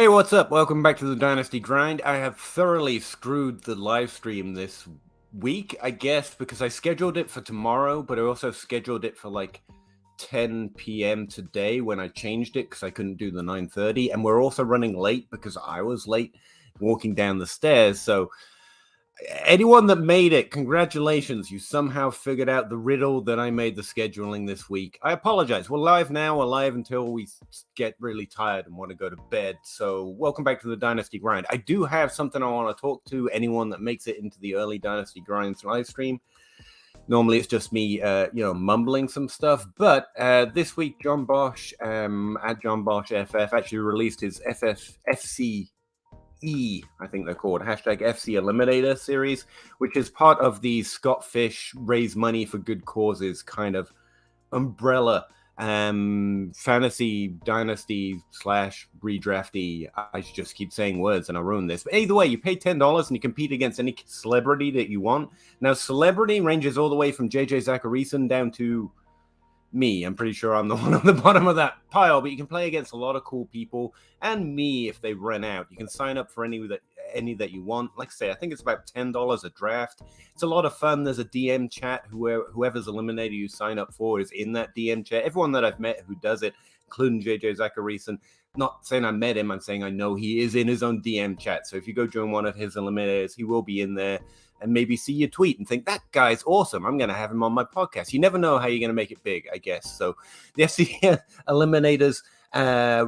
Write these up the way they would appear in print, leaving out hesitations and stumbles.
Hey, what's up? Welcome back to the Dynasty Grind. I have thoroughly screwed the live stream this week, I guess, because I scheduled it for tomorrow, but I also scheduled it for like 10 p.m. today when I changed it because I couldn't do the 9:30. And we're also running late because I was late walking down the stairs. So anyone that made it, congratulations. You somehow figured out the riddle that I made the scheduling this week. I apologize. We're live now. We're live until we get really tired and want to go to bed. So welcome back to the Dynasty Grind. I do have something I want to talk to anyone that makes it into the early Dynasty Grinds live stream. Normally it's just me, mumbling some stuff. But this week, John Bosch at John Bosch FF actually released his FC I think they're called, hashtag FC Eliminator series, which is part of the Scott Fish raise money for good causes kind of umbrella fantasy dynasty / redrafty. I just keep saying words and I ruin this. But either way, you pay $10 and you compete against any celebrity that you want. Now, celebrity ranges all the way from JJ Zacharyson down to me. I'm pretty sure I'm the one on the bottom of that pile, but you can play against a lot of cool people and me if they run out. You can sign up for any that you want. Like I say, I think it's about $10 a draft. It's a lot of fun. There's a DM chat. Whoever's eliminator you sign up for is in that DM chat. Everyone that I've met who does it, including JJ Zacharyson, not saying I met him, I'm saying I know he is in his own DM chat. So if you go join one of his eliminators, he will be in there and maybe see your tweet and think, that guy's awesome. I'm going to have him on my podcast. You never know how you're going to make it big, I guess. So the FC Eliminators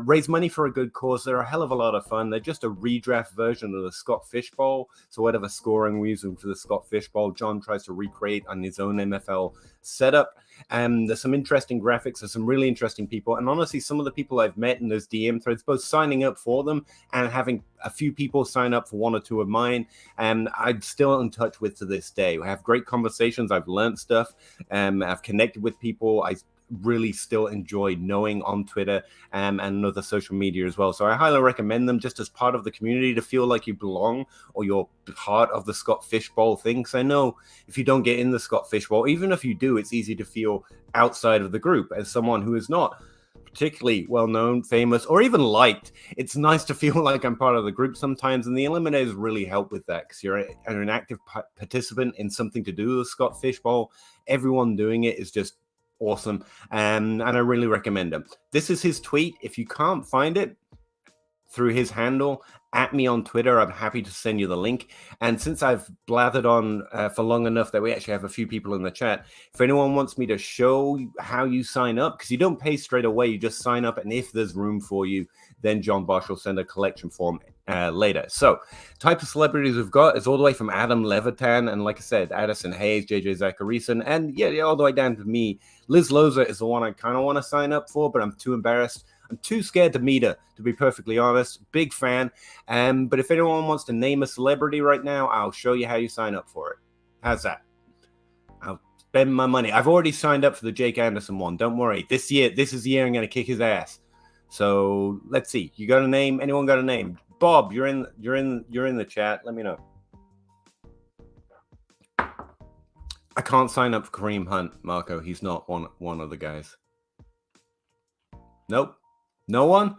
raise money for a good cause. They're a hell of a lot of fun. They're just a redraft version of the Scott Fish Bowl. So whatever scoring we're using for the Scott Fish Bowl, John tries to recreate on his own MFL setup. There's some interesting graphics. There's some really interesting people. And honestly, some of the people I've met in those DM threads, both signing up for them and having a few people sign up for one or two of mine, and I'm still in touch with to this day. We have great conversations. I've learned stuff. I've connected with people. I really still enjoy knowing on Twitter and other social media as well. So I highly recommend them just as part of the community to feel like you belong or you're part of the Scott Fish Bowl thing. Because I know if you don't get in the Scott Fish Bowl, even if you do, it's easy to feel outside of the group as someone who is not particularly well-known, famous, or even liked. It's nice to feel like I'm part of the group sometimes, and the Eliminators really help with that because you're an active participant in something to do with the Scott Fish Bowl. Everyone doing it is just awesome, and I really recommend him. This is his tweet. If you can't find it through his handle, at me on Twitter. I'm happy to send you the link. And since I've blathered on for long enough that we actually have a few people in the chat, if anyone wants me to show how you sign up, because you don't pay straight away, you just sign up, and if there's room for you, then John Bosch will send a collection form later. So type of celebrities we've got is all the way from Adam Levitan, and like I said, Addison Hayes, JJ Zacharyson, and yeah, all the way down to me. Liz Loza is the one I kind of want to sign up for, but I'm too embarrassed. I'm too scared to meet her, to be perfectly honest. Big fan. But if anyone wants to name a celebrity right now, I'll show you how you sign up for it. How's that? I'll spend my money. I've already signed up for the Jake Anderson one. Don't worry. This is the year I'm going to kick his ass. So let's see. You got a name? Anyone got a name? Bob, you're in the chat. Let me know. I can't sign up for Kareem Hunt, Marco. He's not one of the guys. Nope. No one?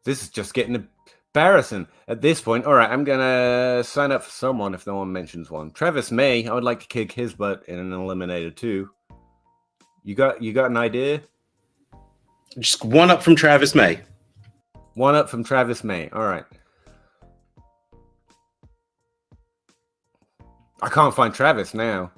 This is just getting embarrassing at this point. All right, I'm going to sign up for someone if no one mentions one. Travis May, I would like to kick his butt in an Eliminator too. You got an idea? Just one up from Travis May. One up from Travis May. All right. I can't find Travis now.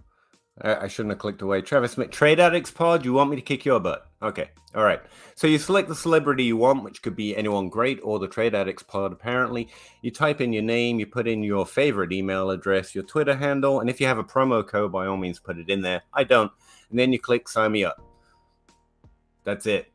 I shouldn't have clicked away. Travis Smith, Trade Addicts Pod, you want me to kick your butt? Okay, all right. So you select the celebrity you want, which could be anyone great or the Trade Addicts Pod, apparently. You type in your name, you put in your favorite email address, your Twitter handle, and if you have a promo code, by all means, put it in there. I don't. And then you click Sign Me Up. That's it.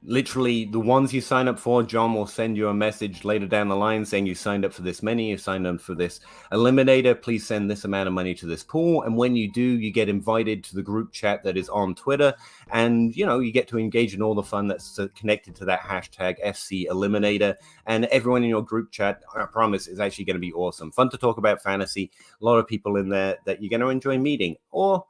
Literally, the ones you sign up for, John will send you a message later down the line saying you signed up for this many, you signed up for this Eliminator, please send this amount of money to this pool. And when you do, you get invited to the group chat that is on Twitter. And, you get to engage in all the fun that's connected to that hashtag FC Eliminator. And everyone in your group chat, I promise, is actually going to be awesome. Fun to talk about fantasy. A lot of people in there that you're going to enjoy meeting. Or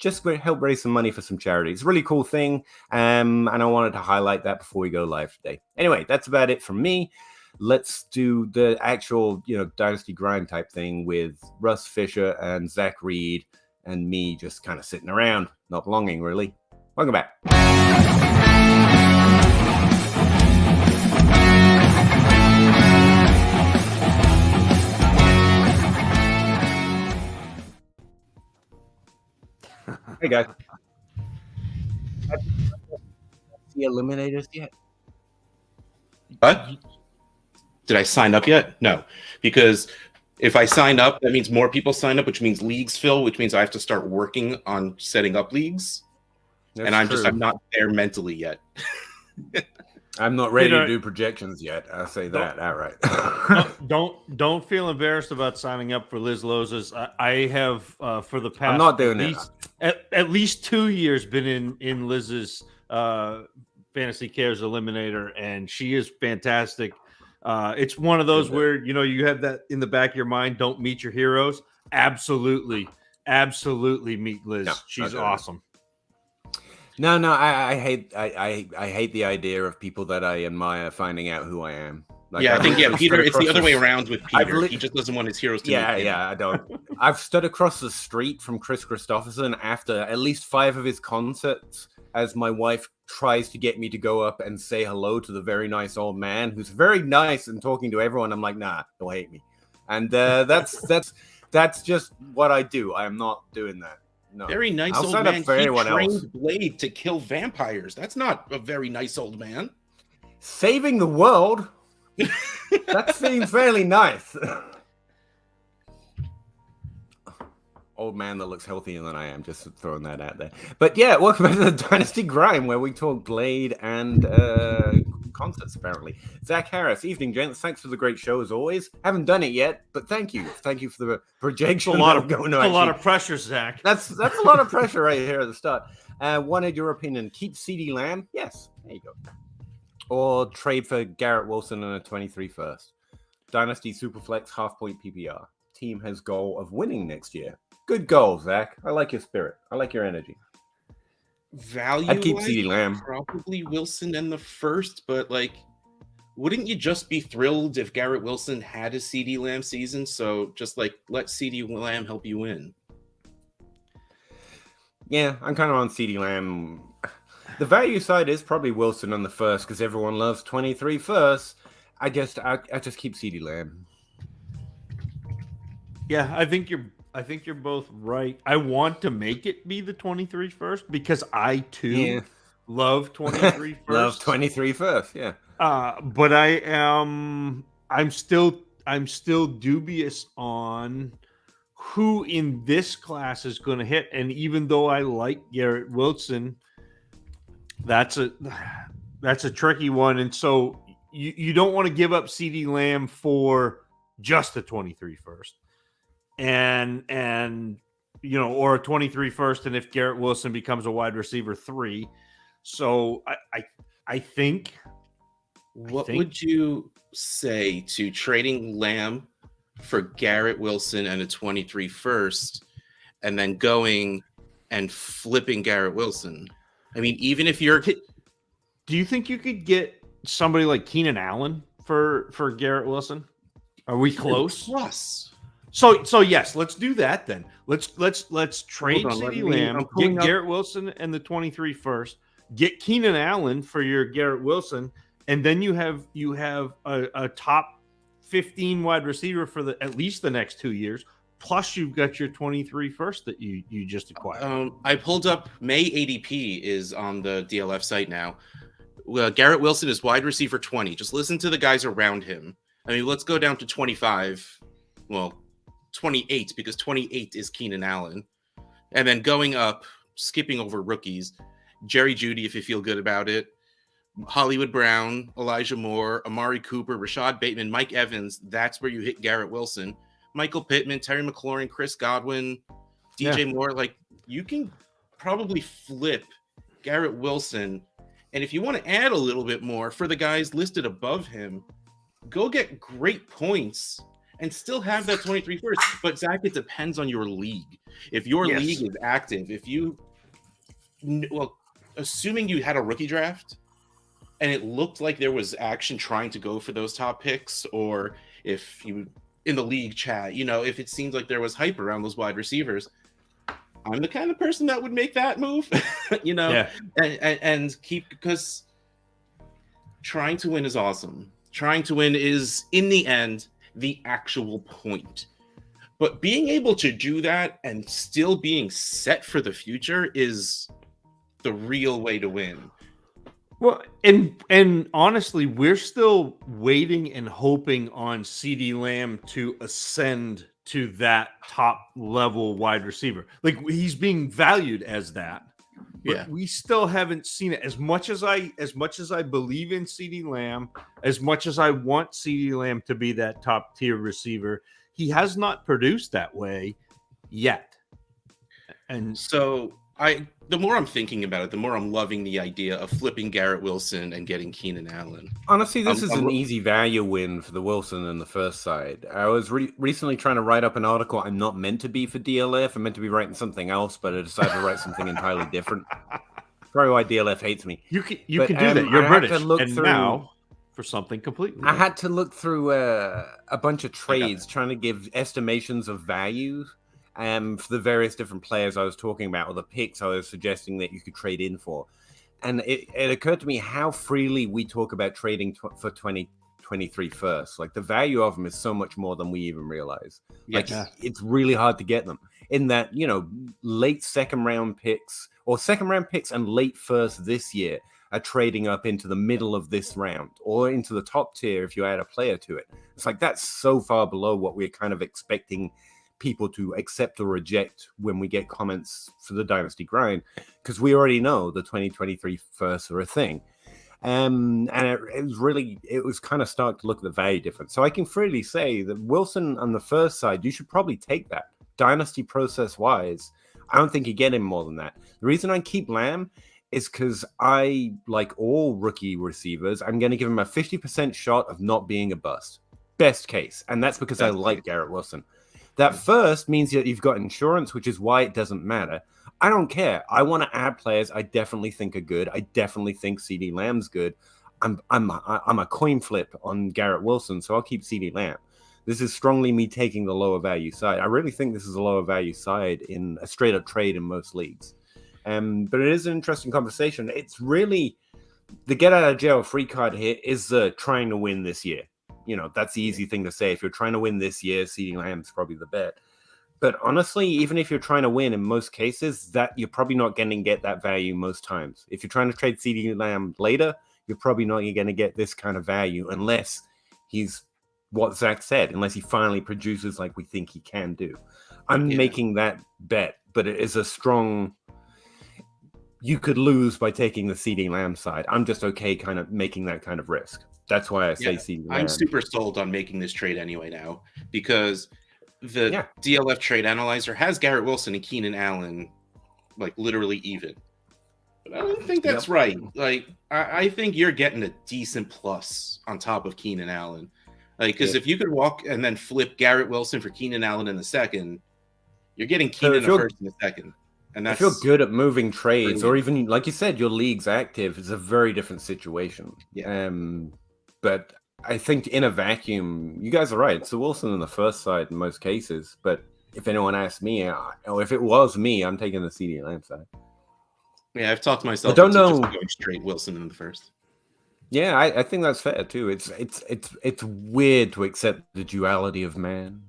just help raise some money for some charity. It's a really cool thing, and I wanted to highlight that before we go live today. Anyway, that's about it from me. let's do the actual, Dynasty Grind type thing with Russ Fisher and Zach Reed and me just kind of sitting around, not belonging really. Welcome back. Hey guys. The Eliminators yet? What? Did I sign up yet? No, because if I sign up, that means more people sign up, which means leagues fill, which means I have to start working on setting up leagues. That's and true. I'm not there mentally yet. I'm not ready to do projections yet. I'll say that outright. Don't feel embarrassed about signing up for Liz Loza's. I have for the past I'm not doing at least 2 years been in Liz's Fantasy Cares Eliminator, and she is fantastic. It's one of those where you have that in the back of your mind. Don't meet your heroes. Absolutely meet Liz. No, she's awesome. No, I hate the idea of people that I admire finding out who I am. Like, I think Peter. It's the other way around with Peter. He just doesn't want his heroes to. I don't. I've stood across the street from Chris Christopherson after at least 5 of his concerts, as my wife tries to get me to go up and say hello to the very nice old man who's very nice and talking to everyone. I'm like, nah, don't hate me, and that's just what I do. I am not doing that. No. Very nice old man. He trained Blade to kill vampires. That's not a very nice old man. Saving the world. That seems fairly nice. Old man that looks healthier than I am. Just throwing that out there. But yeah, welcome back to the Dynasty Grind, where we talk Blade and concerts, apparently. Zach Harris, evening, gents. Thanks for the great show, as always. Haven't done it yet, but thank you. Thank you for the projection. A lot of pressure, Zach. That's a lot of pressure right here at the start. Wanted your opinion. Keep CeeDee Lamb? Yes. There you go. Or trade for Garrett Wilson and a 23 first. Dynasty Superflex half-point PPR. Team has goal of winning next year. Good goal, Zach. I like your spirit. I like your energy. Value. I'd keep CeeDee Lamb. Probably Wilson in the first, but wouldn't you just be thrilled if Garrett Wilson had a CeeDee Lamb season? So just let CeeDee Lamb help you win. Yeah, I'm kind of on CeeDee Lamb. The value side is probably Wilson on the first because everyone loves 23 first. I just keep CeeDee Lamb. Yeah, I think you're both right. I want to make it be the 23 first because I too love 23 first. Love 23 first, yeah. But I'm still dubious on who in this class is going to hit. And even though I like Garrett Wilson, that's a tricky one. And so you don't want to give up CeeDee Lamb for just a 23 first. And or a 23 first, and if Garrett Wilson becomes a wide receiver 3. So I think. What would you say to trading Lamb for Garrett Wilson and a 23 first, and then going and flipping Garrett Wilson? I mean, even if you're, do you think you could get somebody like Keenan Allen for Garrett Wilson? Are we close? Plus. So yes, let's do that then. Let's trade CeeDee Lamb, get Garrett Wilson and the 23 first, get Keenan Allen for your Garrett Wilson, and then you have a top 15 wide receiver for at least the next 2 years. Plus, you've got your 23 first that you just acquired. I pulled up May ADP is on the DLF site now. Garrett Wilson is wide receiver 20. Just listen to the guys around him. I mean, let's go down to 25. Well, 28 because 28 is Keenan Allen. And then going up, skipping over rookies, Jerry Jeudy, if you feel good about it, Hollywood Brown, Elijah Moore, Amari Cooper, Rashad Bateman, Mike Evans. That's where you hit Garrett Wilson. Michael Pittman, Terry McLaurin, Chris Godwin, DJ Moore. You can probably flip Garrett Wilson. And if you want to add a little bit more for the guys listed above him, go get great points and still have that 23 first. But Zach, it depends on your league. If your league is active, assuming you had a rookie draft and it looked like there was action trying to go for those top picks, or if you in the league chat, if it seems like there was hype around those wide receivers, I'm the kind of person that would make that move, Yeah. and keep, because trying to win is awesome. Trying to win is, in the end, the actual point. But being able to do that and still being set for the future is the real way to win. Well, and honestly, we're still waiting and hoping on CeeDee Lamb to ascend to that top level wide receiver. Like, he's being valued as that. But we still haven't seen it. As much as I believe in CeeDee Lamb, as much as I want CeeDee Lamb to be that top tier receiver, he has not produced that way yet. And so the more I'm thinking about it, the more I'm loving the idea of flipping Garrett Wilson and getting Keenan Allen. Honestly, this is an easy value win for the Wilson and the first side. I was recently trying to write up an article. I'm not meant to be for DLF. I'm meant to be writing something else, but I decided to write something entirely different. Probably why DLF hates me. You can do that. You're British. And now for something completely different. I had to look through a bunch of trades trying to give estimations of value for the various different players I was talking about, or the picks I was suggesting that you could trade in for. And it occurred to me how freely we talk about trading for 2023 first. Like, the value of them is so much more than we even realize. Like, it's really hard to get them. In that, late second round picks and late first this year are trading up into the middle of this round or into the top tier if you add a player to it. It's like, that's so far below what we're kind of expecting people to accept or reject when we get comments for the Dynasty Grind, because we already know the 2023 firsts are a thing. And it was kind of stark to look at the value difference. So I can freely say that Wilson on the first side, you should probably take that. Dynasty process wise, I don't think you get him more than that. The reason I keep Lamb is because I, like all rookie receivers, I'm going to give him a 50% shot of not being a bust. Best case. And that's because I like Garrett Wilson. That first means that you've got insurance, which is why it doesn't matter. I don't care. I want to add players I definitely think are good. I definitely think CeeDee Lamb's good. I'm a coin flip on Garrett Wilson, so I'll keep CeeDee Lamb. This is strongly me taking the lower value side. I really think this is a lower value side in a straight up trade in most leagues. But it is an interesting conversation. It's really the get out of jail free card here is trying to win this year. That's the easy thing to say. If you're trying to win this year, CeeDee Lamb's probably the bet. But honestly, even if you're trying to win in most cases, that you're probably not going to get that value most times. If you're trying to trade CeeDee Lamb later, you're probably not going to get this kind of value unless he's what Zach said, unless he finally produces like we think he can do. I'm making that bet, but it is a strong... You could lose by taking the CeeDee Lamb side. I'm just okay kind of making that kind of risk. That's why I say CeeDee Lamb. I'm super sold on making this trade anyway now, because the DLF trade analyzer has Garrett Wilson and Keenan Allen like literally even. But I don't think that's right. Like, I think you're getting a decent plus on top of Keenan Allen. Like, because if you could walk and then flip Garrett Wilson for Keenan Allen in the second, you're getting Keenan in the first and the second. And that's, if you're good at moving trades, or even, like you said, your league's active, it's a very different situation. But I think in a vacuum, you guys are right. It's the Wilson in the first side in most cases. But if anyone asks me, or if it was me, I'm taking the CeeDee Lamb side. Yeah, I've talked myself into just going straight Wilson in the first. Yeah, I think that's fair too. It's weird to accept the duality of man.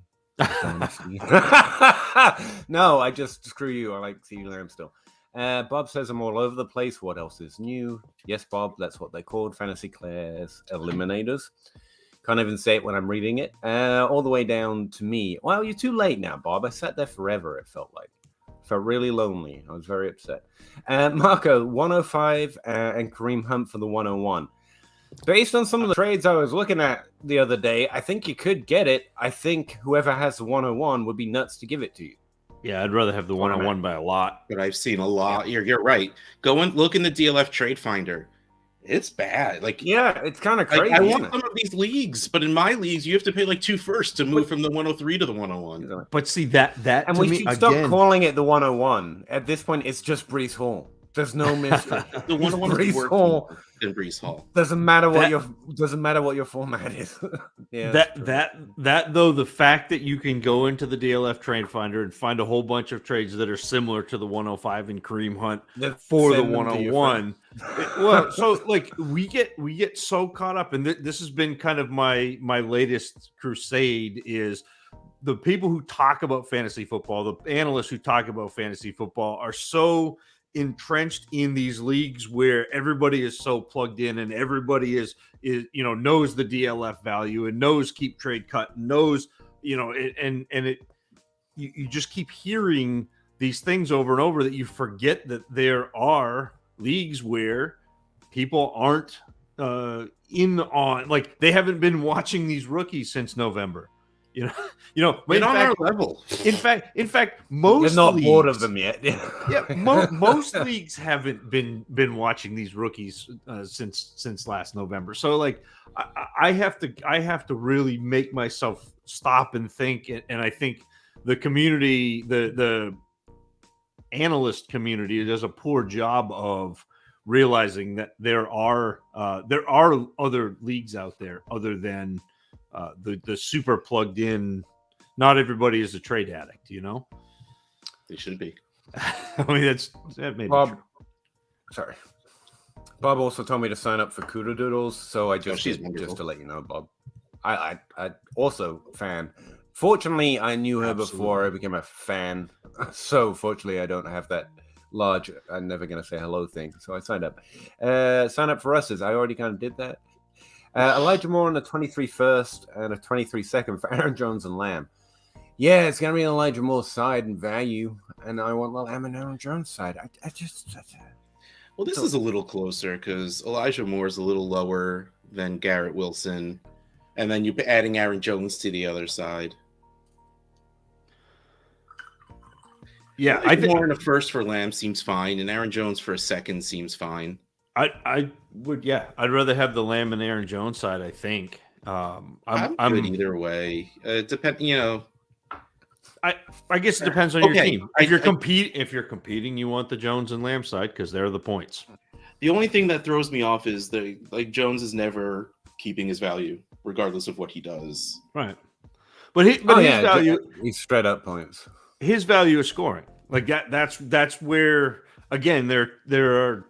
No, I just screw you. I like CeeDee Lamb still. Bob says I'm all over the place. What else is new? Yes, Bob, that's what they're called. Fantasy class eliminators. Can't even say it when I'm reading it. All the way down to me. Well, you're too late now, Bob. I sat there forever, it felt like. Felt really lonely. I was very upset. Marco, 105 and Kareem Hunt for the 101. Based on some of the trades I was looking at the other day, I think you could get it. I think whoever has the 101 would be nuts to give it to you. Yeah, I'd rather have the 101 by a lot. But I've seen a lot. Yeah. You're right. Go and look in the DLF Trade Finder. It's bad. Like, yeah, it's kind of crazy. I want some of these leagues, but in my leagues, you have to pay like 2 first to move from the 103 to the 101. But see that and we should stop calling it the 101. At this point, it's just Breece Hall. There's no mystery. The 101 is Brees worth Hall. more than Brees Hall. Doesn't matter what That- your format is. Yeah, that though, the fact that you can go into the DLF Trade Finder and find a whole bunch of trades that are similar to the 105 and Kareem Hunt for the 101. Well, so like we get so caught up, and this has been kind of my latest crusade is the people who talk about fantasy football, the analysts who talk about fantasy football are so entrenched in these leagues where everybody is so plugged in and everybody is knows the DLF value and knows keep trade cut, knows you just keep hearing these things over and over that you forget that there are leagues where people aren't in on, like they haven't been watching these rookies since November. On our level. In fact, most They're not leagues, bored of them yet. most leagues haven't been watching these rookies since last November. So like, I have to really make myself stop and think, and I think the community, the analyst community, does a poor job of realizing that there are other leagues out there other than the super plugged in. Not everybody is a trade addict, They should be. I mean, that may be Bob, true. sorry. Bob also told me to sign up for Kuda Doodles, so I just she's did, wonderful. just to let you know, Bob. I also fan. Fortunately, I knew her before I became a fan, so fortunately, I don't have that large "I'm never gonna say hello" thing. So I signed up. Sign up for Russes. I already kind of did that. Elijah Moore on the 23 first and a 23 second for Aaron Jones and Lamb. Yeah, it's gonna be Elijah Moore's side and value, and I want Lamb and Aaron Jones' side. Well, this is a little closer because Elijah Moore is a little lower than Garrett Wilson, and then you're adding Aaron Jones to the other side. Yeah, I think Moore in a first for Lamb seems fine, and Aaron Jones for a second seems fine. I would, I'd rather have the Lamb and Aaron Jones side, I think. I'm good either way. It depends, I guess it depends on your team. If you're competing, you want the Jones and Lamb side because they're the points. The only thing that throws me off is Jones is never keeping his value, regardless of what he does. Right. But his value, he's straight up points. His value is scoring. Like that's where, again, there are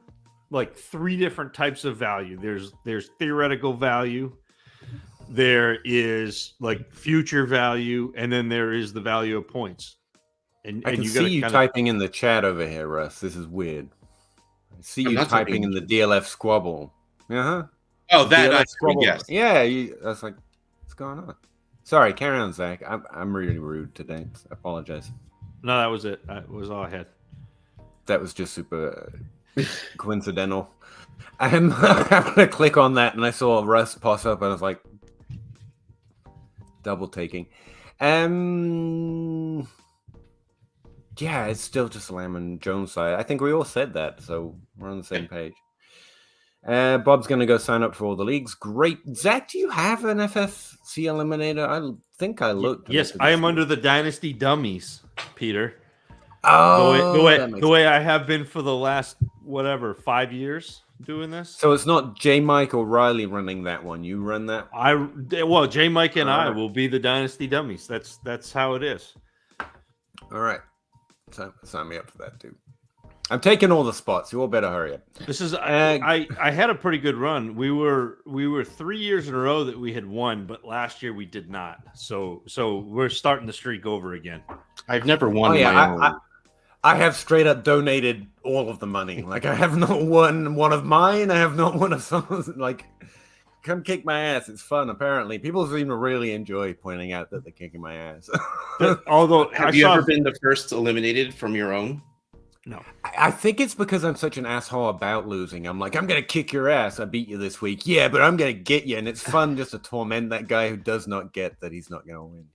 like three different types of value. There's theoretical value, there is like future value, and then there is the value of points. And I can see you typing in the chat over here, Russ. This is weird. I see you typing in the DLF squabble. Uh-huh. Oh, that squabble. Yes. Yeah, I was like, what's going on? Sorry, carry on, Zach. I'm really rude today. I apologize. No, that was it. That was all I had. That was just super coincidental. I'm gonna click on that, and I saw Russ pop up, and I was like, double taking. Yeah, it's still just Lamb and Jones side. I think we all said that, so we're on the same page. Bob's gonna go sign up for all the leagues. Great, Zach. Do you have an FFC Eliminator? I think I looked. Yes, I am under the Dynasty Dummies, Peter. Oh, the way I have been for the last 5 years doing this. So it's not J. Mike or Riley running that one. You run that. J. Mike and I will be the Dynasty Dummies. That's how it is. All right, sign me up for that, dude. I'm taking all the spots. You all better hurry up. This is I had a pretty good run. We were 3 years in a row that we had won, but last year we did not. So we're starting the streak over again. I've never won my own. I have straight up donated all of the money. Like I have not won one of mine. I have not won of someone's. Like, come kick my ass. It's fun. Apparently, people seem to really enjoy pointing out that they're kicking my ass. Although, have you ever been the first eliminated from your own? No. I think it's because I'm such an asshole about losing. I'm like, I'm gonna kick your ass. I beat you this week. Yeah, but I'm gonna get you, and it's fun just to torment that guy who does not get that he's not gonna win.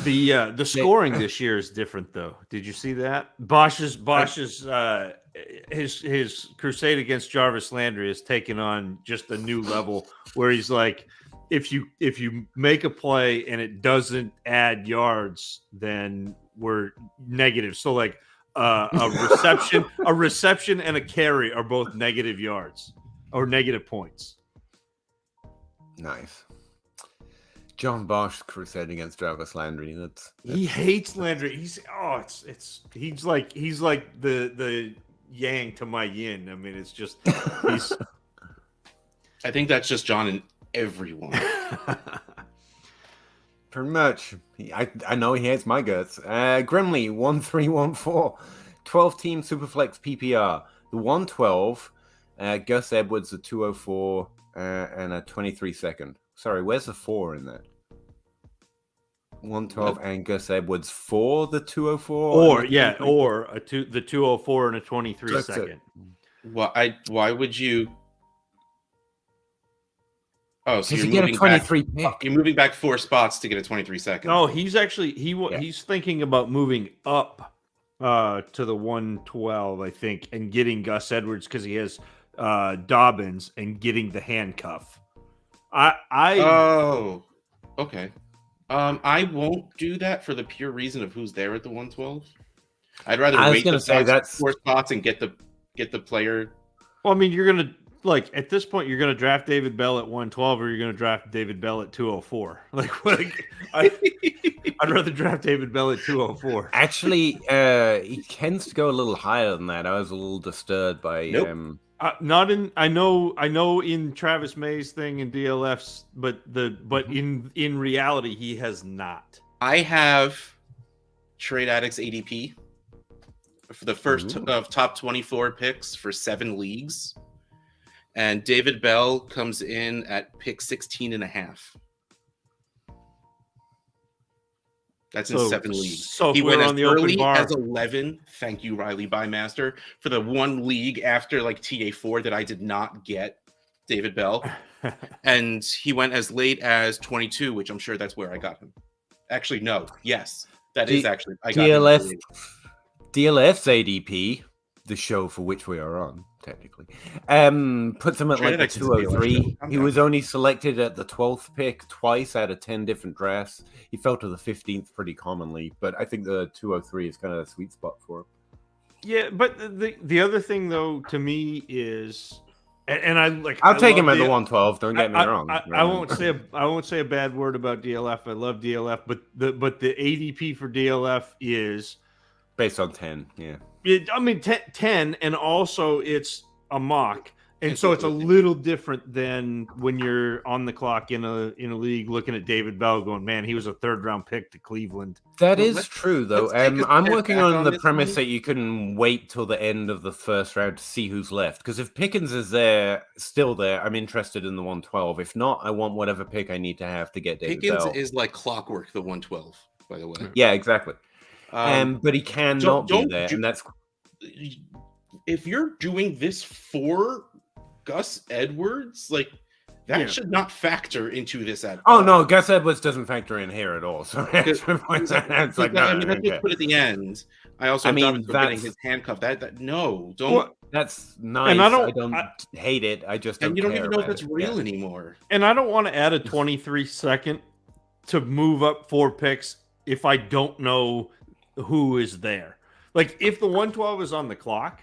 The scoring this year is different, though. Did you see that? Bosch's his crusade against Jarvis Landry has taken on just a new level where he's like, if you make a play and it doesn't add yards, then we're negative. So like a reception, and a carry are both negative yards or negative points. Nice. John Bosch crusade against Jarvis Landry. He hates Landry. He's like the yang to my yin. I mean, it's just he's. I think that's just John and everyone. Pretty much. I know he hates my guts. Grimly 1314, 12-team superflex PPR. The 112, Gus Edwards the 204, and a 23-second. Sorry, where's the 4 in that? 112 and Gus Edwards for the 204, or the 204 and a 23-second. Why would you? Oh, so you're moving 23 back, you're moving back 4 spots to get a 23-second. No, he's actually he's thinking about moving up to the 112, I think, and getting Gus Edwards because he has Dobbins and getting the handcuff. Oh, okay. I won't do that for the pure reason of who's there at the 112. I'd rather wait the 4 spots and get the player. Well, I mean, you're gonna at this point, you're gonna draft David Bell at 112, or you're gonna draft David Bell at 204. I'd rather draft David Bell at 204. Actually, he tends to go a little higher than that. I was a little disturbed by. Nope. Not in. I know in Travis May's thing in DLFs, but in reality, he has not. I have Trade Addicts ADP for the first of top 24 picks for 7 leagues, and David Bell comes in at pick 16.5. That's in 7 leagues. So he went as early as 11. Thank you, Riley Bymaster, for the 1 league after TA4 that I did not get David Bell. And he went as late as 22, which I'm sure that's where I got him. Actually, no. Yes, that is actually. I got DLF's ADP, the show for which we are on, technically, puts him at like the 203. He was only selected at the 12th pick twice out of 10 different drafts. He fell to the 15th pretty commonly, but I think the 203 is kind of a sweet spot for him. Yeah, but the other thing though to me is, and I'll take him at the 112. Don't get me wrong. I won't say a bad word about DLF. I love DLF, but the ADP for DLF is based on 10. Yeah. 10, and also it's a mock, and so it's a little different than when you're on the clock in a league looking at David Bell going, man, he was a 3rd round pick to Cleveland. That is true, though. I'm working on the premise that you can wait till the end of the 1st round to see who's left, because if Pickens is still there, I'm interested in the 112. If not, I want whatever pick I need to have to get David Bell. Pickens is like clockwork, the 112, by the way. Yeah, exactly. But he cannot be there, and that's. If you're doing this for Gus Edwards, that should not factor into this at all. Oh no, Gus Edwards doesn't factor in here at all. So it's like no, I mean, that's just put at the end. I also mean, getting his handcuff. Don't. Well, that's nice. And I don't hate it. I just don't. And you don't even know if it's real anymore. And I don't want to add a 23-second to move up 4 picks if I don't know who is there. Like if the 112 is on the clock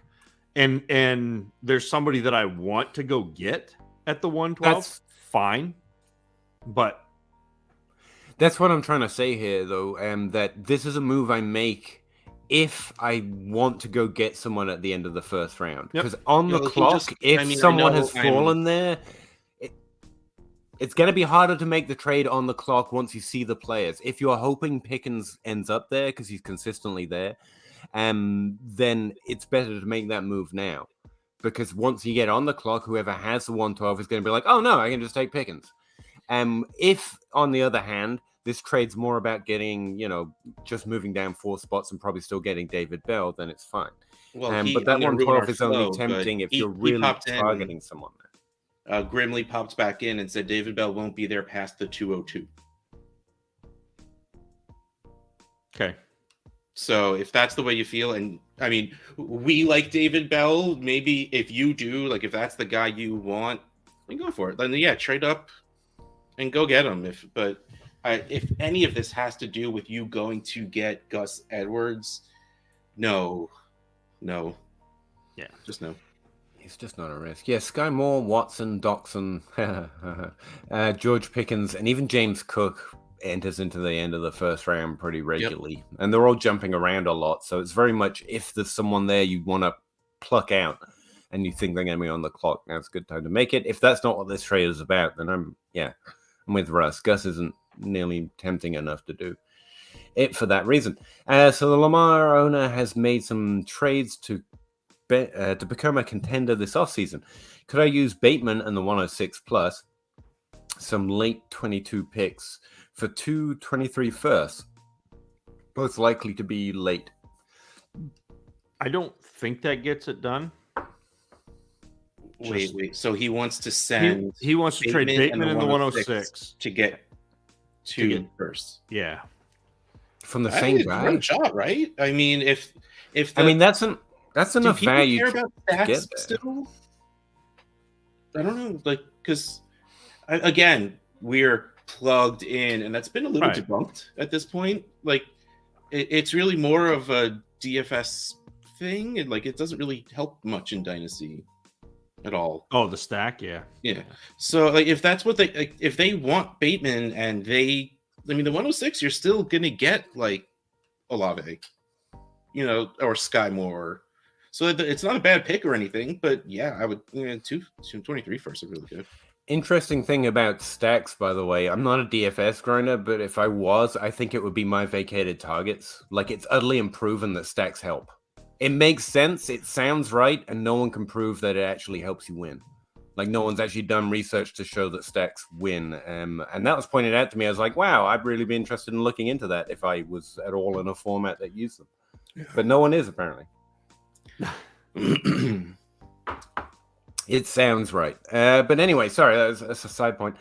and there's somebody that I want to go get at the 112, that's fine. But that's what I'm trying to say here, though, that this is a move I make if I want to go get someone at the end of the 1st round. Because on the clock, someone has fallen there, it's going to be harder to make the trade on the clock once you see the players. If you're hoping Pickens ends up there because he's consistently there, then it's better to make that move now. Because once you get on the clock, whoever has the 112 is going to be like, oh no, I can just take Pickens. If, on the other hand, this trade's more about getting, just moving down 4 spots and probably still getting David Bell, then it's fine. Well, but that 112 is only tempting if you're really targeting someone there. Grimly popped back in and said David Bell won't be there past the 202. Okay. So if that's the way you feel, and I mean, we like David Bell, maybe if you do, if that's the guy you want, then go for it. Then trade up and go get him. If any of this has to do with you going to get Gus Edwards, no, No. Yeah. Just no. He's just not a risk. Yeah, Sky Moore, Watson, Doxson, George Pickens, and even James Cook enters into the end of the first round pretty regularly. And they're all jumping around a lot. So it's very much if there's someone there you want to pluck out and you think they're going to be on the clock, now's a good time to make it. If that's not what this trade is about, then I'm with Russ. Gus isn't nearly tempting enough to do it for that reason. So the Lamar owner has made some trades to become a contender this offseason. Could I use Bateman and the 106 plus some late 22 picks for 223 firsts? Both likely to be late. I don't think that gets it done. Wait. So he wants to send. He wants to trade Bateman and the 106 to get two firsts. Yeah, from the same guy. One shot, right? I mean, if that's enough value. Care about stats still? I don't know, like, because again, we're plugged in, and that's been a little debunked at this point. Like, it's really more of a DFS thing, and like, it doesn't really help much in Dynasty at all. Oh, the stack, yeah. So, like, if that's what if they want Bateman, and the 106, you're still gonna get like Olave, or Sky Moore. So it's not a bad pick or anything, but yeah, I would 223 first are really good. Interesting thing about stacks, by the way, I'm not a DFS grinder, but if I was, I think it would be my vacated targets. Like, it's utterly unproven that stacks help. It makes sense, it sounds right, and no one can prove that it actually helps you win. Like, no one's actually done research to show that stacks win. And that was pointed out to me. I was like, wow, I'd really be interested in looking into that if I was at all in a format that used them. But no one is, apparently. It sounds right. But anyway, sorry, that's a side point.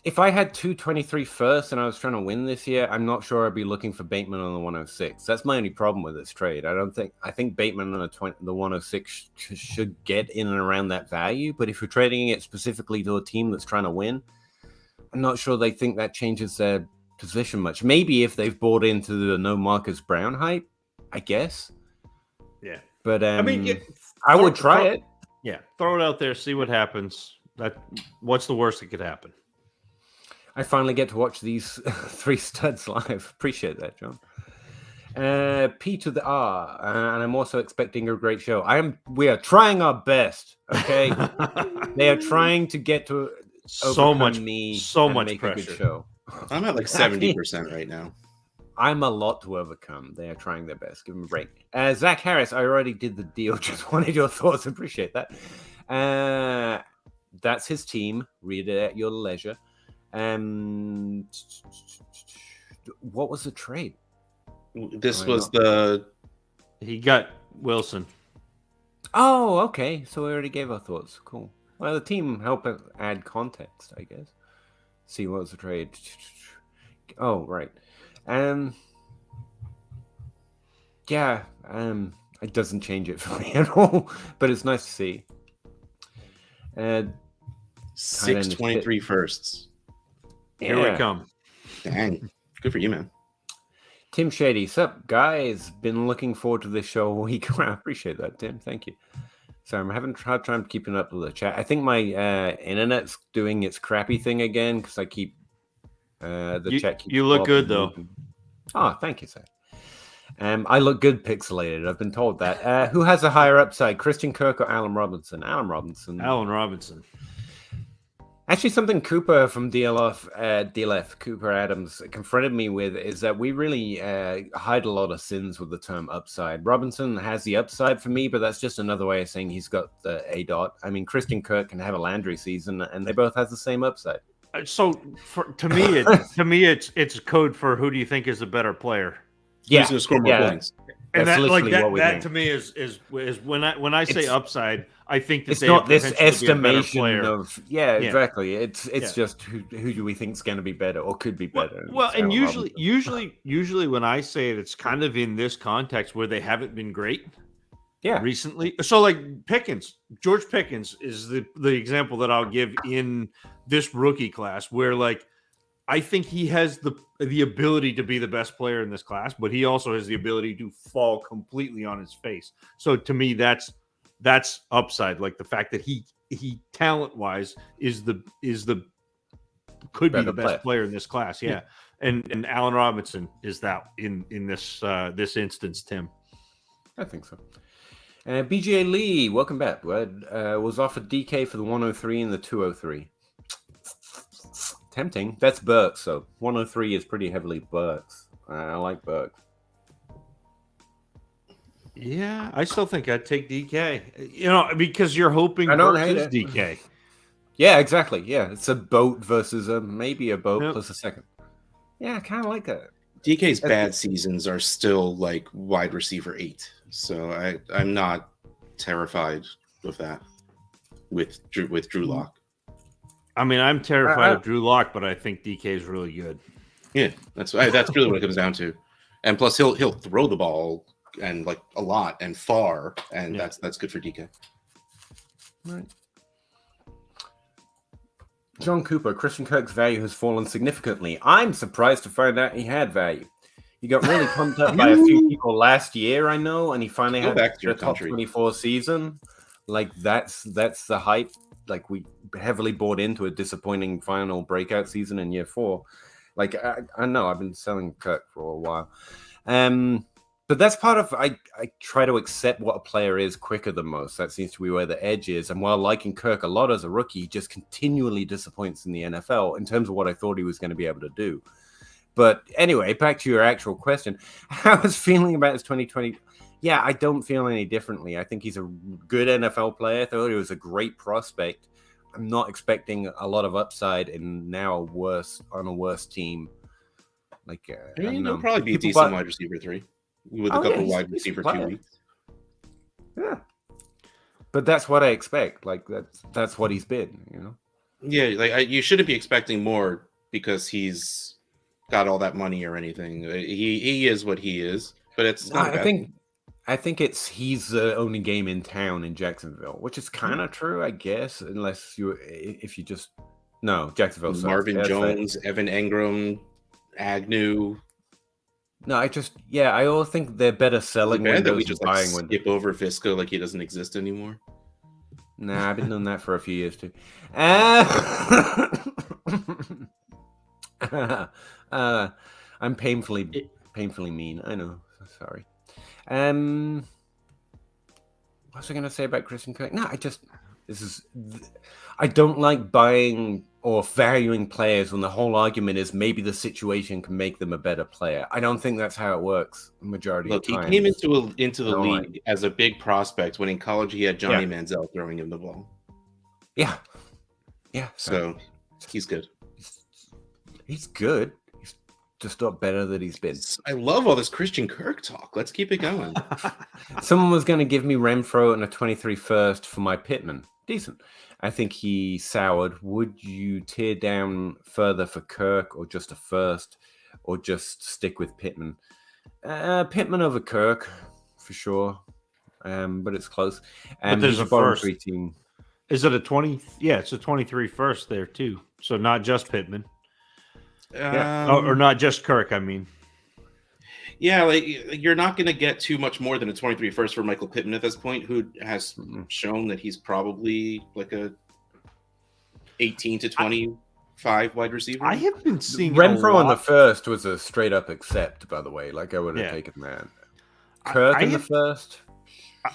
If I had 223 first and I was trying to win this year, I'm not sure I'd be looking for Bateman on the 106. That's my only problem with this trade. I think Bateman on the 106 should get in and around that value. But if you're trading it specifically to a team that's trying to win, I'm not sure they think that changes their position much. Maybe if they've bought into the no Marcus Brown hype, I guess. Yeah. But I would try it. Yeah. Throw it out there, see what happens. What's the worst that could happen? I finally get to watch these three studs live. Appreciate that, John. P to the R, and I'm also expecting a great show. We are trying our best. Okay, they are trying to get to so much make pressure. A good show. I'm at like 70% right now. I'm a lot to overcome. They are trying their best. Give them a break. Zach Harris, I already did the deal. Just wanted your thoughts. Appreciate that. That's his team. Read it at your leisure. What was the trade? This he got Wilson. Oh, okay. So we already gave our thoughts. Cool. Well, the team helped add context, I guess. See, what was the trade? Oh, right. Yeah. It doesn't change it for me at all, but it's nice to see. 623 firsts. Here we come. Dang. Good for you, man. Tim Shady, sup, guys? Been looking forward to this show all week. I appreciate that, Tim. Thank you. So I'm having hard time keeping up with the chat. I think my internet's doing its crappy thing again because I keep the chat. You look good though. Oh, thank you, sir. I look good pixelated. I've been told that. Who has a higher upside, Christian Kirk or Allen Robinson? Allen Robinson. Actually, something Cooper from DLF, Cooper Adams, confronted me with is that we really hide a lot of sins with the term upside. Robinson has the upside for me, but that's just another way of saying he's got the A dot. I mean, Christian Kirk can have a Landry season, and they both have the same upside. So, to me, it's code for who do you think is a better player? Yeah, who's going to score more points? And that to me is when I say upside, I think that it's not this estimation of exactly. It's just who do we think is going to be better or could be better. Well, and usually when I say it, it's kind of in this context where they haven't been great. Yeah, recently. So like George Pickens is the example that I'll give in this rookie class where like I think he has the ability to be the best player in this class, but he also has the ability to fall completely on his face. So to me, that's upside. Like the fact that he talent wise is the could be Better the best player. player in this class. Yeah. And Allen Robinson is that in this this instance, Tim. I think so. BJ Lee, welcome back. Was offered DK for the 103 and the 203. Tempting. That's Burks, so 103 is pretty heavily Burks. I like Burks. Yeah, I still think I'd take DK. You know, because you're hoping I don't Burks hate is it. DK. Yeah, exactly. Yeah, it's a boat versus maybe a boat Yep. plus a second. Yeah, I kind of like that. DK's bad seasons are still like wide receiver 8, so I'm not terrified with that with Drew Lock. I mean, I'm terrified of Drew Lock, but I think DK is really good. Yeah, that's really what it comes down to. And plus, he'll throw the ball and like a lot and far, and that's good for DK. Right. John Cooper, Christian Kirk's value has fallen significantly. I'm surprised to find out he had value. He got really pumped up by a few people last year, I know, and he finally had the top 24 season. Like that's the hype. Like we heavily bought into a disappointing final breakout season in year 4. Like I know I've been selling Kirk for a while. But that's part of I try to accept what a player is quicker than most. That seems to be where the edge is. And while liking Kirk a lot as a rookie, he just continually disappoints in the NFL in terms of what I thought he was going to be able to do. But anyway, back to your actual question. How I was feeling about his 2020. Yeah, I don't feel any differently. I think he's a good NFL player. I thought he was a great prospect. I'm not expecting a lot of upside and now on a worse team. Like he'll probably be a decent wide receiver 3 with a couple wide receiver 2 weeks. Yeah, but that's what I expect. Like that's what he's been. You know. Yeah, like you shouldn't be expecting more because he's got all that money or anything. He is what he is, but it's not. I think he's the only game in town in Jacksonville, which is kind of true, I guess, unless if you just Jacksonville. Marvin Jones, Evan Engram, Agnew. No, I all think they're better selling windows that we just buying skip over Visco like he doesn't exist anymore. Nah, I've been doing that for a few years too. I'm painfully mean. I know. Sorry. What was I going to say about Christian Kirk? No, I don't like buying or valuing players when the whole argument is maybe the situation can make them a better player. I don't think that's how it works the majority of times. He came into the league as a big prospect when in college he had Johnny Manziel throwing him the ball. Yeah. Yeah. So he's good. He's good. He's just not better than he's been. I love all this Christian Kirk talk. Let's keep it going. Someone was going to give me Renfro and a 23 first for my Pittman. Decent. I think he soured. Would you tear down further for Kirk or just a first or just stick with Pittman? Pittman over Kirk for sure. But it's close. But there's a first. Team. Is it a 20? Yeah, it's a 23 first there too. So not just Pittman. Or not just Kirk, I mean. Yeah, like you're not going to get too much more than a 23 first for Michael Pittman at this point, who has shown that he's probably like a 18 to 25 wide receiver. I have been seeing Renfro on the first was a straight up accept, by the way. Like I would have taken that. Kirk in the first,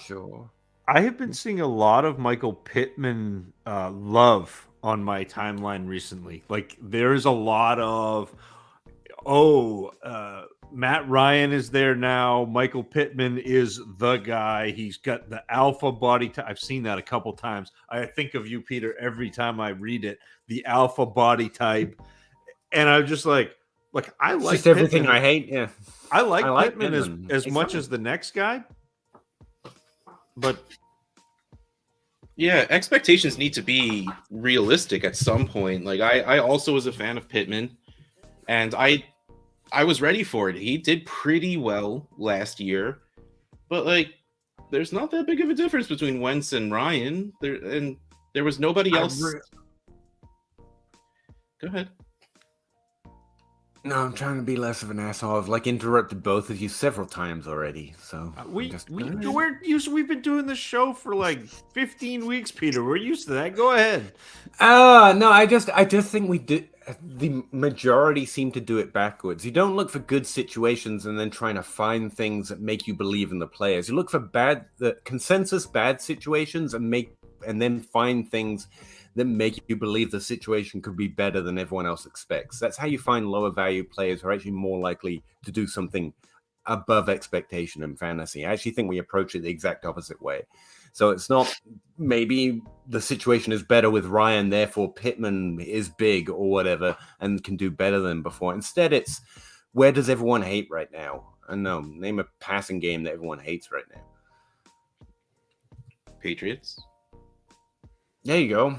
sure. I have been seeing a lot of Michael Pittman love on my timeline recently. Like there's a lot of Matt Ryan is there now. Michael Pittman is the guy. He's got the alpha body type. I've seen that a couple times. I think of you, Peter, every time I read it. The alpha body type, and I'm just like I like just everything Pittman. I hate. Yeah, I like Pittman as much as the next guy, but. Yeah, expectations need to be realistic at some point. Like I also was a fan of Pittman, and I was ready for it. He did pretty well last year, but like there's not that big of a difference between Wentz and Ryan. There was nobody else. Go ahead. No, I'm trying to be less of an asshole. I've like interrupted both of you several times already, so We've Alright. been doing this show for like 15 weeks, Peter. We're used to that. Go ahead. No, I just think we did. The majority seem to do it backwards. You don't look for good situations and then trying to find things that make you believe in the players. You look for the consensus bad situations and then find things that make you believe the situation could be better than everyone else expects. That's how you find lower value players who are actually more likely to do something above expectation in fantasy. I actually think we approach it the exact opposite way. So it's not maybe the situation is better with Ryan, therefore Pittman is big or whatever and can do better than before. Instead, it's where does everyone hate right now? I know, name a passing game that everyone hates right now. Patriots. There you go.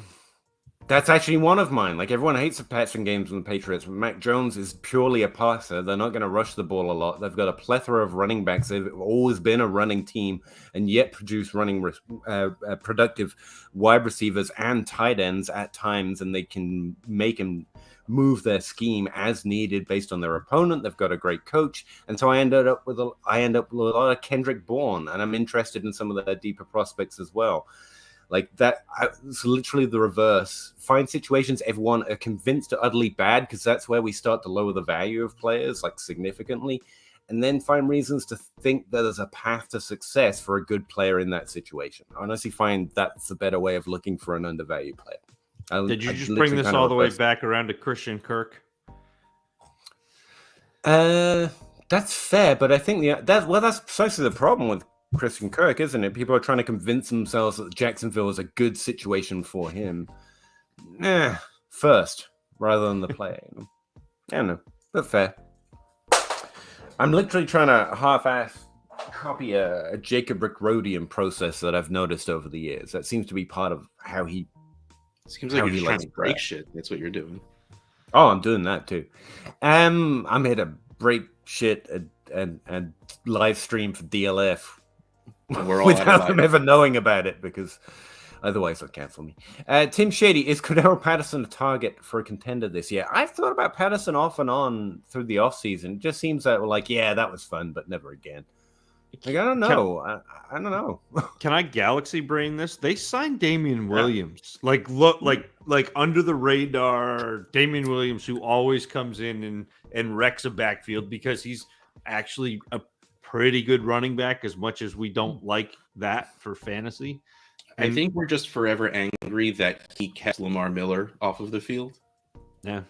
That's actually one of mine. Like, everyone hates the passing games from the Patriots. Mac Jones is purely a passer. They're not going to rush the ball a lot. They've got a plethora of running backs. They've always been a running team and yet produce productive wide receivers and tight ends at times, and they can make and move their scheme as needed based on their opponent. They've got a great coach, and so I end up with a lot of Kendrick Bourne, and I'm interested in some of their deeper prospects as well. Like that, it's literally the reverse. Find situations everyone are convinced are utterly bad, because that's where we start to lower the value of players like significantly, and then find reasons to think that there's a path to success for a good player in that situation. I honestly find that's a better way of looking for an undervalued player. Did you just bring this all the way back around to Christian Kirk? That's fair, but I think that's precisely the problem with Christian Kirk, isn't it? People are trying to convince themselves that Jacksonville is a good situation for him. First, rather than the player. I don't know, but fair. I'm literally trying to half-ass copy a Jacob Rickrodian process that I've noticed over the years. That seems to be part of how he. Seems like you're just trying to break shit. That's what you're doing. Oh, I'm doing that too. I'm here to break shit and live stream for DLF. We're all without them ever knowing about it, because otherwise they'll cancel me. Tim Shady, is Cordero Patterson a target for a contender this year? I've thought about Patterson off and on through the offseason. It just seems that we're like, yeah, that was fun, but never again. Like, I don't know. I don't know. Can I galaxy brain this? They signed Damian Williams. Yeah. Like under the radar, Damian Williams, who always comes in and wrecks a backfield because he's actually a pretty good running back, as much as we don't like that for fantasy. I think we're just forever angry that he kept Lamar Miller off of the field. Yeah.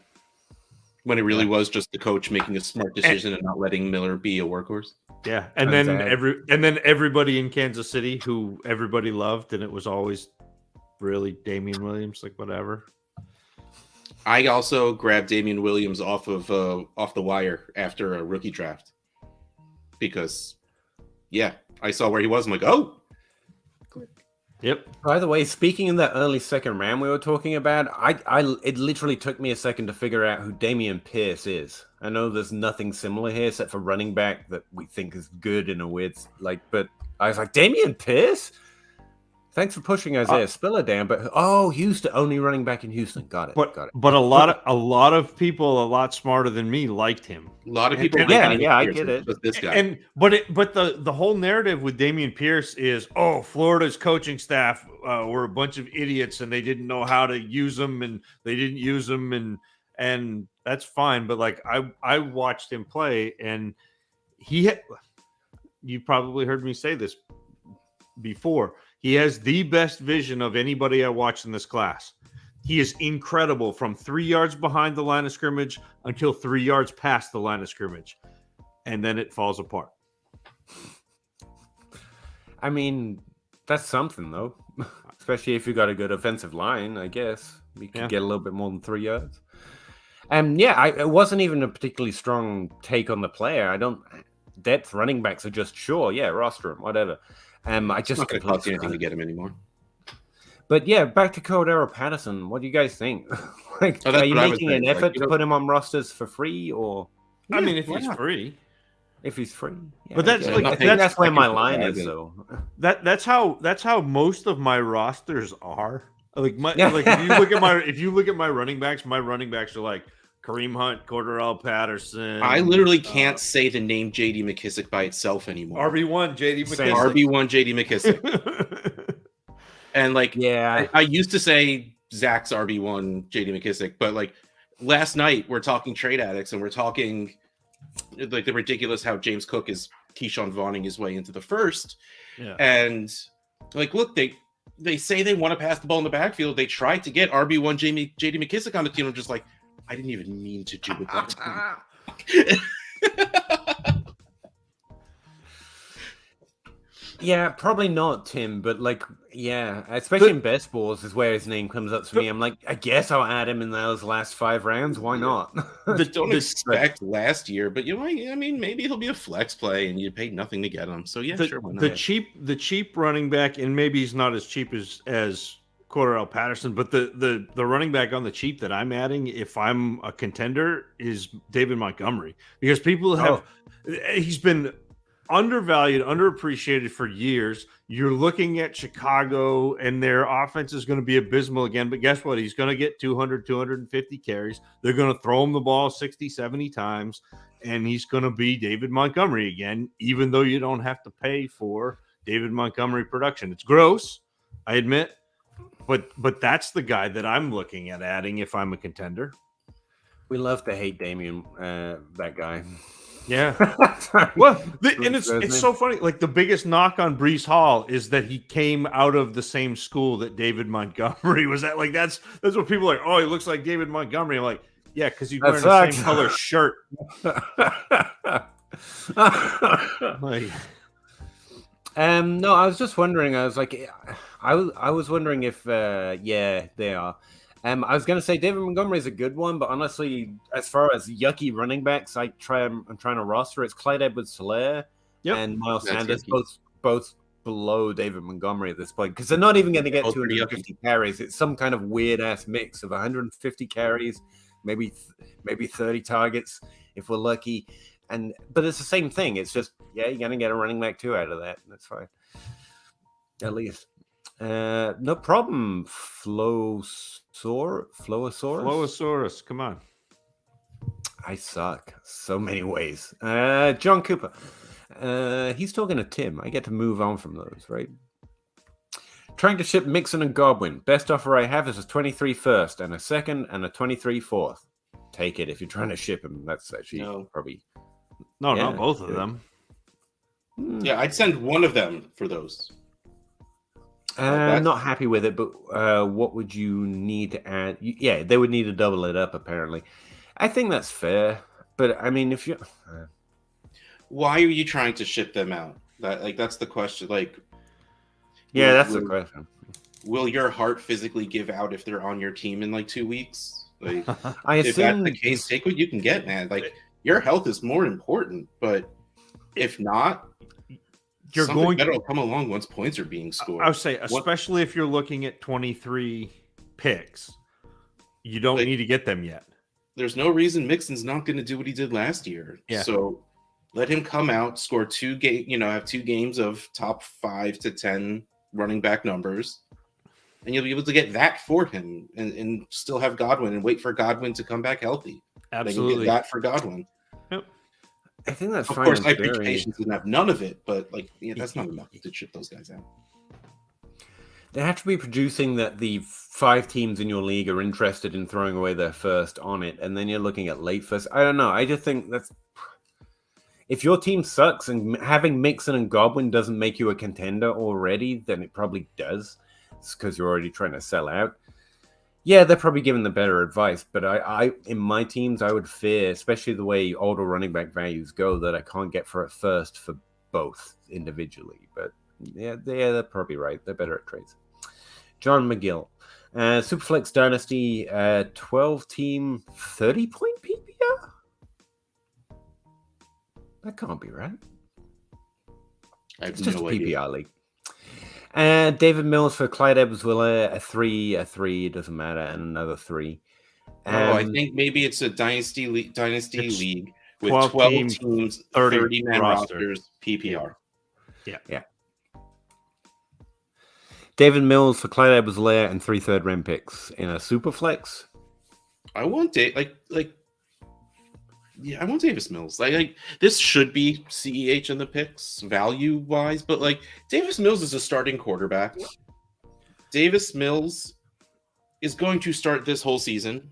When it really was just the coach making a smart decision and not letting Miller be a workhorse. Yeah. And then everybody in Kansas City who everybody loved, and it was always really Damian Williams, like whatever. I also grabbed Damian Williams off the wire after a rookie draft. Because, yeah, I saw where he was. I'm like, oh. Yep. By the way, speaking of that early second round we were talking about, it literally took me a second to figure out who Dameon Pierce is. I know there's nothing similar here except for running back that we think is good in a weird, but I was like, Dameon Pierce? Thanks for pushing Isaiah Spiller down, but Houston, only running back in Houston. Got it. But a lot of people a lot smarter than me liked him. A lot of people, I get it. This guy, but the whole narrative with Dameon Pierce is, Florida's coaching staff were a bunch of idiots and they didn't know how to use them, and they didn't use them, and that's fine. But like I watched him play, and you probably heard me say this before. He has the best vision of anybody I watched in this class. He is incredible from 3 yards behind the line of scrimmage until 3 yards past the line of scrimmage. And then it falls apart. I mean, that's something, though. Especially if you got a good offensive line, I guess. You could get a little bit more than 3 yards. It wasn't even a particularly strong take on the player. Depth running backs are just, roster him, whatever. I just not going to cost you anything to get him anymore. But yeah, back to Cordero Patterson. What do you guys think? Are you making an effort to put him on rosters for free, or? I mean, if he's free. If he's free, but that's that's where my line is. So that's how most of my rosters are. If you look at my running backs are like Kareem Hunt, Cordarrelle Patterson. I literally can't say the name J.D. McKissick by itself anymore. RB1, J.D. Same. McKissick. RB1, J.D. McKissick. And like, Yeah. I used to say Zach's RB1, J.D. McKissick, but like last night we're talking trade addicts and we're talking like the ridiculous how James Cook is Keyshawn Vaughning his way into the first. Yeah. And like, look, they say they want to pass the ball in the backfield. They tried to get RB1 J.D. McKissick on the team. I'm just like, I didn't even mean to do it. Yeah, probably not, Tim, but like, yeah, especially in best balls is where his name comes up to me. I'm like, I guess I'll add him in those last 5 rounds. Why not? Don't expect last year, but you know, I mean, maybe he'll be a flex play and you paid nothing to get him. So yeah, sure. Why not? The cheap running back, and maybe he's not as cheap as Cordarrelle Patterson, but the running back on the cheap that I'm adding, if I'm a contender, is David Montgomery, because people have he's been undervalued, underappreciated for years. You're looking at Chicago and their offense is going to be abysmal again, but guess what? He's going to get 200, 250 carries. They're going to throw him the ball 60, 70 times, and he's going to be David Montgomery again, even though you don't have to pay for David Montgomery production. It's gross, I admit, but that's the guy that I'm looking at adding if I'm a contender. We love to hate Damien, that guy. Yeah. Well, and it's so funny. Like, the biggest knock on Breece Hall is that he came out of the same school that David Montgomery was at. Like, that's what people are like. Oh, he looks like David Montgomery. I'm like, yeah, because he's wearing the same color shirt. Like, no, I was just wondering. I was like, I was wondering if, yeah, they are. I was gonna say David Montgomery is a good one, but honestly, as far as yucky running backs, I'm trying to roster. It's Clyde Edwards-Helaire and Miles Sanders, both below David Montgomery at this point, because they're not even going to get 250 carries. It's some kind of weird ass mix of 150 carries, maybe 30 targets if we're lucky, but it's the same thing. It's just you're gonna get a running back 2 out of that. That's fine, at least. No problem. Flowosaurus. Come on. I suck so many ways. John Cooper. He's talking to Tim. I get to move on from those, right? Trying to ship Mixon and Godwin. Best offer I have is a 23 first and a second and a 23 fourth. Take it if you're trying to ship them. That's actually probably. No, not both of them. Yeah, I'd send one of them for those. I'm not happy with it, but what would you need to add? Yeah, they would need to double it up, apparently. I think that's fair, but I mean, if you... Why are you trying to ship them out? That's the question. Like, yeah, that's the question. Will your heart physically give out if they're on your team in like 2 weeks? Like, I assume if that's the case, take what you can get, man. Like, your health is more important, but if not, something better will come along once points are being scored. I would say, especially if you're looking at 23 picks, you don't need to get them yet. There's no reason Mixon's not going to do what he did last year. Yeah. So let him come out, score 2 games, have 2 games of top 5 to 10 running back numbers, and you'll be able to get that for him and still have Godwin and wait for Godwin to come back healthy. Absolutely. Get that for Godwin. Yep. I think that's of fine. course, Patience didn't have none of it, but that's not enough to ship those guys out. They have to be producing that the 5 teams in your league are interested in throwing away their first on it, and then you're looking at late first. I don't know. I just think that's if your team sucks and having Mixon and Godwin doesn't make you a contender already, then it probably does. It's because you're already trying to sell out. Yeah, they're probably giving the better advice, but I in my teams, I would fear, especially the way older running back values go, that I can't get for it first for both individually. But yeah, they're probably right. They're better at trades. John McGill, Superflex Dynasty, 12-team, 30-point PPR? That can't be right. It's just a PPR league. David Mills for Clyde Edwards-Helaire, a 3, it doesn't matter, and another 3. I think maybe it's a dynasty league with 12 teams, 30 man rosters, PPR. Yeah. David Mills for Clyde Edwards-Helaire and 3 third-round picks in a super flex. I want it like Yeah, I want Davis Mills. Like this should be CEH in the picks value wise, but like Davis Mills is a starting quarterback. Davis Mills is going to start this whole season.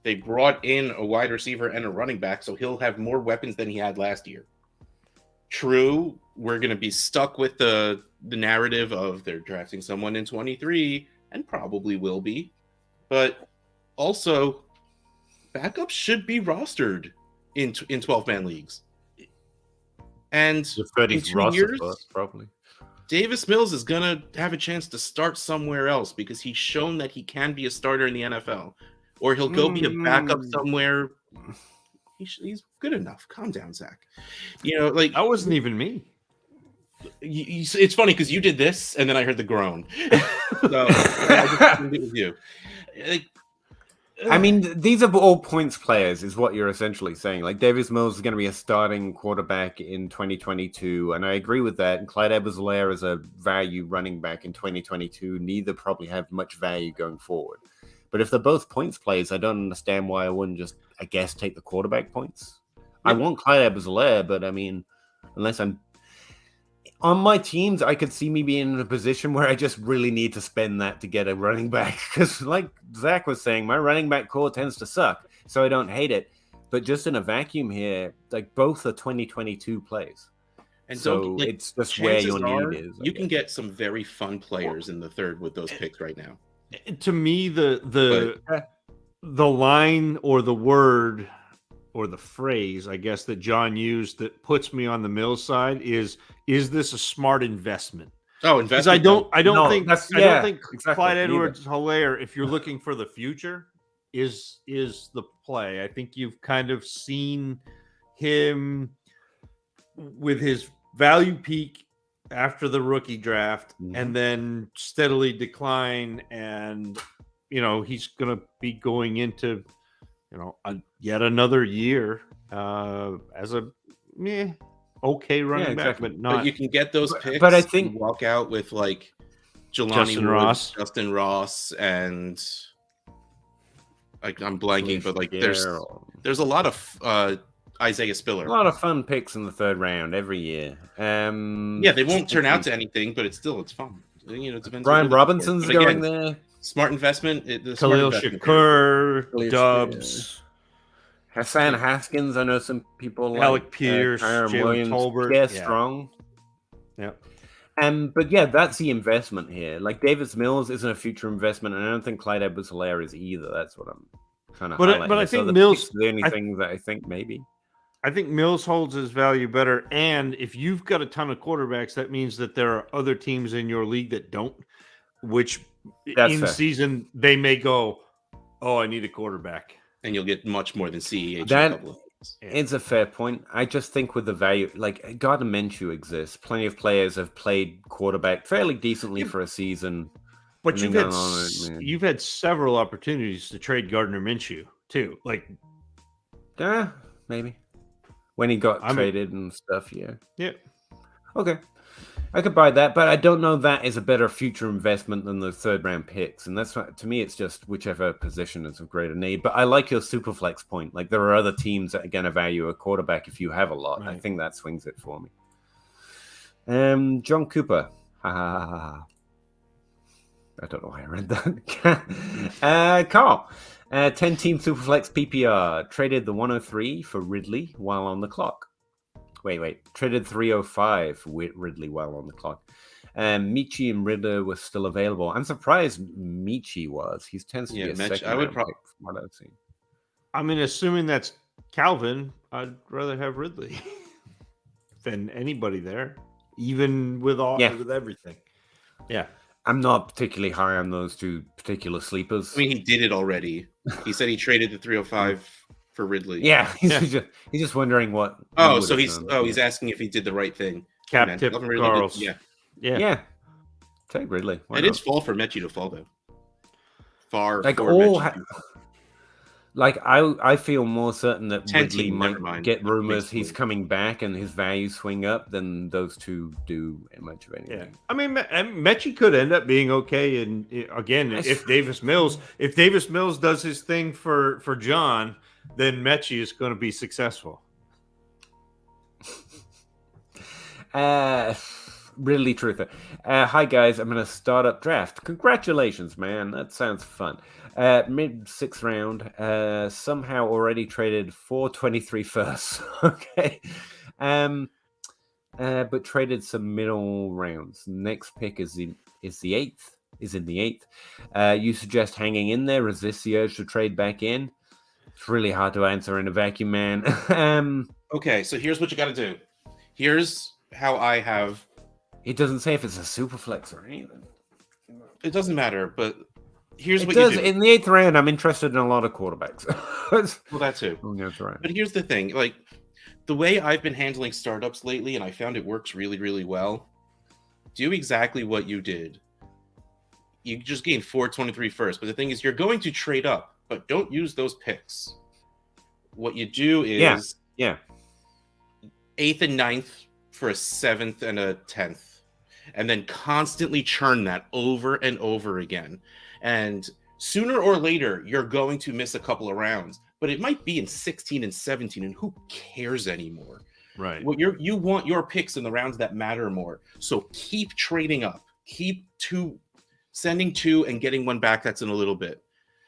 They brought in a wide receiver and a running back, so he'll have more weapons than he had last year. True, we're going to be stuck with the narrative of they're drafting someone in 23, and probably will be. But also, backups should be rostered in 12-man leagues. And in 2 years, probably. Davis Mills is going to have a chance to start somewhere else because he's shown that he can be a starter in the NFL. Or he'll go be a backup somewhere. He's good enough. Calm down, Zach. Like that wasn't even me. It's funny because you did this, and then I heard the groan. So I just did it with you. I mean, these are all points players, is what you're essentially saying. Like, Davis Mills is going to be a starting quarterback in 2022, and I agree with that. And Clyde Edwards-Helaire is a value running back in 2022. Neither probably have much value going forward. But if they're both points players, I don't understand why I wouldn't just, I guess, take the quarterback points. Yeah. I want Clyde Edwards-Helaire, but I mean, unless I'm on my teams, I could see me being in a position where I just really need to spend that to get a running back. Because like Zach was saying, my running back core tends to suck, so I don't hate it. But just in a vacuum here, like both are 2022 plays. And so it's just where your need is. You can get some very fun players in the third with those picks right now. To me, the line or the word or the phrase, I guess, that John used that puts me on the Mills side is this a smart investment? Oh, investment. Because I don't think exactly, Clyde Edwards-Helaire, if you're looking for the future, is the play. I think you've kind of seen him with his value peak after the rookie draft and then steadily decline, and he's going to be going into yet another year as a okay running back, but not. But you can get those picks. But I think walk out with like Justin Ross, and like I'm blanking, but like there's a lot of Isaiah Spiller. A lot of fun picks in the third round every year. Yeah, they won't turn out to anything, but it's fun. It depends. Brian Robinson's going there. Smart investment. Khalil Shakur, Dubs, Hassan Haskins. I know some people like Alec Pierce, Jalen Tolbert. Yeah, strong. Yeah. But yeah, that's the investment here. Like Davis Mills isn't a future investment, and I don't think Clyde Edwards-Helaire is either. That's what I'm kind of highlighting. But I think Mills is the only thing that I think maybe. I think Mills holds his value better. And if you've got a ton of quarterbacks, that means that there are other teams in your league that don't, which in season they may go, oh, I need a quarterback. And you'll get much more than CEH. It's a fair point. I just think with the value, like Gardner Minshew exists. Plenty of players have played quarterback fairly decently for a season. But you've had several opportunities to trade Gardner Minshew too. Like, maybe. When he got traded and stuff, yeah. Yeah. Okay. I could buy that, but I don't know that is a better future investment than the third round picks. And that's to me, it's just whichever position is of greater need. But I like your superflex point. Like there are other teams that are going to value a quarterback if you have a lot. Right. I think that swings it for me. John Cooper. I don't know why I read that. Carl. 10-team Superflex PPR traded the 103 for Ridley while on the clock. Wait. Traded 305 with Ridley while on the clock. Michi and Ridder were still available. I'm surprised Michi was. He tends to be a second round pick from what I've seen. I mean, assuming that's Calvin, I'd rather have Ridley than anybody there, even with with everything. Yeah. I'm not particularly high on those two particular sleepers. I mean, he did it already. He said he traded the 305 for Ridley. Yeah, he's just wondering what. Oh, so he's asking if he did the right thing. Captain Carls. Yeah. Take Ridley. It is fall for Mechie to fall though. Far like for all. Mechie. Like I feel more certain that Ridley might get rumors he's coming back and his values swing up than those two do much of anything. Yeah. I mean, Mechie could end up being okay, and again, if Davis Mills does his thing for John, then Mechie is going to be successful. Really truther. Hi guys, I'm in a startup draft. Congratulations, man. That sounds fun. Mid 6th round. Somehow already traded 423 firsts. Okay. But traded some middle rounds. Next pick is the 8th. Is in the 8th. You suggest hanging in there, resist the urge to trade back in. It's really hard to answer in a vacuum, man. Okay, so here's what you got to do. Here's how I have. It doesn't say if it's a superflex or anything. It doesn't matter, but here's It what does. you do. In the 8th round, I'm interested in a lot of quarterbacks. Well, that too. Oh, that's right. But here's the thing, like the way I've been handling startups lately, and I found it works really, really well. Do exactly what you did. You just gained 423 first, but the thing is, you're going to trade up, but don't use those picks. What you do is, Yeah. 8th and 9th for a 7th and a 10th, and then constantly churn that over and over again. And sooner or later, you're going to miss a couple of rounds, but it might be in 16 and 17, and who cares anymore? Right. What you want your picks in the rounds that matter more. So keep trading up, keep sending 2 and getting 1 back. That's in a little bit,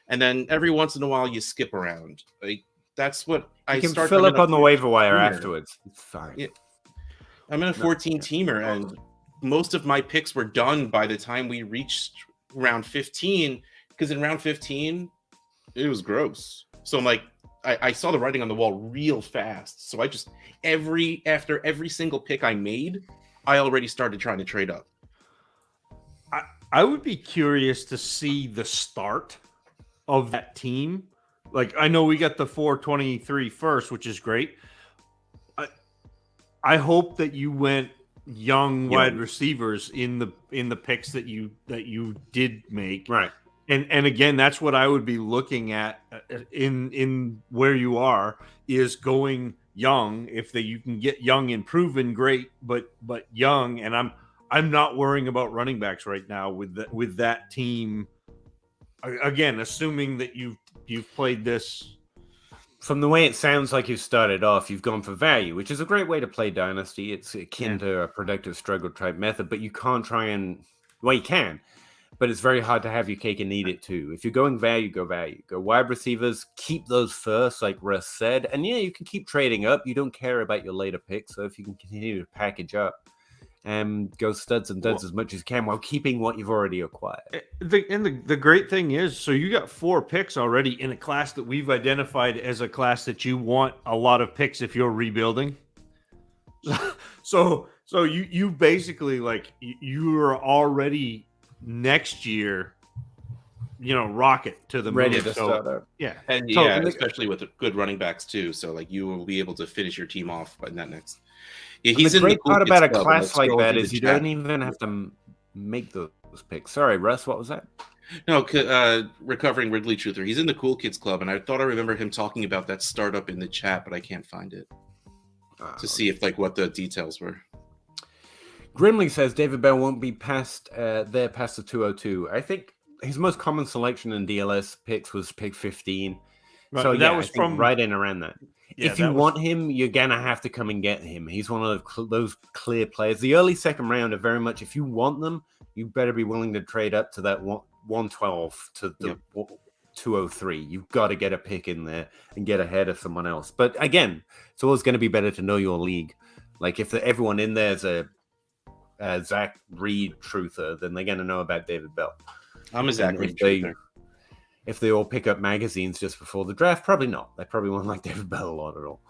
and then every once in a while you skip around. Like that's what You can fill up on the waiver wire afterwards. It's fine. Yeah. I'm in a 14-teamer, and most of my picks were done by the time we reached round 15, because in round 15, it was gross. So I'm like, I saw the writing on the wall real fast. So I just, after every single pick I made, I already started trying to trade up. I would be curious to see the start of that team. Like, I know we got the 423 first, which is great. I hope that you went young wide receivers in the picks that you did make. Right. And again, that's what I would be looking at in where you are, is going young. If you can get young and proven, great, but young. And I'm not worrying about running backs right now with that team. Again, assuming that you've played this. From the way it sounds like you started off, you've gone for value, which is a great way to play Dynasty. It's akin to a productive struggle type method, but you can't try and... Well, you can, but it's very hard to have your cake and eat it too. If you're going value, go value. Go wide receivers, keep those first, like Russ said. And yeah, you can keep trading up. You don't care about your later picks, so if you can continue to package up, go studs and duds as much as you can while keeping what you've already acquired. The great thing is, so you got 4 picks already in a class that we've identified as a class that you want a lot of picks if you're rebuilding. So you basically, like, you are already next year, rocket to the Ready moon. to start up. Yeah. And especially with good running backs too. So like you will be able to finish your team off by that next. Yeah, the great part about a class like that is you don't chat. even have to make those picks. Sorry, Russ, what was that? No, recovering Wrigley Truther. He's in the Cool Kids Club, and I thought I remember him talking about that startup in the chat, but I can't find it to see if what the details were. Grimley says David Bell won't be past the 202. I think his most common selection in DLS picks was pick 15. Right, so that was from right in around that. Yeah, if you want him, you're gonna have to come and get him. He's one of those clear players. The early second round are very much, if you want them, you better be willing to trade up to that 112 to the 203. You've got to get a pick in there and get ahead of someone else. But again, it's always going to be better to know your league. Like if everyone in there is a Zach Reed truther, then they're going to know about David Bell. I'm a Zach Reed truther. If they all pick up magazines just before the draft, probably not. They probably won't like David Bell a lot at all.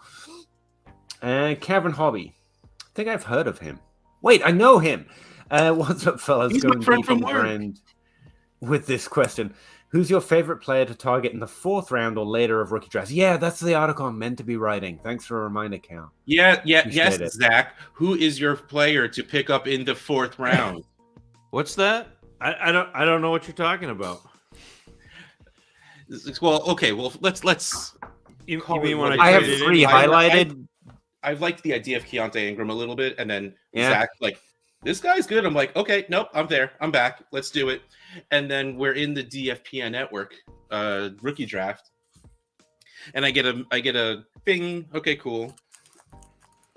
Kevin Hobby. I think I've heard of him. Wait, I know him. What's up, fellas? He's going my friend deep from on work. brand with this question. Who's your favorite player to target in the 4th round or later of rookie drafts? Yeah, that's the article I'm meant to be writing. Thanks for a reminder, Cal. Yes, Zach. Who is your player to pick up in the 4th round? What's that? I don't know what you're talking about. Well, okay. Well, let's. You mean when I have traded 3 in? highlighted. I've liked the idea of Keontae Ingram a little bit, and then Yeah. Zach, this guy's good. I'm like, okay, nope, I'm there. I'm back. Let's do it. And then we're in the DFPN network rookie draft. and I get a bing. Okay, cool.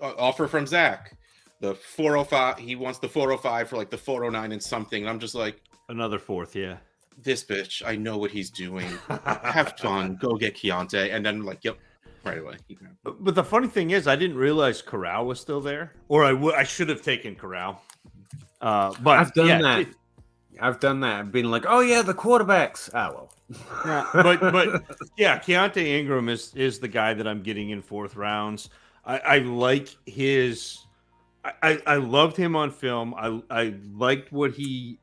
Offer from Zach. The 405. He wants the 405 for like the 409 and something. And I'm just like, Another fourth, yeah. this bitch. I know what he's doing. Have fun. Go get Keontae. And then like, yep, right away. But the funny thing is, I didn't realize Corral was still there, or I should have taken Corral. But I've done that. I've done that. I've been like, oh yeah, the quarterbacks. Ah, well. Yeah, but yeah, Keontae Ingram is the guy that I'm getting in fourth rounds. I like his. I loved him on film. I liked what he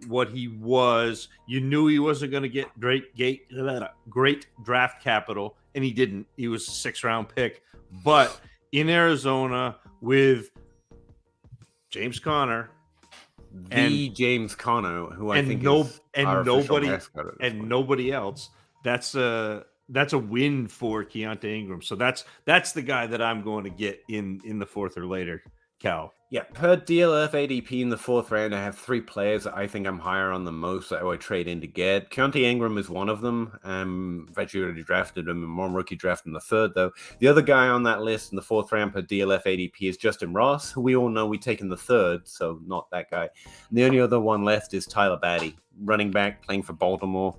was. You knew he wasn't going to get great draft capital, and he didn't. He was a 6th-round pick. But in Arizona with James Conner, James Conner, who I think nobody else. That's a win for Keontae Ingram. So that's the guy that I'm going to get in the 4th or later. Cal. Yeah, per DLF ADP in the 4th round, I have 3 players that I think I'm higher on than most that I would trade in to get. Keontae Ingram is one of them. I've actually already drafted him in one rookie draft in the 3rd, though. The other guy on that list in the 4th round per DLF ADP is Justin Ross, who we all know we take in the 3rd, so not that guy. And the only other one left is Tyler Batty, running back, playing for Baltimore.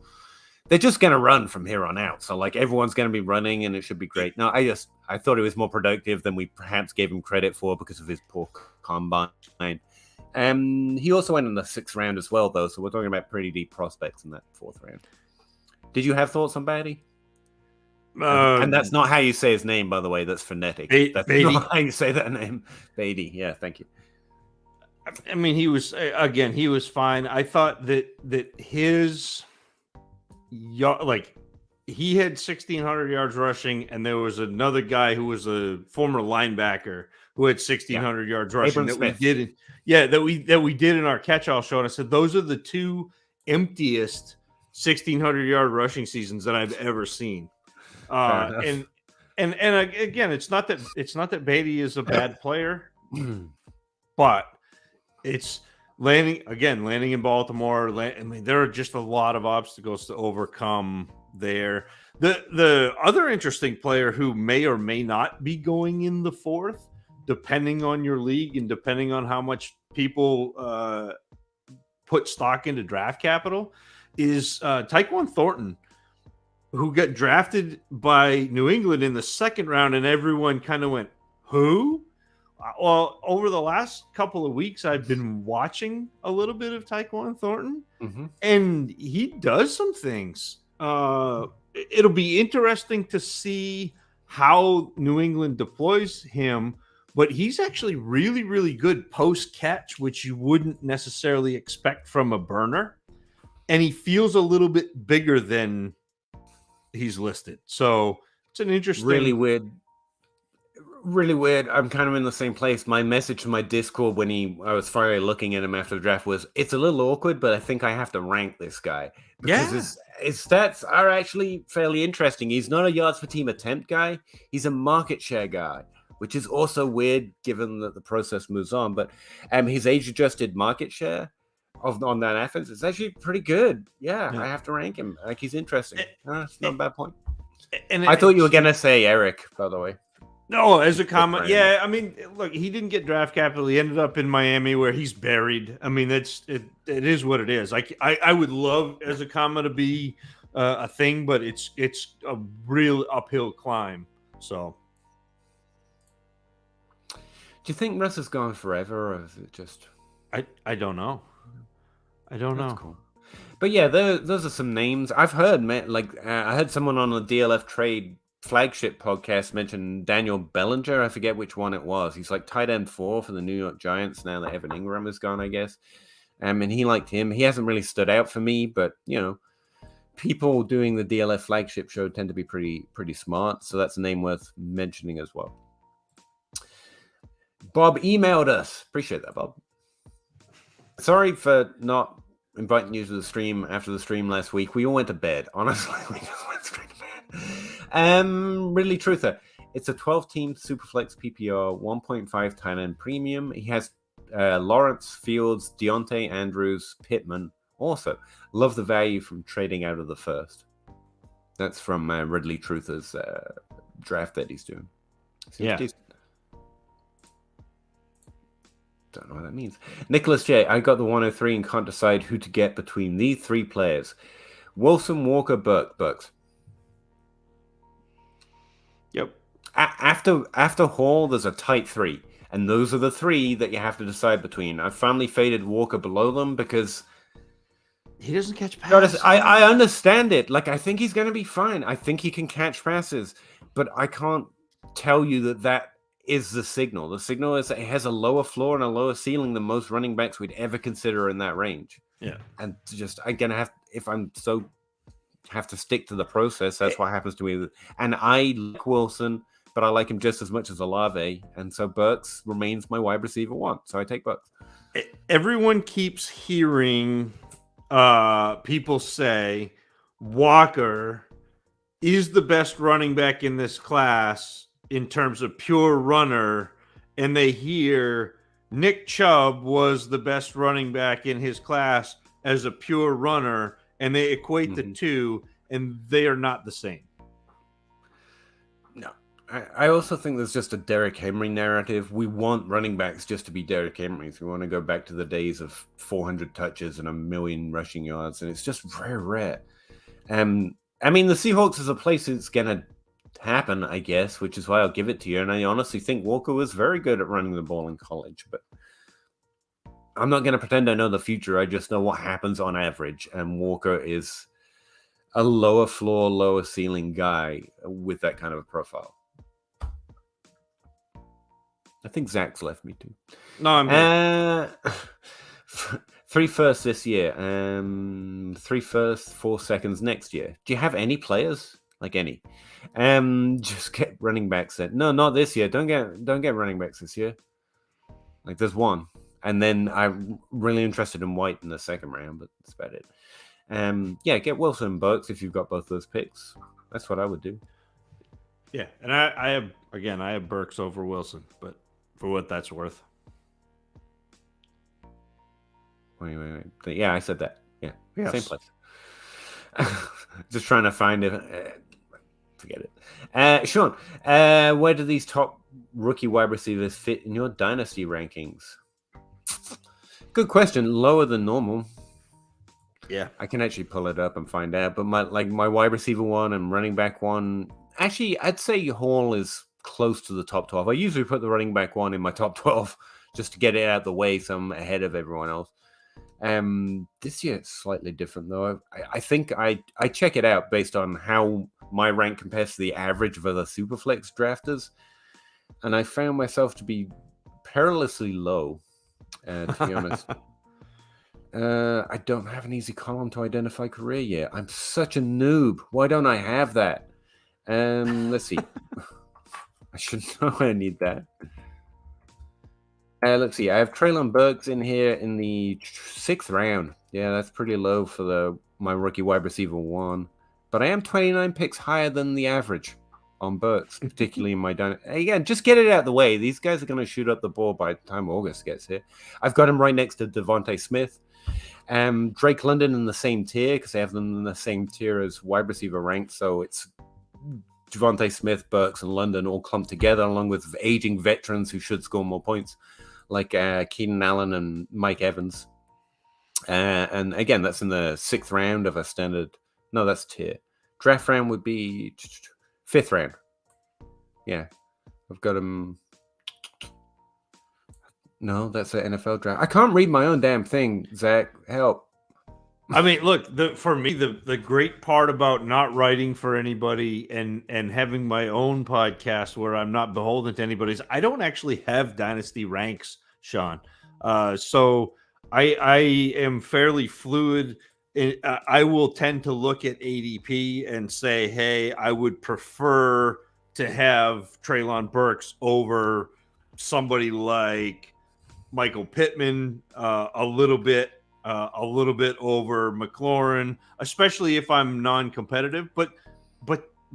They're just going to run from here on out. So, like, everyone's going to be running, and it should be great. No, I thought he was more productive than we perhaps gave him credit for because of his poor combine. He also went in the 6th round as well, though. So we're talking about pretty deep prospects in that 4th round. Did you have thoughts on Batty? And that's not how you say his name, by the way. That's phonetic. That's not how you say that name. Batty. Yeah, thank you. I mean, he was fine. I thought that his... like he had 1,600 yards rushing, and there was another guy who was a former linebacker who had 1,600 yards rushing that we did in our catch-all show. And I said those are the 2 emptiest 1,600-yard rushing seasons that I've ever seen. And again, it's not that Beatty is a bad player, but it's landing in Baltimore. I mean, there are just a lot of obstacles to overcome there. The other interesting player who may or may not be going in the 4th, depending on your league and depending on how much people put stock into draft capital, is Tyquan Thornton, who got drafted by New England in the 2nd round, and everyone kind of went, who? Well, over the last couple of weeks, I've been watching a little bit of Tyquan Thornton, and he does some things. It'll be interesting to see how New England deploys him, but he's actually really, really good post-catch, which you wouldn't necessarily expect from a burner, and he feels a little bit bigger than he's listed. So it's an interesting... Really weird. I'm kind of in the same place. My message to my Discord when I was finally looking at him after the draft was, it's a little awkward, but I think I have to rank this guy. Because his stats are actually fairly interesting. He's not a yards per team attempt guy. He's a market share guy, which is also weird given that the process moves on. But his age-adjusted market share on that offense is actually pretty good. Yeah, I have to rank him. Like, he's interesting. It's not a bad point. And I thought you were going to say Eric, by the way. No, as a comment, yeah. I mean, look, he didn't get draft capital. He ended up in Miami, where he's buried. I mean, it is what it is. I would love as a comma to be a thing, but it's a real uphill climb. So, do you think Russ is gone forever, or is it just? I don't know. I don't know. Cool. But yeah, those are some names I've heard. I heard someone on the DLF Trade flagship podcast mentioned Daniel Bellinger. I forget which one it was. He's like tight end 4 for the New York Giants now that Evan Ingram is gone, I guess. And he liked him. He hasn't really stood out for me, but people doing the DLF flagship show tend to be pretty smart. So that's a name worth mentioning as well. Bob emailed us. Appreciate that, Bob. Sorry for not inviting you to the stream after the stream last week. We all went to bed. Honestly, we just went straight to bed. Really truther. It's a 12-team superflex PPR, 1.5 tight end premium. He has Lawrence, Fields, Deontay, Andrews, Pittman. Also, love the value from trading out of the 1st. That's from Ridley Truther's draft that he's doing. Seems Yeah. decent. Don't know what that means. Nicholas J. I got the 103 and can't decide who to get between these three players. Wilson, Walker, Burks. Yep. After Hall, there's a tight three. And those are the three that you have to decide between. I finally faded Walker below them because he doesn't catch passes. I understand it. Like, I think he's going to be fine. I think he can catch passes. But I can't tell you that is the signal. The signal is that he has a lower floor and a lower ceiling than most running backs we'd ever consider in that range. Yeah. And just, I'm going to have to stick to the process. That's what happens to me. And I like Wilson, but I like him just as much as Olave. And so Burks remains my wide receiver 1. So I take Burks. Everyone keeps hearing people say Walker is the best running back in this class in terms of pure runner. And they hear Nick Chubb was the best running back in his class as a pure runner. And they equate the two, and they are not the same. No. I also think there's just a Derrick Henry narrative. We want running backs just to be Derrick Henrys. We want to go back to the days of 400 touches and 1 million rushing yards, and it's just very rare. I mean, the Seahawks is a place it's going to happen, I guess, which is why I'll give it to you. And I honestly think Walker was very good at running the ball in college, but I'm not going to pretend I know the future. I just know what happens on average, and Walker is a lower floor, lower ceiling guy with that kind of a profile. I think Zach's left me too. No, I'm here. 3 firsts this year. 3 firsts, 4 seconds next year. Do you have any players? Like any? Just get running backs. No, not this year. Don't get running backs this year. Like, there's one. And then I'm really interested in White in the second round, but that's about it. Yeah, get Wilson and Burks if you've got both those picks. That's what I would do. Yeah, and I have Burks over Wilson, but for what that's worth. Wait. Yeah, I said that. Yeah, yes. Same place. Just trying to find it. Forget it. Sean, where do these top rookie wide receivers fit in your dynasty rankings? Good question. Lower than normal. Yeah, I can actually pull it up and find out. But my wide receiver 1 and running back 1. Actually, I'd say Hall is close to the top 12. I usually put the running back 1 in my top 12 just to get it out of the way, so I'm ahead of everyone else. This year it's slightly different though. I think I check it out based on how my rank compares to the average of other superflex drafters, and I found myself to be perilously low. To be honest, I don't have an easy column to identify career yet. I'm such a noob. Why don't I have that? Let's see. I should know I need that. Let's see. I have Treylon Burks in here in the 6th round. Yeah, that's pretty low for my rookie wide receiver 1. But I am 29 picks higher than the average on Burks, particularly in my again, just get it out of the way. These guys are going to shoot up the ball by the time August gets here. I've got him right next to Devontae Smith. Drake London in the same tier because I have them in the same tier as wide receiver rank. So it's Devontae Smith, Burks, and London all clumped together along with aging veterans who should score more points, like Keenan Allen and Mike Evans. And again, that's in the 6th round of a standard. No, that's tier. Draft round would be 5th round. Yeah. I've got him. No, that's an NFL draft. I can't read my own damn thing, Zach. Help. I mean, look, for me, the great part about not writing for anybody and having my own podcast where I'm not beholden to anybody's, I don't actually have dynasty ranks, Sean. So I am fairly fluid. I will tend to look at ADP and say, hey, I would prefer to have Treylon Burks over somebody like Michael Pittman, a little bit over McLaurin, especially if I'm non-competitive. But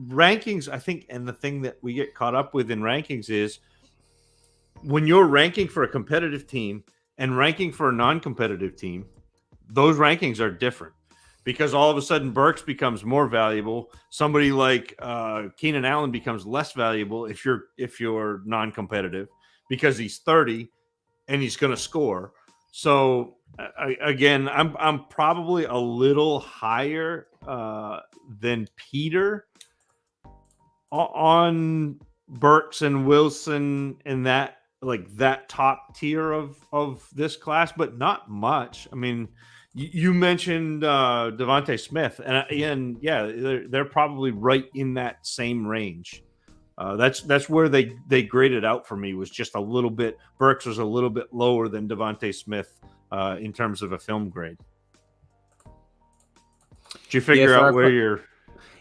rankings, I think, and the thing that we get caught up with in rankings is when you're ranking for a competitive team and ranking for a non-competitive team, those rankings are different because all of a sudden Burks becomes more valuable. Somebody like Keenan Allen becomes less valuable if you're non-competitive because he's 30 and he's going to score. So again, I'm probably a little higher than Peter on Burks and Wilson and that top tier of this class, but not much. I mean, you mentioned Devontae Smith, and yeah, they're probably right in that same range. That's where they graded out for me, was just a little bit. Burks was a little bit lower than Devontae Smith in terms of a film grade. Did you figure out where you're?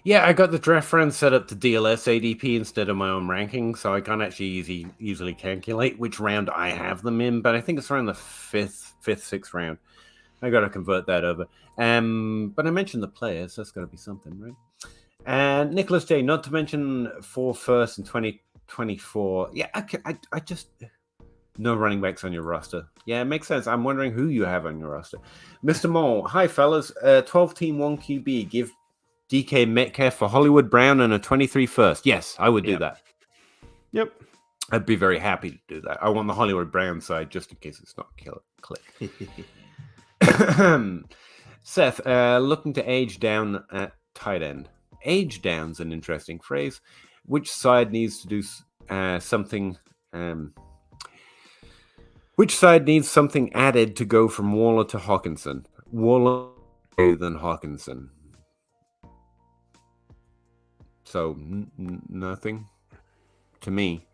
Yeah, I got the draft round set up to DLS ADP instead of my own ranking, so I can't actually easily calculate which round I have them in, but I think it's around the fifth, sixth round. I got to convert that over. But I mentioned the players, so that's got to be something, right? And Nicholas J, not to mention 4 firsts in 2024. Yeah, I just... No running backs on your roster. Yeah, it makes sense. I'm wondering who you have on your roster. Mr. Mole, hi, fellas. 12-team 1 QB. Give DK Metcalf for Hollywood Brown and a 23 first. Yes, I would do that. Yep. I'd be very happy to do that. I want the Hollywood Brown side just in case it's not click. Seth, looking to age down at tight end. Age down's an interesting phrase. Which side needs to do something? Which side needs something added to go from Waller to Hawkinson? Waller than Hawkinson. So nothing to me.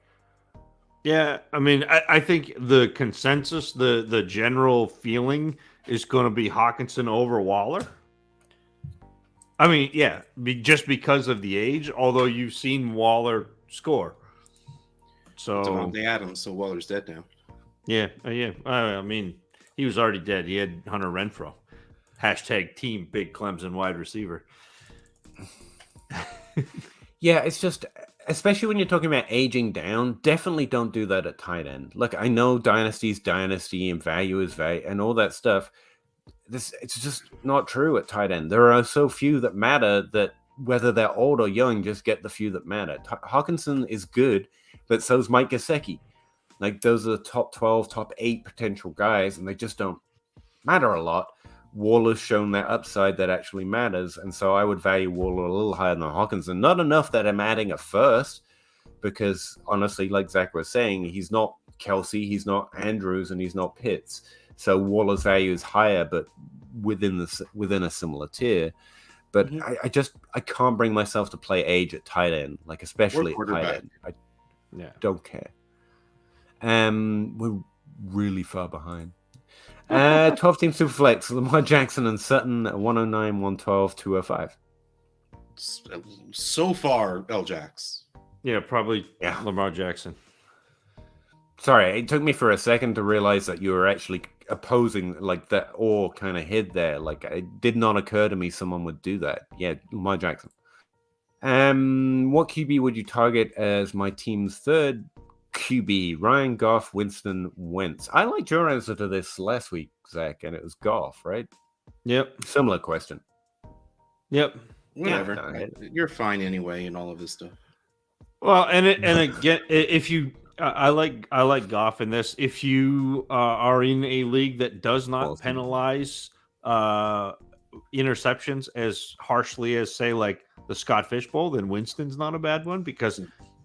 Yeah, I mean, I think the consensus, the general feeling is going to be Hawkinson over Waller. I mean, yeah, just because of the age, although you've seen Waller score. So Devontae Adams, so Waller's dead now. Yeah. I mean, he was already dead. He had Hunter Renfrow. # team big Clemson wide receiver. Yeah, it's just, especially when you're talking about aging down, definitely don't do that at tight end. Look, I know Dynasty's Dynasty and value is value and all that stuff. It's just not true at tight end. There are so few that matter that whether they're old or young, just get the few that matter. Hawkinson is good, but so's Mike Gesicki. Like, those are the top 12, top 8 potential guys, and they just don't matter a lot. Waller's shown that upside that actually matters, and so I would value Waller a little higher than Hawkinson. Not enough that I'm adding a first, because honestly, like Zach was saying, he's not Kelsey, he's not Andrews, and he's not Pitts. So Waller's value is higher, but within a similar tier. But I can't bring myself to play age at tight end, like especially at tight end. I don't care. We're really far behind. 12-team Superflex, Lamar Jackson and Sutton, 109, 112, 205. So far, L-Jax. Yeah, probably Lamar Jackson. Sorry, it took me for a second to realize that you were actually opposing, like, that or kind of hid there. Like, it did not occur to me someone would do that. Yeah, Lamar Jackson. What QB would you target as my team's third QB? Ryan, Goff, Winston, Wentz. I liked your answer to this last week, Zach, and it was Goff, right? Yep. Similar question. Yep. Whatever. Yeah. You're fine anyway in all of this stuff. Well, and again, if you, I like Goff in this. If you are in a league that does not penalize interceptions as harshly as, say, like the Scott Fish Bowl, then Winston's not a bad one, because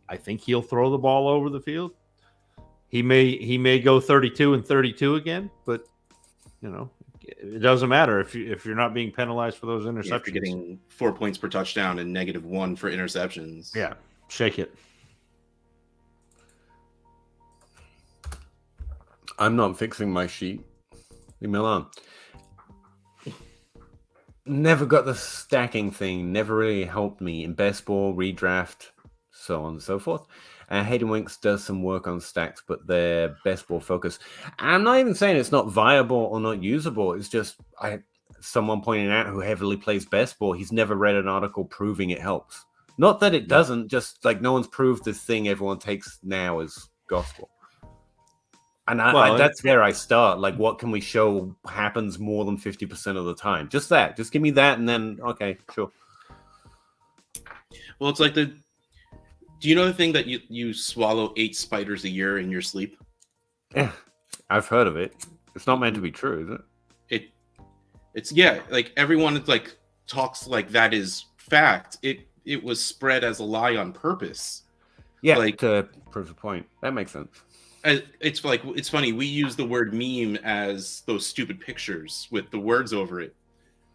I think he'll throw the ball over the field. He may go 32 and 32 again, but it doesn't matter if you're not being penalized for those interceptions. Yeah, if you're getting 4 points per touchdown and -1 for interceptions. Yeah, shake it. I'm not fixing my sheet. Leave me alone. Never got the stacking thing. Never really helped me in best ball, redraft, so on and so forth. Hayden Winks does some work on stacks, but they're best ball focus. I'm not even saying it's not viable or not usable. It's just someone pointing out who heavily plays best ball, he's never read an article proving it helps. Not that it doesn't, just like no one's proved this thing everyone takes now as gospel. And Well, that's where I start. Like, what can we show happens more than 50% of the time? Just that. Just give me that, and then okay, sure. Well, it's like do you know the thing that you swallow 8 spiders a year in your sleep? Yeah, I've heard of it. It's not meant to be true, is it? It's like everyone like talks like that is fact. It was spread as a lie on purpose. Yeah, like to prove the point. That makes sense. It's like, it's funny, we use the word meme as those stupid pictures with the words over it,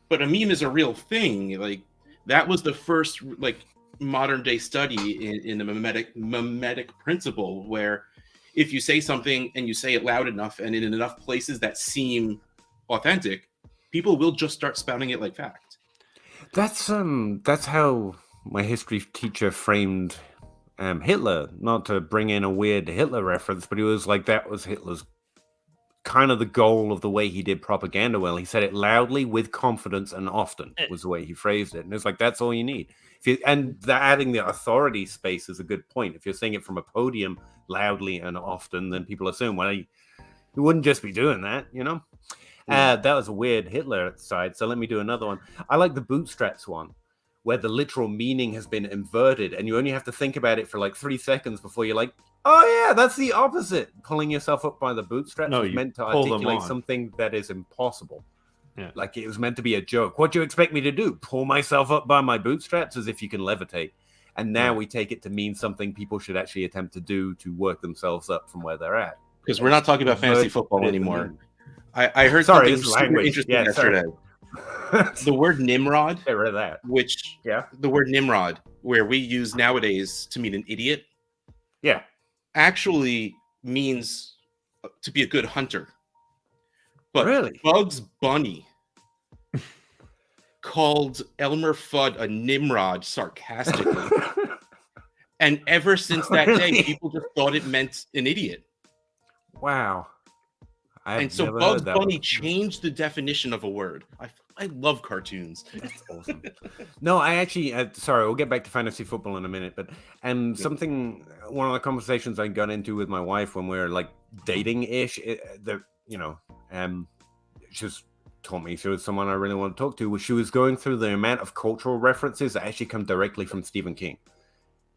but a meme is a real thing. Like, that was the first like modern day study in the mimetic principle, where if you say something and you say it loud enough and in enough places that seem authentic, people will just start spouting it like fact. That's how my history teacher framed Hitler. Not to bring in a weird Hitler reference, but he was like, that was Hitler's kind of the goal of the way he did propaganda. Well, he said it loudly, with confidence, and often was the way he phrased it. And it's like, that's all you need. Adding the authority space is a good point. If you're saying it from a podium loudly and often, then people assume, well, he wouldn't just be doing that, you know? That was a weird Hitler side. So let me do another one. I like the bootstraps one, where the literal meaning has been inverted, and you only have to think about it for like 3 seconds before you're like, oh yeah, that's the opposite. Pulling yourself up by the bootstraps is meant to articulate something that is impossible. Yeah. Like, it was meant to be a joke. What do you expect me to do? Pull myself up by my bootstraps? As if you can levitate. And now we take it to mean something people should actually attempt to do to work themselves up from where they're at. Because we're not talking about fantasy football anymore. I heard something super interesting yesterday. The word Nimrod, get rid of that. The word Nimrod, where we use nowadays to mean an idiot, actually means to be a good hunter. But really? Bugs Bunny called Elmer Fudd a Nimrod sarcastically. And ever since that day, people just thought it meant an idiot. Wow. And so Bugs Bunny changed the definition of a word. I love cartoons. That's awesome. No, I actually, sorry, we'll get back to fantasy football in a minute, but one of the conversations I got into with my wife when we were like dating-ish, she just told me she was someone I really want to talk to, was she was going through the amount of cultural references that actually come directly from Stephen King.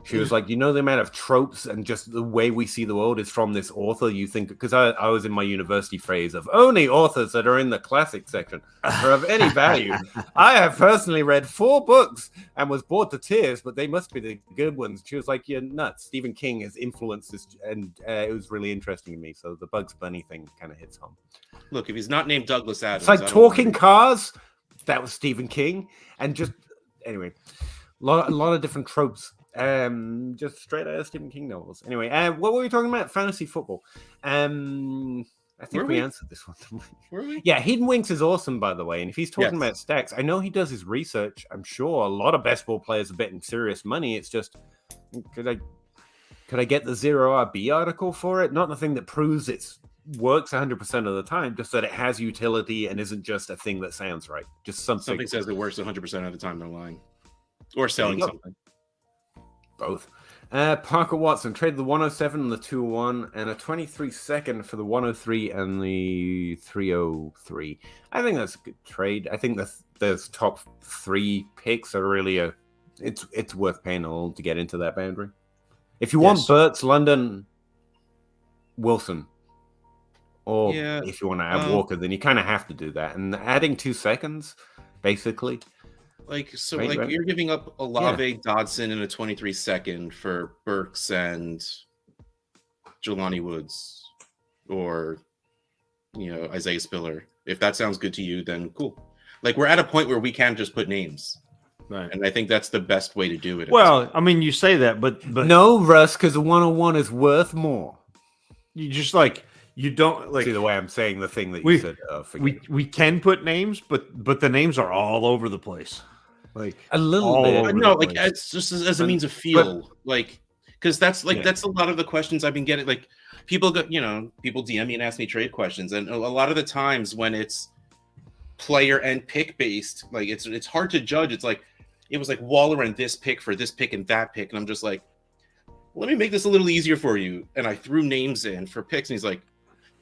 She was like, the amount of tropes and just the way we see the world is from this author. You think, because I was in my university phase of only authors that are in the classic section are of any value. I have personally read 4 books and was bored to tears, but they must be the good ones. She was like, you're nuts. Stephen King has influenced this, and it was really interesting to me. So the Bugs Bunny thing kind of hits home. Look, if he's not named Douglas Adams, it's like talking cars. That was Stephen King, and just anyway, a lot of different tropes. Just straight out of Stephen King novels. Anyway, what were we talking about? Fantasy football. I think we answered this one. Were we? Yeah, Hidden Winks is awesome, by the way. And if he's talking about stacks, I know he does his research. I'm sure a lot of best ball players are betting serious money. It's just, could I get the 0RB article for it? Not the thing that proves it works 100% of the time, just that it has utility and isn't just a thing that sounds right. Just something says it works 100% of the time. They're lying or selling something. Both. Parker Watson traded the 107 and the 201 and a 23 second for the 103 and the 303. I think that's a good trade. I think those top 3 picks are really it's worth paying a little to get into that boundary. If you want Burt's, London, Wilson, or if you want to add Walker, then you kind of have to do that. And adding 2 seconds, basically. You're giving up Olave, Dodson, and a 23 second for Burks and Jelani Woods, or Isaiah Spiller. If that sounds good to you, then cool. Like, we're at a point where we can just put names, right? And I think that's the best way to do it. Well, I mean, you say that, but no, Russ, because the 101 is worth more. You just you don't see the way I'm saying the thing that you said. We can put names, but the names are all over the place. Like a little bit. No, like it's just as a means of feel, because that's that's a lot of the questions I've been getting. Like, people people DM me and ask me trade questions, and a lot of the times when it's player and pick based, like it's hard to judge. It's like it was like Waller and this pick for this pick and that pick, and I'm just like, let me make this a little easier for you. And I threw names in for picks, and he's like,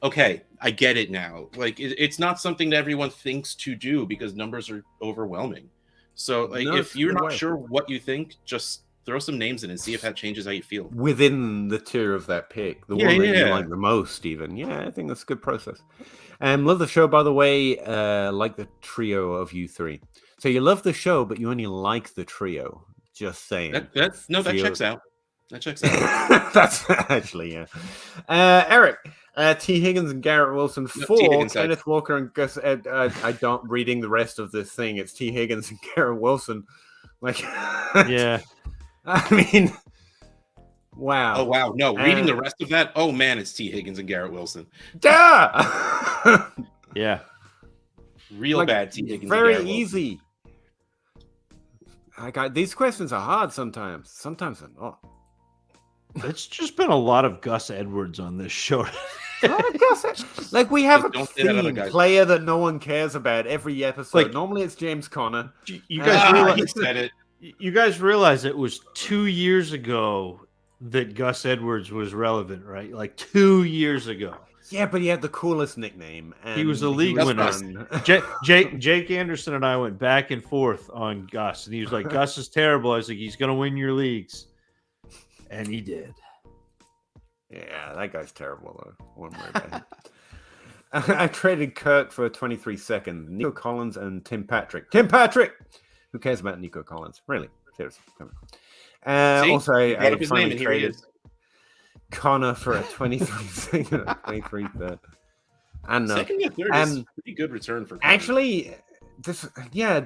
okay, I get it now. Like it's not something that everyone thinks to do because numbers are overwhelming. So like No, if it's a you're good not way. sure what you think, just throw some names in and see if that changes how you feel. Within the tier of that pick, the Yeah, one that you yeah. like the most, even. Yeah, I think that's a good process. Love the show, by the way. Like the trio of you three. So you love the show, but you only like the trio. Just saying. That Feel checks out. That checks out. that's actually yeah. Eric, T. Higgins and Garrett Wilson. No, T. 4, Higgins side. Kenneth Walker and Gus. I don't reading the rest of this thing. It's T. Higgins and Garrett Wilson. Like, Yeah. I mean, wow. Oh wow, no! Reading the rest of that, oh man, it's T. Higgins and Garrett Wilson. Duh! Yeah. Real Like, bad T. Higgins. Very and Garrett easy. I got these questions are hard sometimes. Sometimes they're not. It's just been a lot of Gus Edwards on this show. Like we have a Don't say that, other theme guys. player that no one cares about every episode. Like- Normally it's James Conner. You guys He realize said it. you guys realize it was 2 years ago that Gus Edwards was relevant, right? Like 2 years ago. Yeah, but he had the coolest nickname. And He was a league was winner. fun. Jake Anderson and I went back and forth on Gus, and he was like, "Gus is terrible." I was like, "He's going to win your leagues," and he did. Yeah, that guy's terrible though. One more day. I traded Kirk for a 23 second. Nico Collins and Tim Patrick. Tim Patrick! Who cares about Nico Collins? Really? Seriously. Come on. See? Also, You brought I up his name, finally and here he traded is. Connor for a 23 second, 23 third. And Second and third is pretty good return for Connor. actually,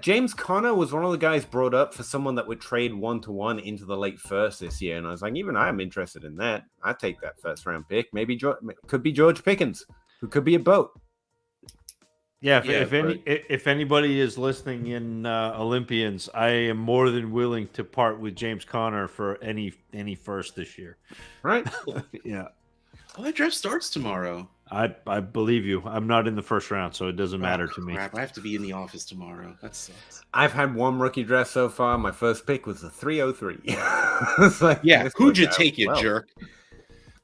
James Conner was one of the guys brought up for someone that would trade 1-to-1 into the late first this year, and I was like, even I'm interested in that. I'd take that first round pick. Maybe could be George Pickens, who could be a boat. Yeah, Yeah, if anybody is listening in Olympians, I am more than willing to part with James Conner for any first this year. Right? Yeah, Oh, that draft starts tomorrow. I believe you. I'm not in the first round, so it doesn't matter to me. Crap, I have to be in the office tomorrow. That sucks. I've had one rookie draft so far. My first pick was the 303. It's like, Yeah, this who'd you worked out take, you well. jerk?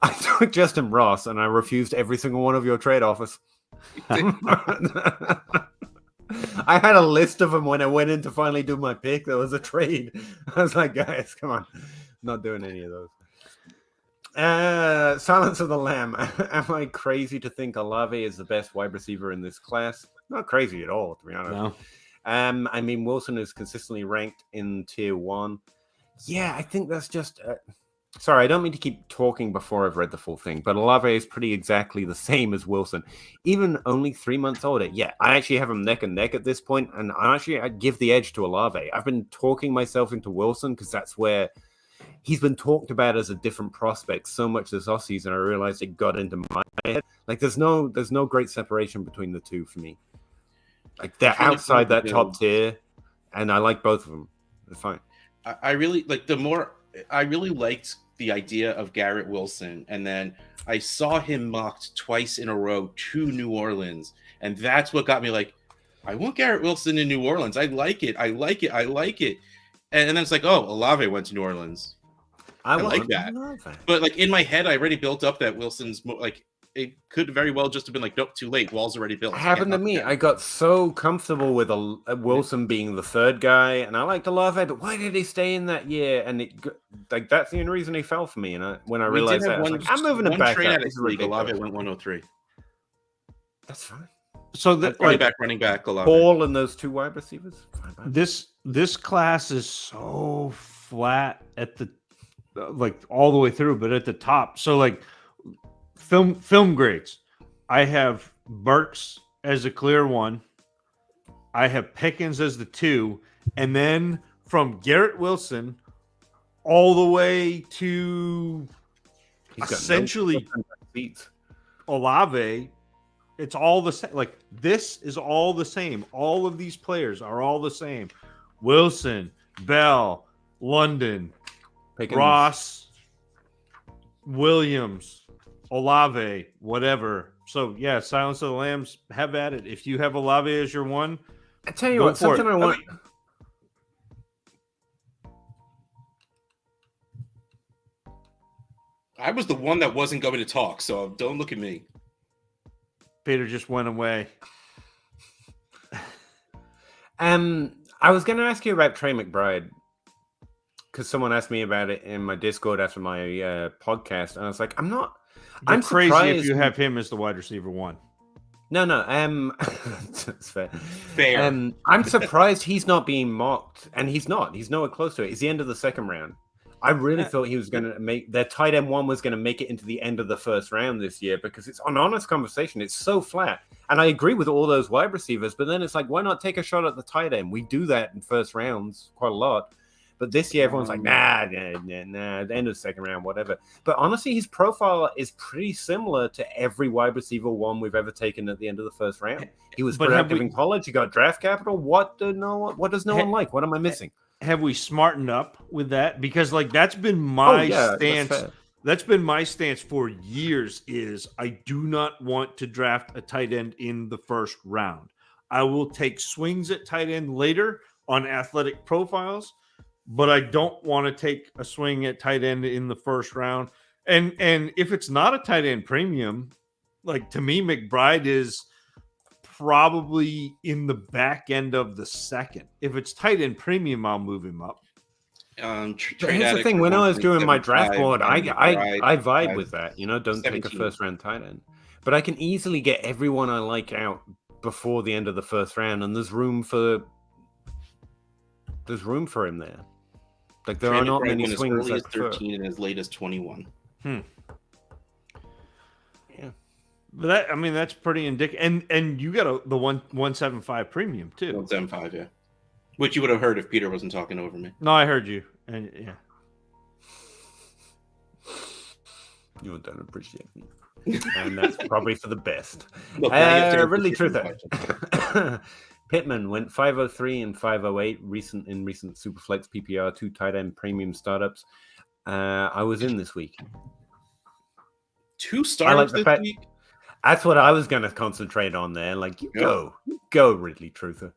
I took Justin Ross, and I refused every single one of your trade offers. I had a list of them when I went in to finally do my pick. There was a trade. I was like, guys, come on. Not doing any of those. Silence of the Lamb. Am I crazy to think Olave is the best wide receiver in this class? Not crazy at all, to be honest. No. I mean, Wilson is consistently ranked in tier 1. Yeah, I think that's just... sorry, I don't mean to keep talking before I've read the full thing, but Olave is pretty exactly the same as Wilson, even only 3 months older. Yeah, I actually have him neck and neck at this point, and I'd give the edge to Olave. I've been talking myself into Wilson because that's where he's been talked about as a different prospect so much this offseason. I realized it got into my head. Like, there's no great separation between the two for me. Like, they're outside that top tier, and I like both of them. They're fine. I really like I really liked the idea of Garrett Wilson, and then I saw him mocked twice in a row to New Orleans, and that's what got me like, I want Garrett Wilson in New Orleans. I like it. And then it's like, oh, Olave went to New Orleans. I like that. But like in my head, I already built up that Wilson's like it could very well just have been like, nope, too late. Wall's already built. It happened to me. I got so comfortable with Wilson being the third guy, and I liked Olave, but why did he stay in that year? And that's the only reason he fell for me. And when I realized that, I was like, I'm moving him back. Trade out of league. Olave went 103. That's fine. So running back, Olave. Paul and those two wide receivers. This class is so flat at the like all the way through, but at the top. So like film grades, I have Burks as a clear 1. I have Pickens as the 2, and then from Garrett Wilson all the way to essentially Olave. It's all the same. Like, this is all the same. All of these players are all the same. Wilson, Bell, London, Pickens. Ross, Williams, Olave, whatever. So, yeah, Silence of the Lambs, have at it. If you have Olave as your 1, I tell you what, something I want... I was the one that wasn't going to talk, so don't look at me. Peter just went away. I was going to ask you about Trey McBride because someone asked me about it in my Discord after my podcast, and I was like, I'm crazy surprised if you have him as the wide receiver 1. No, that's fair. Fair. I'm surprised he's not being mocked, and he's not. He's nowhere close to it. It's the end of the second round. I really thought he was going to make their tight end 1 was going to make it into the end of the first round this year because it's an honest conversation. It's so flat, and I agree with all those wide receivers. But then it's like, why not take a shot at the tight end? We do that in first rounds quite a lot. But this year, everyone's like, nah, the end of the second round, whatever. But honestly, his profile is pretty similar to every wide receiver 1 we've ever taken at the end of the first round. He was productive in college. He got draft capital. What does no one like? What am I missing? Have we smartened up with that? Because that's been my stance. That's been my stance for years. Is I do not want to draft a tight end in the first round. I will take swings at tight end later on athletic profiles, but I don't want to take a swing at tight end in the first round. And if it's not a tight end premium, like to me, McBride is probably in the back end of the second. If it's tight end premium, I'll move him up. Here's the thing: when I was doing my draft board, I vibe with that. Don't 17. Take a first round tight end, but I can easily get everyone I like out before the end of the first round, and there's room for him there. Like there are not many swings. As early as 13 and as late as 21. Yeah. But that's pretty indicative. And you got the 175 premium too. 175, yeah. Which you would have heard if Peter wasn't talking over me. No, I heard you. And yeah. You don't appreciate me. And that's probably for the best. Look, really true that. Pittman went 503 and 508 recent Superflex PPR 2 tight end premium startups. I was in this week. 2 startups this week? That's what I was going to concentrate on there. Like, go, Ridley Truther.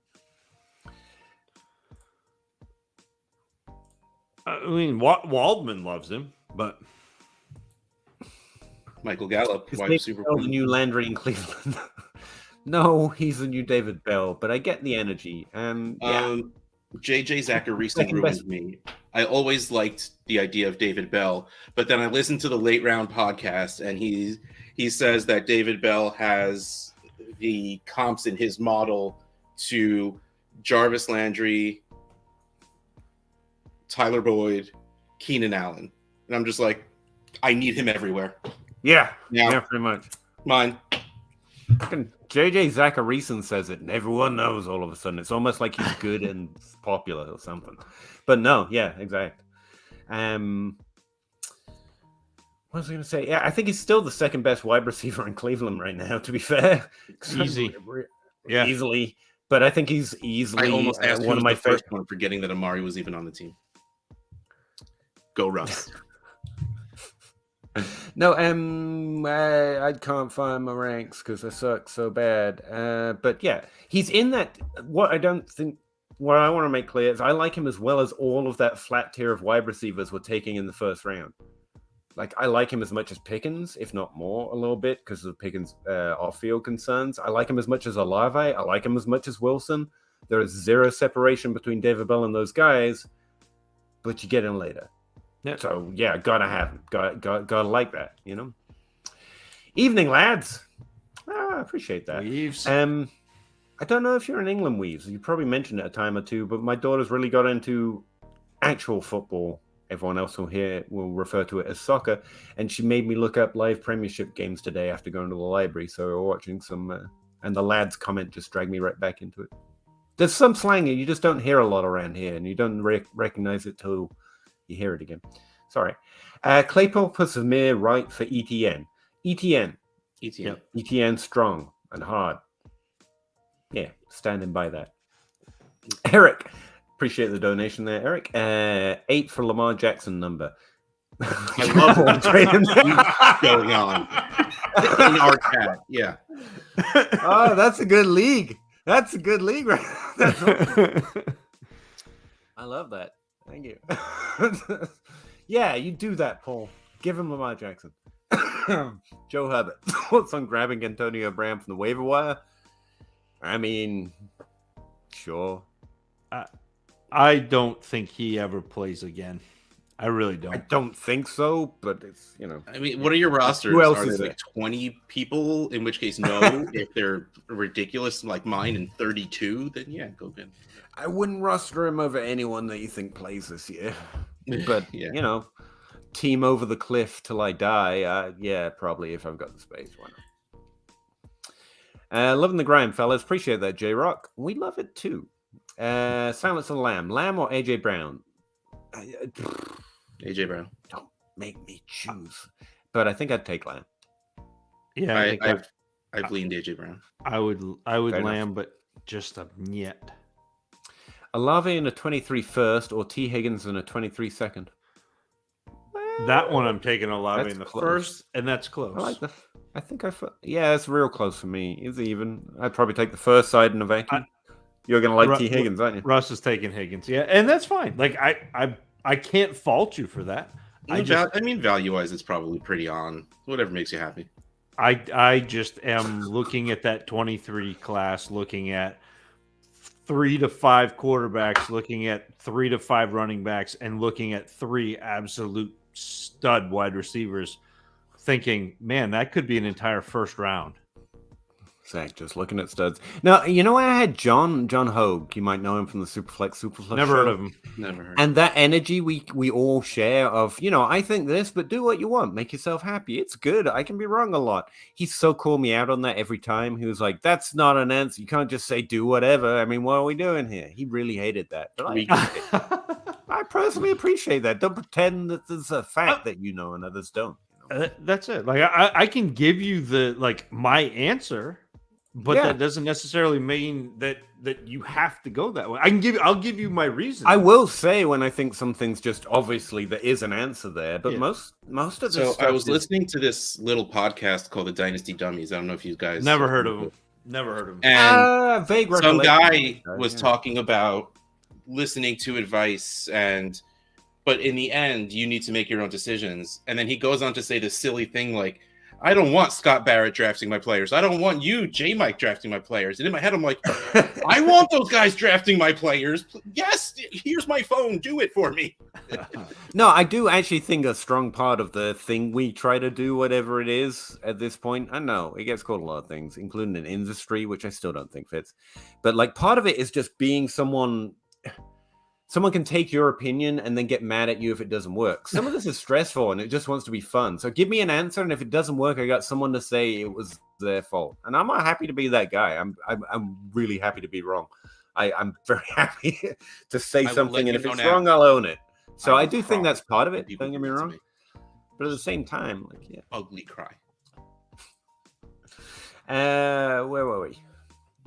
I mean, Waldman loves him, but Michael Gallup, wide receiver, the new Landry in Cleveland. No, he's the new David Bell, but I get the energy. JJ Zacharyson ruined me. I always liked the idea of David Bell, but then I listened to the late round podcast, and he says that David Bell has the comps in his model to Jarvis Landry, Tyler Boyd, Keenan Allen. And I'm just like, I need him everywhere. Yeah, pretty much. Mine. JJ Zacharyson says it, and everyone knows all of a sudden. It's almost like he's good and popular or something. But no, yeah, exactly. What was I going to say? Yeah, I think he's still the second best wide receiver in Cleveland right now, to be fair. Easily. But I think he's easily I almost asked one of my first one, forgetting that Amari was even on the team. Go Russ. No, I can't find my ranks because I suck so bad. But yeah, he's in that. What I want to make clear is I like him as well as all of that flat tier of wide receivers we're taking in the first round. Like, I like him as much as Pickens, if not more, a little bit, because of Pickens' off-field concerns. I like him as much as Olave. I like him as much as Wilson. There is zero separation between David Bell and those guys, but you get him later. Yeah. So, yeah, gotta have him. Gotta like that, Evening, lads. I appreciate that. Weaves. I don't know if you're in England, Weaves. You probably mentioned it a time or two, but my daughter's really got into actual football. Everyone else will refer to it as soccer. And she made me look up live Premiership games today after going to the library. So we're watching some, and the lads' comment just dragged me right back into it. There's some slang you just don't hear a lot around here, and you don't recognize it till you hear it again. Sorry. Claypool puts Amir right for ETN. ETN. ETN. ETN strong and hard. Yeah, standing by that. Eric. Appreciate the donation there, Eric. 8 for Lamar Jackson number. I love what going on in our chat. Yeah. Oh, that's a good league. That's a good league, right? I love that. Thank you. Yeah, you do that, Paul. Give him Lamar Jackson. Joe Herbert. Thoughts on grabbing Antonio Brown from the waiver wire? I mean, sure. I don't think he ever plays again. I really I don't. don't think so, but it's, I mean, what are your rosters? Who else Are is there there? like 20 people? In which case, no. If they're ridiculous like mine and 32, then yeah, go get. I wouldn't roster him over anyone that you think plays this year. But, Yeah. Team over the cliff till I die. Yeah, probably if I've got the space. Why not? Loving the grind, fellas. Appreciate that, J-Rock. We love it too. Silence of the Lamb. Lamb or AJ Brown? AJ Brown. Don't make me choose. But I think I'd take Lamb. Yeah, I've leaned AJ Brown. I would Fair Lamb, enough. but just a niet. Olave in a 23 first or T. Higgins in a 23 second? That one I'm taking Olave That's in the close. first, and that's close. I like I think yeah, it's real close for me. It's even. I'd probably take the first side in a vacuum. You're gonna like T. Higgins, aren't you? Russ is taking Higgins, yeah, and that's fine. Like I can't fault you for that. I mean, value wise, it's probably pretty on. Whatever makes you happy. I just am looking at that 23 class, looking at 3 to 5 quarterbacks, looking at 3 to 5 running backs, and looking at 3 absolute stud wide receivers, thinking, man, that could be an entire first round. Zach, just looking at studs. Now, I had John Hogue. You might know him from the Superflex Never heard of him. Never heard. And that energy we all share of, I think this, but do what you want. Make yourself happy. It's good. I can be wrong a lot. He's so called me out on that every time. He was like, that's not an answer. You can't just say do whatever. I mean, what are we doing here? He really hated that. But I personally appreciate that. Don't pretend that there's a fact that you know and others don't. That's it. Like I can give you my answer, but that doesn't necessarily mean that you have to go that way. I'll give you my reason. I will say when I think something's just obviously there is an answer there, but most of this. So stuff I was listening to this little podcast called the Dynasty Dummies. I don't know if you guys never heard of them. Never heard of them. And vague some guy recollection. was talking about listening to advice but in the end you need to make your own decisions. And then he goes on to say this silly thing like, I don't want Scott Barrett drafting my players. I don't want you, J Mike, drafting my players. And in my head, I'm like, I want those guys drafting my players. Yes, here's my phone. Do it for me. No, I do actually think a strong part of the thing we try to do, whatever it is at this point, I know it gets called a lot of things, including an industry, which I still don't think fits. But like part of it is just being someone can take your opinion and then get mad at you if it doesn't work. Some of this is stressful and it just wants to be fun. So give me an answer, and if it doesn't work, I got someone to say it was their fault. And I'm not happy to be that guy. I'm really happy to be wrong. I'm very happy to say something, and if it's wrong, I'll own it. So I do think that's part of it. Don't get me wrong. But at the same time, ugly cry. Where were we?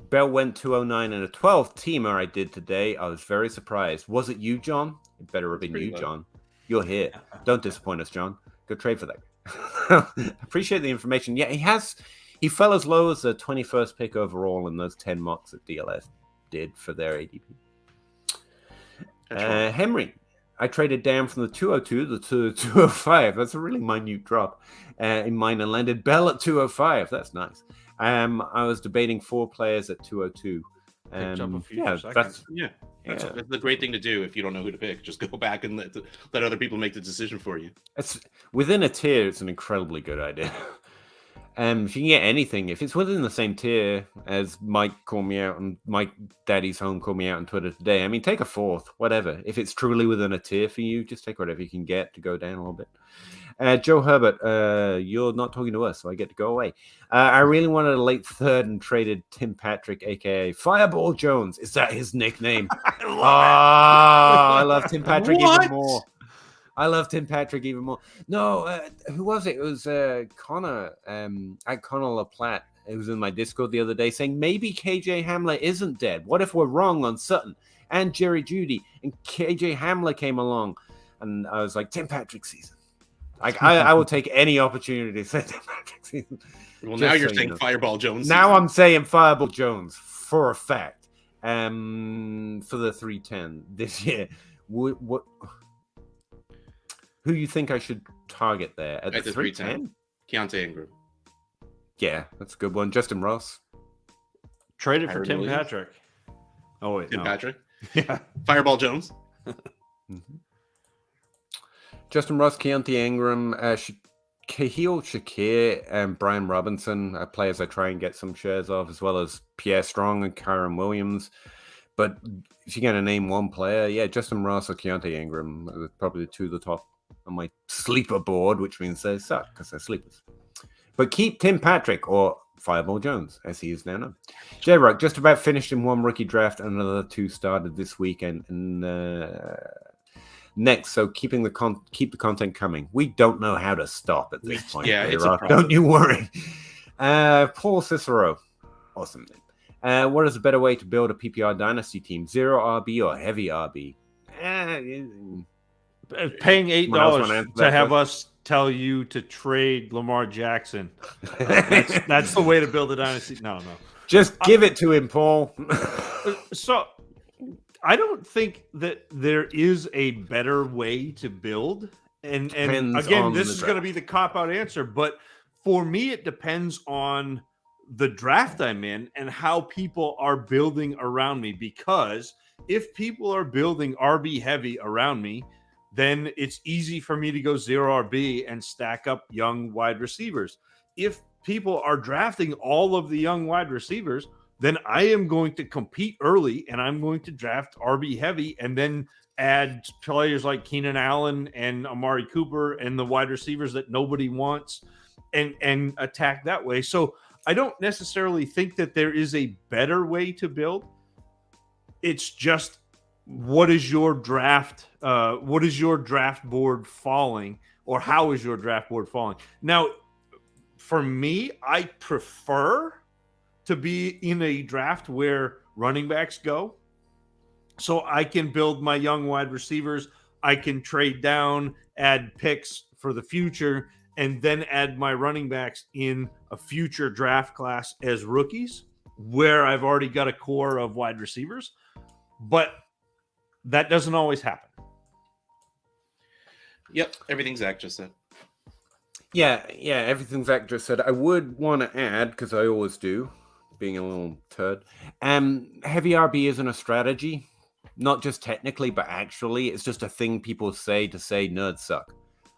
Bell went 209 in a 12 teamer I did today. I was very surprised. Was it you, John? It better have been you, John. You're here. Don't disappoint us, John. Go trade for that. Appreciate the information. Yeah, he fell as low as the 21st pick overall in those 10 mocks that DLS did for their ADP. Henry, I traded down from the 202 to the 205. That's a really minute drop in mine, and landed Bell at 205. That's nice. I was debating 4 players at 202. That's the great thing to do if you don't know who to pick. Just go back and let other people make the decision for you. It's within a tier. It's an incredibly good idea. If you can get anything, if it's within the same tier as Mike called me out and Mike Daddy's Home called me out on Twitter today, I mean, take a 4th, whatever. If it's truly within a tier for you, just take whatever you can get to go down a little bit. Joe Herbert, you're not talking to us, so I get to go away. I really wanted a late 3rd and traded Tim Patrick, aka Fireball Jones. Is that his nickname? I love Tim Patrick even more. I love Tim Patrick even more. No, who was it? It was Connor at Connor LaPlatte. It was in my Discord the other day saying maybe KJ Hamler isn't dead. What if we're wrong on Sutton and Jerry Jeudy and KJ Hamler came along? And I was like, Tim Patrick season. I will take any opportunity to say Tim Patrick season. Well, now you're saying Fireball Jones. Now I'm saying Fireball Jones for a fact. For the 310 this year. Who you think I should target there at the 310? Keontae Ingram. Yeah, that's a good one. Justin Ross. Traded for Kyron Tim Williams? Patrick. Oh wait, Tim no. Patrick. Yeah. Fireball Jones. Justin Ross, Keontae Ingram, Kahil Shakir, and Brian Robinson are players I try and get some shares of, as well as Pierre Strong and Kyron Williams. But if you're going to name one player, yeah, Justin Ross or Keontae Ingram are probably the two of the top on my sleeper board, which means they suck because they're sleepers. But keep Tim Patrick or Fireball Jones, as he is now known. J-Rock just about finished in one rookie draft, and another two started this weekend. And next, so keep the content coming. We don't know how to stop at this point. Yeah, it's a J-Rock. problem. Don't you worry. Paul Cicero, awesome name. What is a better way to build a PPR dynasty team? Zero RB or heavy RB? Paying $8 answer to that have first? us tell you to trade Lamar Jackson. That's the way to build a dynasty. No. Just give it to him, Paul. So I don't think that there is a better way to build. And Depends again, on this the is going to draft. be the cop-out answer. But for me, it depends on the draft I'm in and how people are building around me. Because if people are building RB heavy around me, then it's easy for me to go zero RB and stack up young wide receivers. If people are drafting all of the young wide receivers, then I am going to compete early and I'm going to draft RB heavy and then add players like Keenan Allen and Amari Cooper and the wide receivers that nobody wants and attack that way. So I don't necessarily think that there is a better way to build. It's just what is your draft board falling, or how is your draft board falling? Now, for me, I prefer to be in a draft where running backs go, so I can build my young wide receivers. I can trade down, add picks for the future, and then add my running backs in a future draft class as rookies where I've already got a core of wide receivers. But that doesn't always happen. Yep, everything Zach just said. Yeah, everything Zach just said. I would want to add, because I always do, being a little turd, heavy RB isn't a strategy, not just technically, but actually. It's just a thing people say to say nerds suck.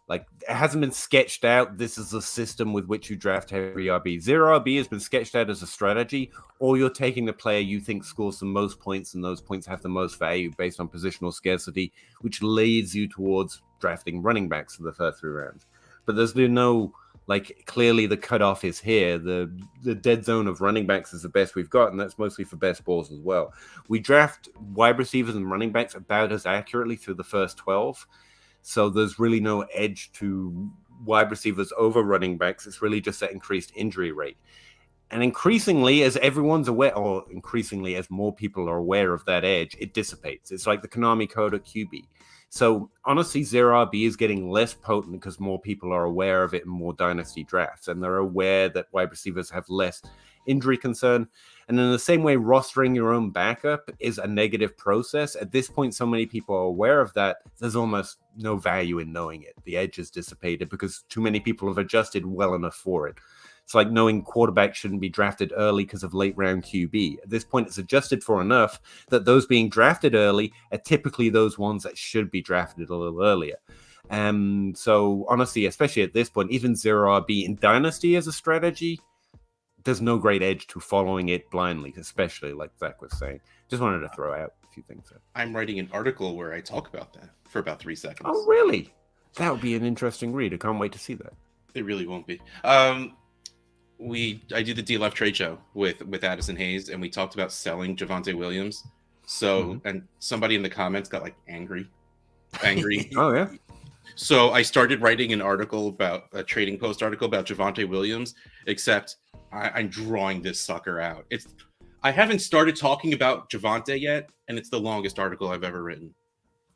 Like, it hasn't been sketched out. This is the system with which you draft heavy RB. Zero RB has been sketched out as a strategy, or you're taking the player you think scores the most points, and those points have the most value based on positional scarcity, which leads you towards drafting running backs for the first 3 rounds. But there's no, like, clearly the cutoff is here. The dead zone of running backs is the best we've got, and that's mostly for best balls as well. We draft wide receivers and running backs about as accurately through the first 12. So there's really no edge to wide receivers over running backs. It's really just that increased injury rate. And increasingly, as everyone's aware, or increasingly as more people are aware of that edge, it dissipates. It's like the Konami code at QB. So honestly, zero RB is getting less potent because more people are aware of it in more dynasty drafts. And they're aware that wide receivers have less injury concern. And in the same way, rostering your own backup is a negative process. At this point, so many people are aware of that, there's almost no value in knowing it. The edge is dissipated because too many people have adjusted well enough for it. It's like knowing quarterback shouldn't be drafted early because of late round QB. At this point, it's adjusted for enough that those being drafted early are typically those ones that should be drafted a little earlier. So honestly, especially at this point, even zero RB in Dynasty as a strategy, there's no great edge to following it blindly, especially like Zach was saying. Just wanted to throw out a few things there. I'm writing an article where I talk about that for about 3 seconds. Oh, really? That would be an interesting read. I can't wait to see that. It really won't be. I do the DLF trade show with Addison Hayes, and we talked about selling Javonte Williams. So, and somebody in the comments got like angry. Oh, yeah. So I started writing an article about a trading post article about Javonte Williams, except I'm drawing this sucker out. I haven't started talking about Javonte yet, and it's the longest article I've ever written.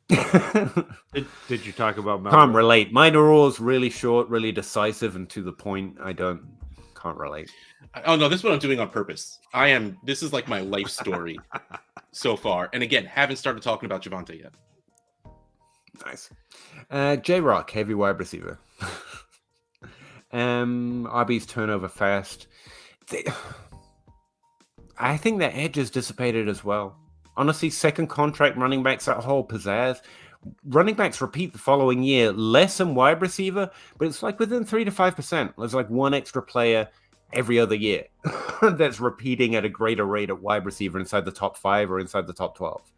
Did you talk about Melvin? Can't relate. Mine are always really short, really decisive, and to the point. Can't relate. Oh no, this is what I'm doing on purpose. This is like my life story so far. And again, haven't started talking about Javonte yet. Nice. J-Rock, heavy wide receiver. RB's turnover fast. I think their edge is dissipated as well. Honestly, second contract running backs, that whole pizzazz. Running backs repeat the following year, less than wide receiver, but it's like within 3 to 5%. There's like one extra player every other year that's repeating at a greater rate at wide receiver inside the top 5 or inside the top 12.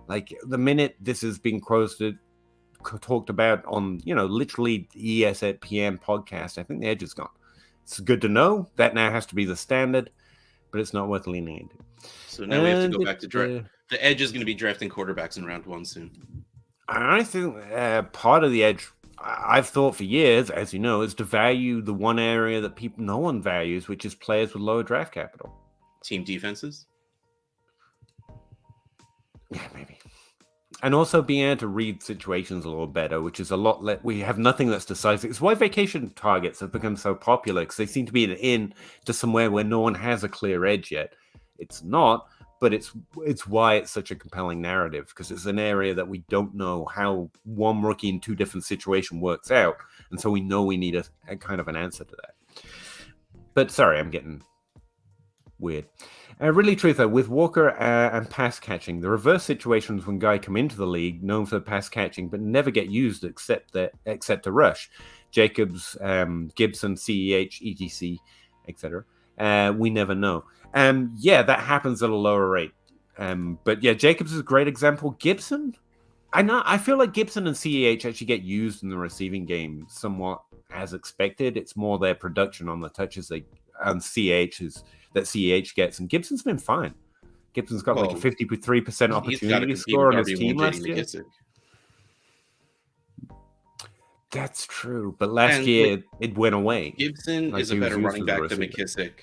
Like the minute this is being talked about on, literally ESPN podcast, I think the edge is gone. It's good to know that now has to be the standard, but it's not worth leaning into. So now we have to go back to draft. The edge is going to be drafting quarterbacks in round 1 soon. I think part of the edge I've thought for years, as you know, is to value the one area that no one values, which is players with lower draft capital. Team defenses? Yeah, maybe. And also being able to read situations a little better, which is a lot. We have nothing that's decisive. It's why vacation targets have become so popular, because they seem to be an in to somewhere where no one has a clear edge yet. It's not, but it's why it's such a compelling narrative, because it's an area that we don't know how one rookie in 2 different situations works out, and so we know we need a kind of an answer to that. But sorry, I'm getting weird. Really true though, with Walker and pass catching, the reverse situations when guys come into the league known for pass catching but never get used except to rush. Jacobs, Gibson, CEH, etc., etc. We never know. Yeah, that happens at a lower rate. But yeah, Jacobs is a great example. Gibson, I feel like Gibson and CEH actually get used in the receiving game somewhat as expected. It's more their production on the touches and CEH gets, and Gibson's been fine. Gibson's got like a 53% opportunity score on his team last year. That's true, but last year it went away. Gibson is a better running back than McKissick,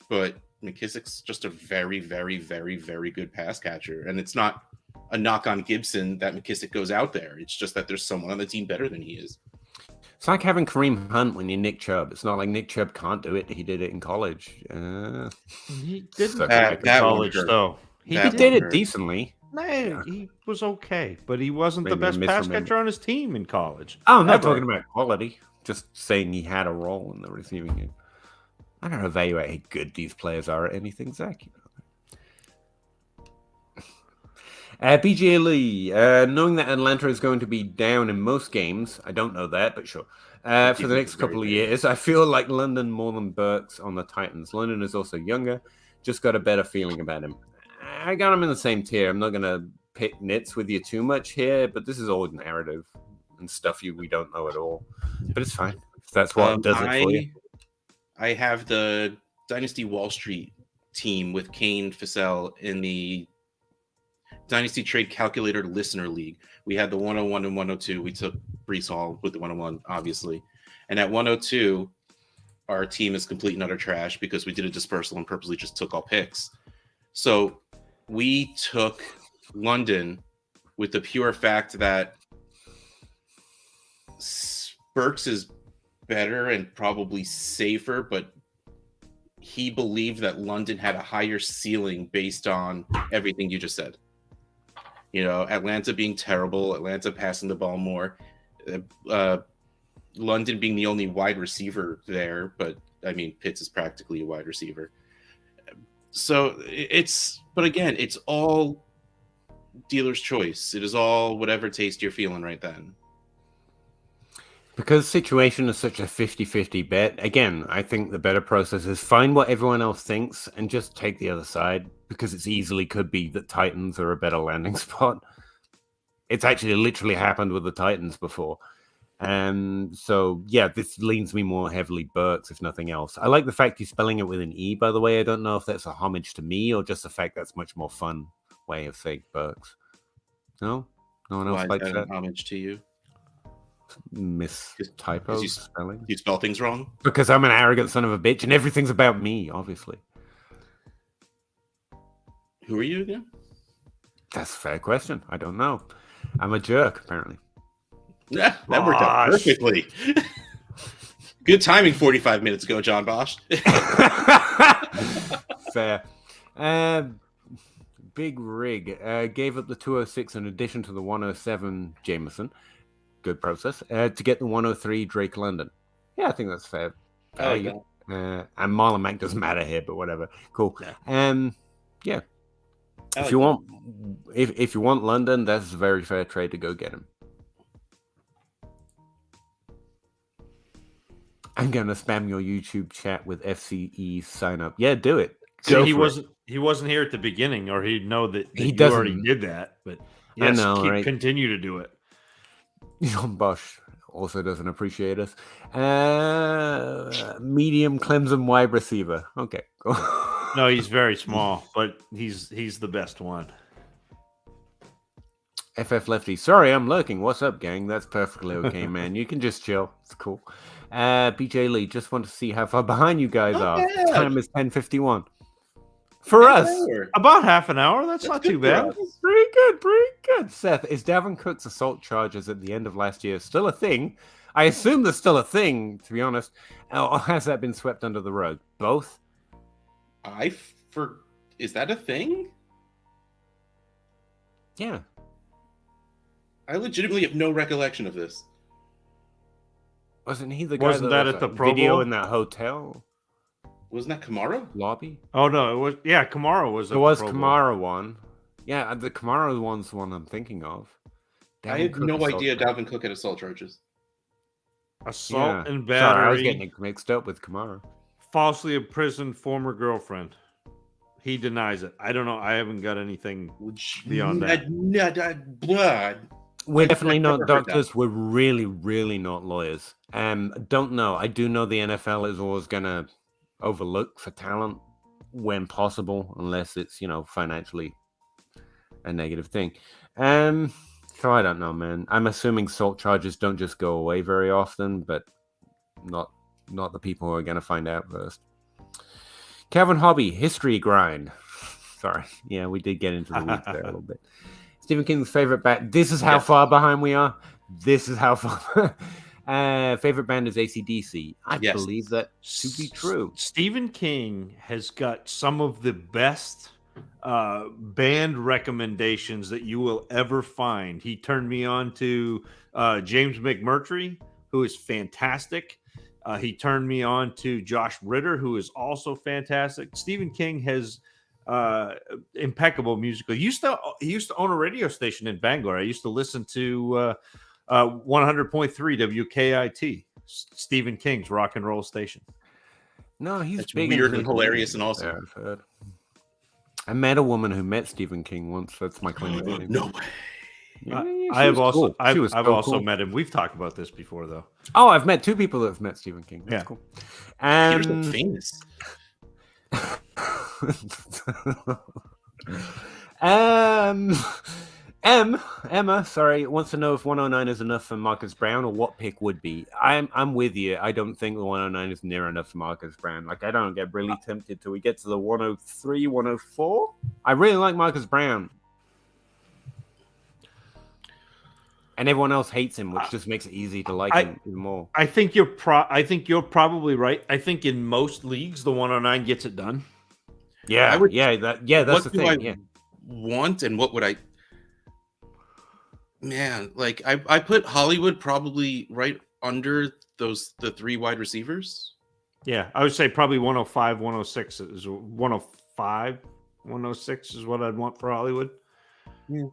but McKissick's just a very, very, very, very good pass catcher, and it's not a knock on Gibson that McKissick goes out there. It's just that there's someone on the team better than he is. It's like having Kareem Hunt when you're Nick Chubb. It's not like Nick Chubb can't do it. He did it in college. He didn't do it in college, though. He did it decently. No, he was okay, but he wasn't the best pass catcher on his team in college. Oh, I'm not talking about quality. Just saying he had a role in the receiving game. I don't evaluate how good these players are at anything, Zach. BJ Lee, knowing that Atlanta is going to be down in most games, I don't know that, but sure. For the next couple of years, I feel like London more than Burks on the Titans. London is also younger, just got a better feeling about him. I got him in the same tier. I'm not going to pick nits with you too much here, but this is all narrative and stuff we don't know at all. But it's fine. If that's what does it for you. I have the Dynasty Wall Street team with Kane Fassel in the Dynasty Trade Calculator Listener League. We had the 101 and 102. We took Brees Hall with the 101, obviously. And at 102, our team is complete and utter trash because we did a dispersal and purposely just took all picks. So we took London with the pure fact that Burks is better and probably safer, but he believed that London had a higher ceiling based on everything you just said. Atlanta being terrible, Atlanta passing the ball more, London being the only wide receiver there, but I mean, Pitts is practically a wide receiver. So but again, it's all dealer's choice. It is all whatever taste you're feeling right then. Because the situation is such a 50-50 bet, again, I think the better process is find what everyone else thinks and just take the other side, because it's easily could be that Titans are a better landing spot. It's actually literally happened with the Titans before. And so, yeah, this leans me more heavily Burks, if nothing else. I like the fact he's spelling it with an E, by the way. I don't know if that's a homage to me or just the fact that's much more fun way of saying Burks. No? No one else likes that? Homage to you? Typo spelling. You spell things wrong? Because I'm an arrogant son of a bitch and everything's about me, obviously. Who are you again? That's a fair question. I don't know. I'm a jerk, apparently. Yeah, that worked out perfectly. Good timing 45 minutes ago, John Bosch. Fair. Big Rig gave up the 206 in addition to the 107 Jameson. Good process. To get the 103 Drake London. Yeah, I think that's fair. I like you. that. And Marlon Mack doesn't matter here, but whatever. Cool. Yeah. I If like you that. want, if you want London, that's a very fair trade to go get him. I'm gonna spam your YouTube chat with FCE sign up. Yeah, do it. See, Go he for wasn't he wasn't here at the beginning, or he'd know that He you already doesn't. did that. But I yes, know, right? continue to do it. John Bosch also doesn't appreciate us. Medium Clemson wide receiver. Okay, cool. No, he's very small, but he's the best one. FF Lefty. Sorry, I'm lurking. What's up, gang? That's perfectly okay, man. You can just chill. It's cool. BJ Lee, just want to see how far behind you guys Not are. bad. Time is 10:51. For us, About half an hour. That's not good too for bad. us. it's pretty good, pretty good. Seth, is Davin Cook's assault charges at the end of last year still a thing? I assume there's still a thing, to be honest. Or has that been swept under the rug? Both? Is that a thing? Yeah. I legitimately have no recollection of this. Wasn't he the guy Wasn't that was at the like, Pro video Bowl? in that hotel Wasn't that Kamara? lobby? Oh no, it was Kamara was. There was Kamara one. Yeah, the Kamara one's the one I'm thinking of. I Davin had Cook no assault idea charge. Dalvin Cook had assault charges. Assault and Sorry, I was battery, getting it mixed up with Kamara. falsely imprisoned former girlfriend. He denies it. I don't know. I haven't got anything beyond that. Blood. We're I've definitely never not heard doctors. We're really, really not lawyers. Don't know. I do know the NFL is always gonna overlook for talent when possible, unless it's financially a negative thing. So I don't know, man. I'm assuming salt charges don't just go away very often, but not the people who are gonna find out first. Calvin Hobby, history grind. Sorry, yeah, we did get into the weeds there a little bit. Stephen King's favorite band. This is how far behind we are. This is how far. Favorite band is AC/DC. I believe that to be true. Stephen King has got some of the best band recommendations that you will ever find. He turned me on to James McMurtry, who is fantastic. He turned me on to Josh Ritter, who is also fantastic. Stephen King has impeccable musical. He used to own a radio station in Bangor. I used to listen to 100.3 WKIT, Stephen King's rock and roll station. No, he's That's big weird into and hilarious and awesome. Yeah, I've heard. I met a woman who met Stephen King once. That's my claim to fame. No way. I've also cool. met him. We've talked about this before, though. Oh, I've met two people that have met Stephen King. That's cool. You're so famous. Emma, sorry, wants to know if 109 is enough for Marcus Brown or what pick would be. I'm with you. I don't think the 109 is near enough for Marcus Brown. Like, I don't get really tempted till we get to the 103, 104. I really like Marcus Brown. And everyone else hates him, which just makes it easy to like him even more. I think you're probably right. I think in most leagues the 109 gets it done. Yeah, that's the thing. I want and what would I? Man, like I put Hollywood probably right under the three wide receivers. Yeah, I would say probably 105, 106 is 105, 106 is what I'd want for Hollywood. Yeah.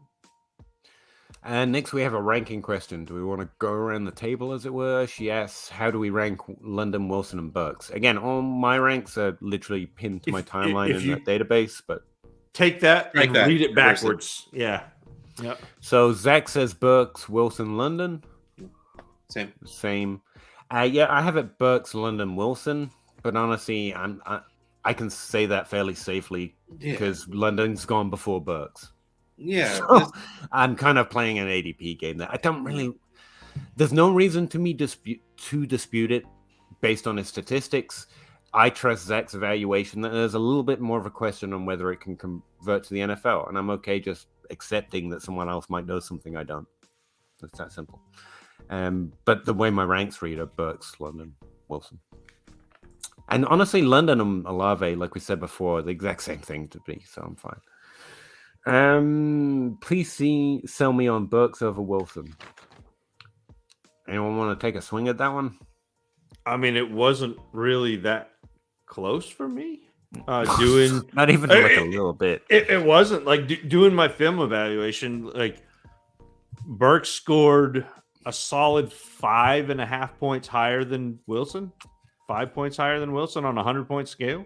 And next we have a ranking question. Do we want to go around the table, as it were? She asks, how do we rank London, Wilson, and Burks? Again, all my ranks are literally pinned to my timeline in that database, but take that and read it backwards. Yeah. Yep. So Zach says Burks, Wilson, London. Same. Yeah, I have it Burks, London, Wilson, but honestly, I can say that fairly safely because London's gone before Burks. Yeah, so I'm kind of playing an ADP game there. I don't really. There's no reason to me dispute it based on his statistics. I trust Zach's evaluation. There's a little bit more of a question on whether it can convert to the NFL, and I'm okay just accepting that someone else might know something I don't. It's that simple. But the way my ranks read are Burks, London, Wilson, and honestly, London and Olave, like we said before, are the exact same thing to me, so I'm fine. Please sell me on Burks over Wilson. Anyone want to take a swing at that one? I mean, it wasn't really that close for me. Doing Not even like a little bit. it wasn't like doing my film evaluation. Like Burke scored a solid 5.5 points higher than Wilson, 5 points higher than Wilson on a 100-point scale.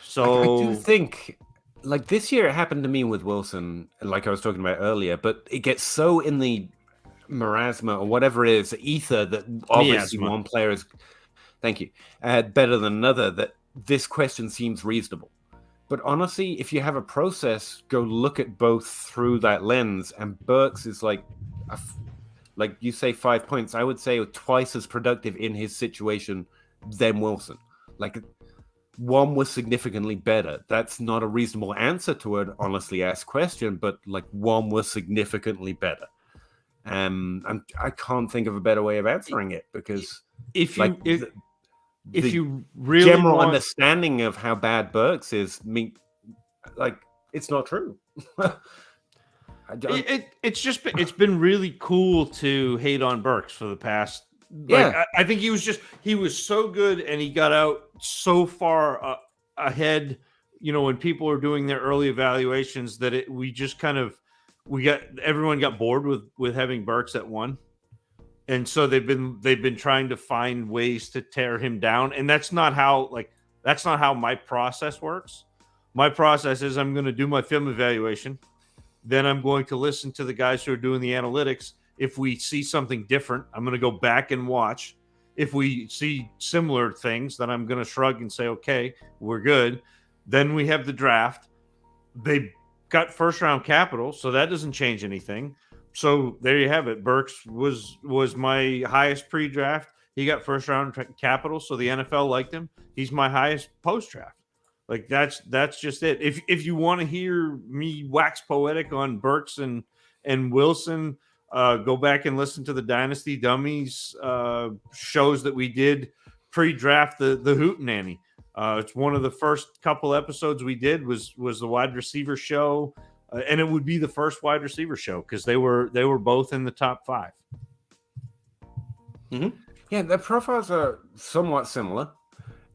So I do think, like this year, it happened to me with Wilson, like I was talking about earlier. But it gets so in the marasma or whatever it is, ether, that obviously Miasma. one player is, thank you, better than another. That this question seems reasonable. But honestly, if you have a process, go look at both through that lens. And Burks is like you say, 5 points. I would say twice as productive in his situation than Wilson. Like one was significantly better. That's not a reasonable answer to an honestly asked question, but like one was significantly better. I can't think of a better way of answering it, because if you like if you really general want, understanding of how bad Burks is, like it's not true. it's been really cool to hate on Burks for the past. Like Yeah. I think he was so good, and he got out so far ahead. You know, when people are doing their early evaluations, that everyone got bored with having Burks at 1. And so they've been trying to find ways to tear him down, and that's not how my process works. My process is I'm going to do my film evaluation, then I'm going to listen to the guys who are doing the analytics. If we see something different, I'm going to go back and watch. If we see similar things, then I'm going to shrug and say, okay, we're good. Then we have the draft. They got first round capital, so that doesn't change anything. So there you have it. Burks was my highest pre-draft. He got first round capital, so the NFL liked him. He's my highest post-draft. Like that's just it. If you want to hear me wax poetic on Burks and Wilson, go back and listen to the Dynasty Dummies shows that we did pre-draft the Hootenanny. It's one of the first couple episodes we did was the wide receiver show. And it would be the first wide receiver show because they were both in the top 5. Mm-hmm. Yeah, their profiles are somewhat similar.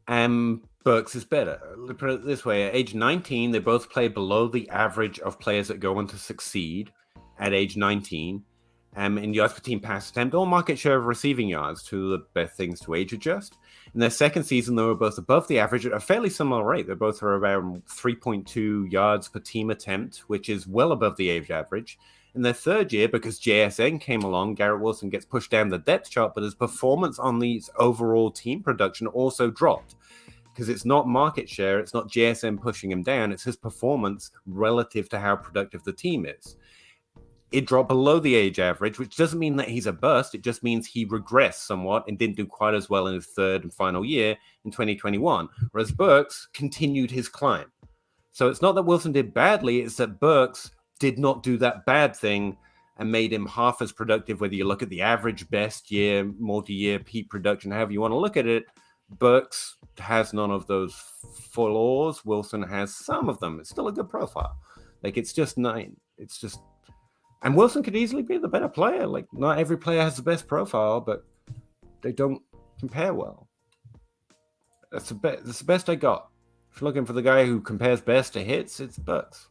Burks is better. Let's put it this way: at age 19, they both play below the average of players that go on to succeed at age 19. In yards per team pass attempt or market share of receiving yards, two of the best things to age adjust. In their second season, they were both above the average at a fairly similar rate. They both are around 3.2 yards per team attempt, which is well above the age average. In their third year, because JSN came along, Garrett Wilson gets pushed down the depth chart, but his performance on the overall team production also dropped. Because it's not market share, it's not JSN pushing him down, it's his performance relative to how productive the team is. It dropped below the age average, which doesn't mean that he's a bust. It just means he regressed somewhat and didn't do quite as well in his third and final year in 2021, whereas Burks continued his climb. So it's not that Wilson did badly, it's that Burks did not do that bad thing and made him half as productive, whether you look at the average, best year, multi-year, peak production, however you want to look at it. Burks has none of those flaws. Wilson has some of them. It's still a good profile. Like, it's just 9. It's just... And Wilson could easily be the better player. Like, not every player has the best profile, but they don't compare well. That's the best I got. If you're looking for the guy who compares best to hits, it's Burks.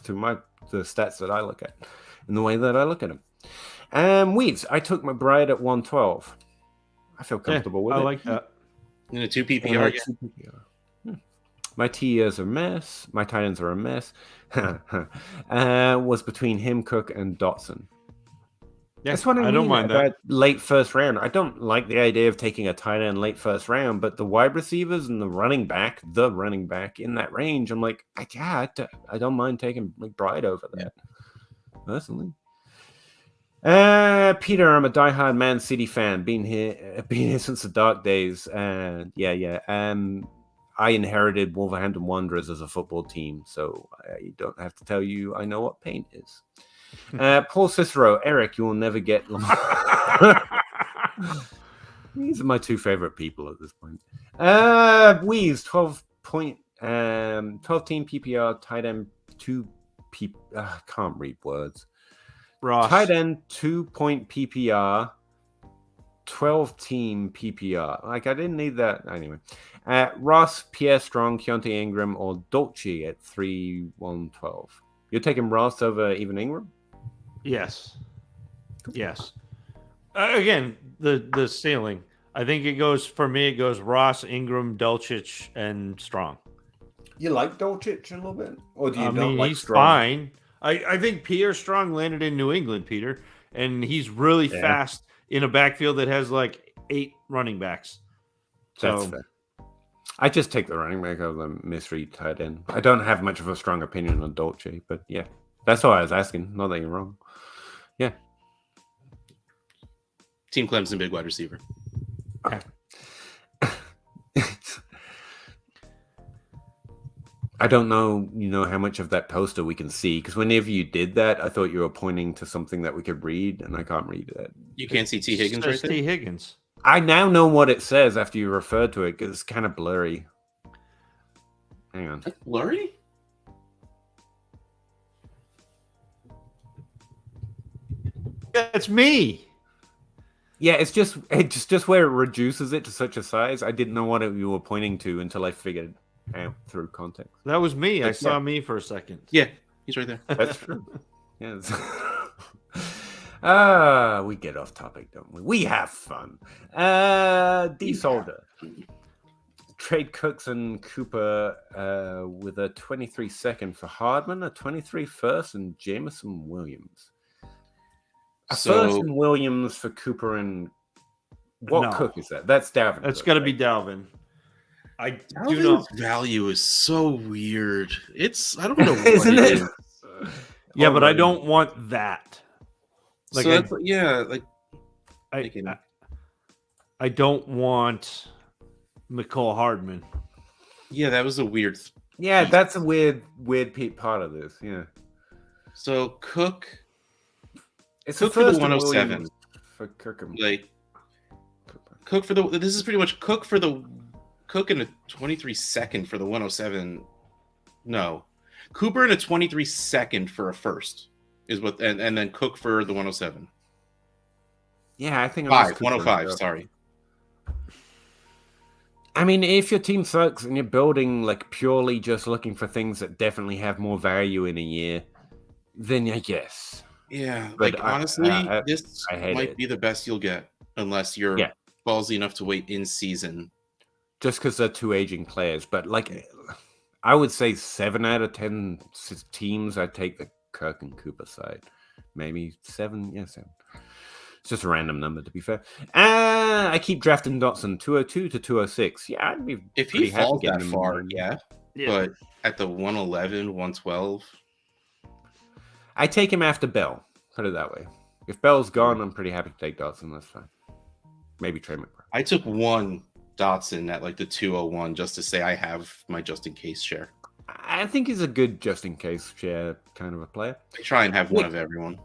To the stats that I look at, and the way that I look at him. Weeds, I took McBride at 112. I feel comfortable with it. I like that. In a 2 PPR. My TEs are a mess. My tight ends are a mess. Was between him, Cook, and Dotson. Yeah, That's what I don't mean mind about that. late first round. I don't like the idea of taking a tight end late first round, but the wide receivers and the running back in that range, I'm like, I don't mind taking McBride over that, personally. Peter, I'm a diehard Man City fan. Been here since the dark days. I inherited Wolverhampton Wanderers as a football team, so I don't have to tell you I know what pain is. Paul Cicero, Eric, you will never get Lamar. These are my 2 favorite people at this point. Weez, 12 team PPR, tight end 2 can't read words. Ross. Tight end 2-point PPR, 12-team PPR. Like, I didn't need that. Anyway. Ross, Pierre Strong, Keontae Ingram, or Dolce at 3, 1, 12. You're taking Ross over even Ingram? Yes. Yes. Again, the ceiling. I think it goes, for me, it goes Ross, Ingram, Dulcich, and Strong. You like Dolcic a little bit? Or do you I not mean, like he's Strong? fine. I think Pierre Strong landed in New England, Peter, and he's really fast in a backfield that has like 8 running backs. That's So fair. I just take the running back over the mystery tight end. I don't have much of a strong opinion on Dolce, but yeah. That's all I was asking. Not that you're wrong. Yeah. Team Clemson, big wide receiver. I don't know, how much of that poster we can see, because whenever you did that, I thought you were pointing to something that we could read, and I can't read that. You can't see T. Higgins right there? T. Higgins. I now know what it says after you referred to it, because it's kind of blurry. Hang on. That's blurry? That's me. Yeah, it's just where it reduces it to such a size. I didn't know what you were pointing to until I figured out through context. That was me. I saw yeah. me for a second. Yeah, he's right there. That's true. Yes. We get off topic, don't we? We have fun. D Solder. Trade Cooks and Cooper with a 23 second for Hardman, a 23 first, and Jameson Williams. A first and Williams for Cooper and what Cook is that? That's Dalvin. That's got to be Dalvin. Dalvin's value is so weird. I don't know what Isn't it it? is. Yeah, but I don't want that. Like, so like I don't want McCall Hardman. Yeah, that was a weird. Yeah, that's a weird part of this. Yeah. So Cook. It's Cook the for first the 107. For Kirkham. Like Cook for this is pretty much Cook in a 23 second for the 107. No. Cooper in a 23 second for a first is what, and then Cook for the 107. Yeah, I think 105, sorry. I mean, if your team sucks and you're building like purely just looking for things that definitely have more value in a year, then I guess. Yeah, But like honestly, this might it. be the best you'll get unless you're ballsy enough to wait in season. Just because they're two aging players, but like I would say 7 out of 10 teams, I take the Kirk and Cooper side. Maybe 7, 7. It's just a random number, to be fair. I keep drafting Dotson 202 to 206. Yeah, I'd be if he falls that far, yeah. But at the 111, 112. I take him after Bell. Put it that way. If Bell's gone, I'm pretty happy to take Dotson. That's fine. Maybe Trey McBride. I took one Dotson at like the 201 just to say I have my just in case share. I think he's a good just in case share kind of a player. I try and have one of everyone.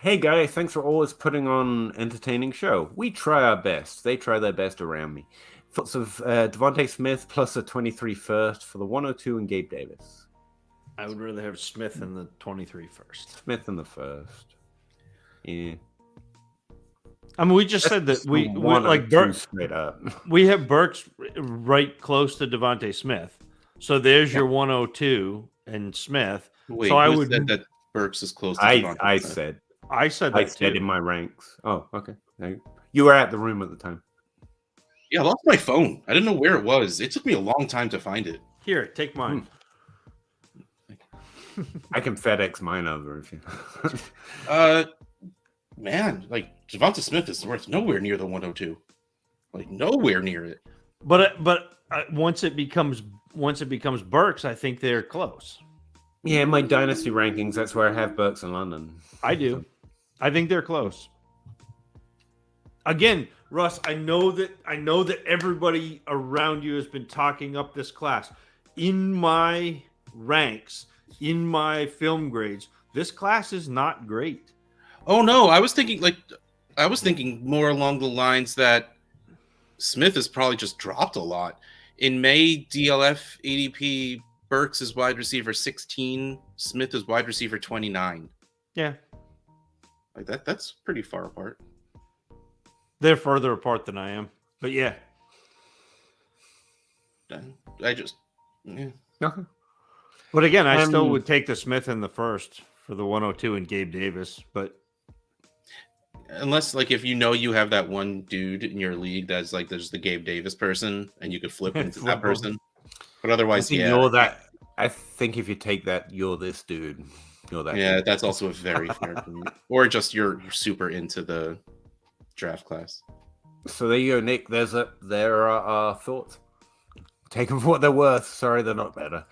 Hey guys, thanks for always putting on entertaining show. We try our best. They try their best around me. Thoughts of Devontae Smith plus a 23 first for the 102 and Gabe Davis. I would rather have Smith in the 23 first. Smith in the first. Yeah. I mean, we just said that we like Burks straight up. We have Burks right close to Devontae Smith. So there's your 102 and Smith. Wait, so I would said that Burks is close to Devontae Smith. I said that in my ranks. Oh, okay. You were at the room at the time. Yeah, I lost my phone. I didn't know where it was. It took me a long time to find it. Here, take mine. I can FedEx mine over if you. Man, like Devonta Smith is worth nowhere near the 102. Like nowhere near it. But once it becomes Burks, I think they're close. Yeah, in my dynasty rankings, that's where I have Burks in London. I do. I think they're close. Again, Russ, I know that everybody around you has been talking up this class. In my ranks, in my film grades, this class is not great. Oh no, I was thinking more along the lines that Smith has probably just dropped a lot. In May, DLF ADP, Burks is wide receiver 16, Smith is wide receiver 29. Yeah. Like that's pretty far apart. They're further apart than I am, but yeah. I just, yeah. But again, I still would take the Smith in the first for the 102 and Gabe Davis. But unless like if you have that one dude in your league that's like there's the Gabe Davis person and you could flip into that person. But otherwise, you're that. I think if you take that, you're this dude. You're that. Yeah, dude. that's also a very fair point. Or just you're super into the draft class. So there you go, Nick. There are our thoughts. Take them for what they're worth. Sorry, they're not better.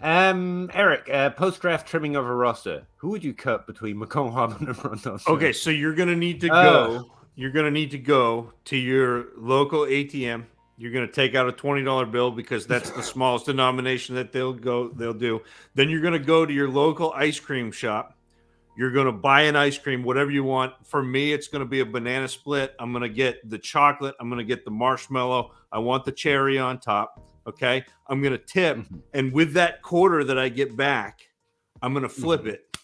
Eric, post-draft trimming of a roster. Who would you cut between McCall Hardman and Rondon? Okay, so you're gonna need to go. You're gonna need to go to your local ATM. You're gonna take out a $20 bill because that's the smallest denomination that they'll do. Then you're gonna go to your local ice cream shop. You're gonna buy an ice cream, whatever you want. For me, it's gonna be a banana split. I'm gonna get the chocolate. I'm gonna get the marshmallow. I want the cherry on top. Okay, I'm gonna tip, and with that quarter that I get back, I'm gonna flip it,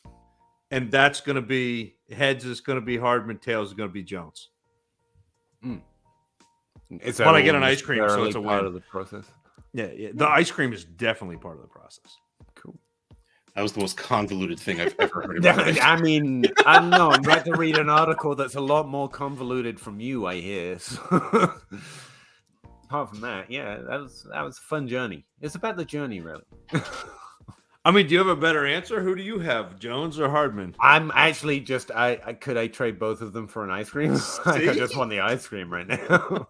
and that's gonna be heads. Is gonna be Hardman. Tails is gonna be Jones. But I get an ice cream, so it's a part win. of the process. Yeah. The ice cream is definitely part of the process. Cool. That was the most convoluted thing I've ever heard about. I mean, I don't know. I'm about to read an article that's a lot more convoluted from you, I hear. So. Apart from that, yeah, that was a fun journey. It's about the journey, really. I mean, do you have a better answer? Who do you have, Jones or Hardman? I'm actually just I trade both of them for an ice cream? I just want the ice cream right now.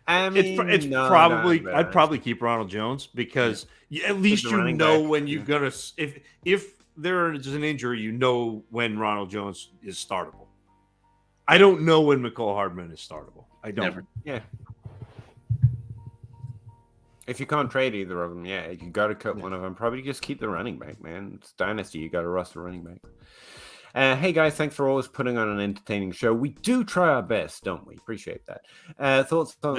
I mean, it's probably I'd probably keep Ronald Jones because at least you know when you're gonna if there is an injury, you know when Ronald Jones is startable. I don't know when McCall Hardman is startable. I don't. Never. Yeah. If you can't trade either of them, yeah, you got to cut one of them. Probably just keep the running back, man. It's Dynasty. You got to roster running back. Hey, guys, thanks for always putting on an entertaining show. We do try our best, don't we? Appreciate that. Thoughts on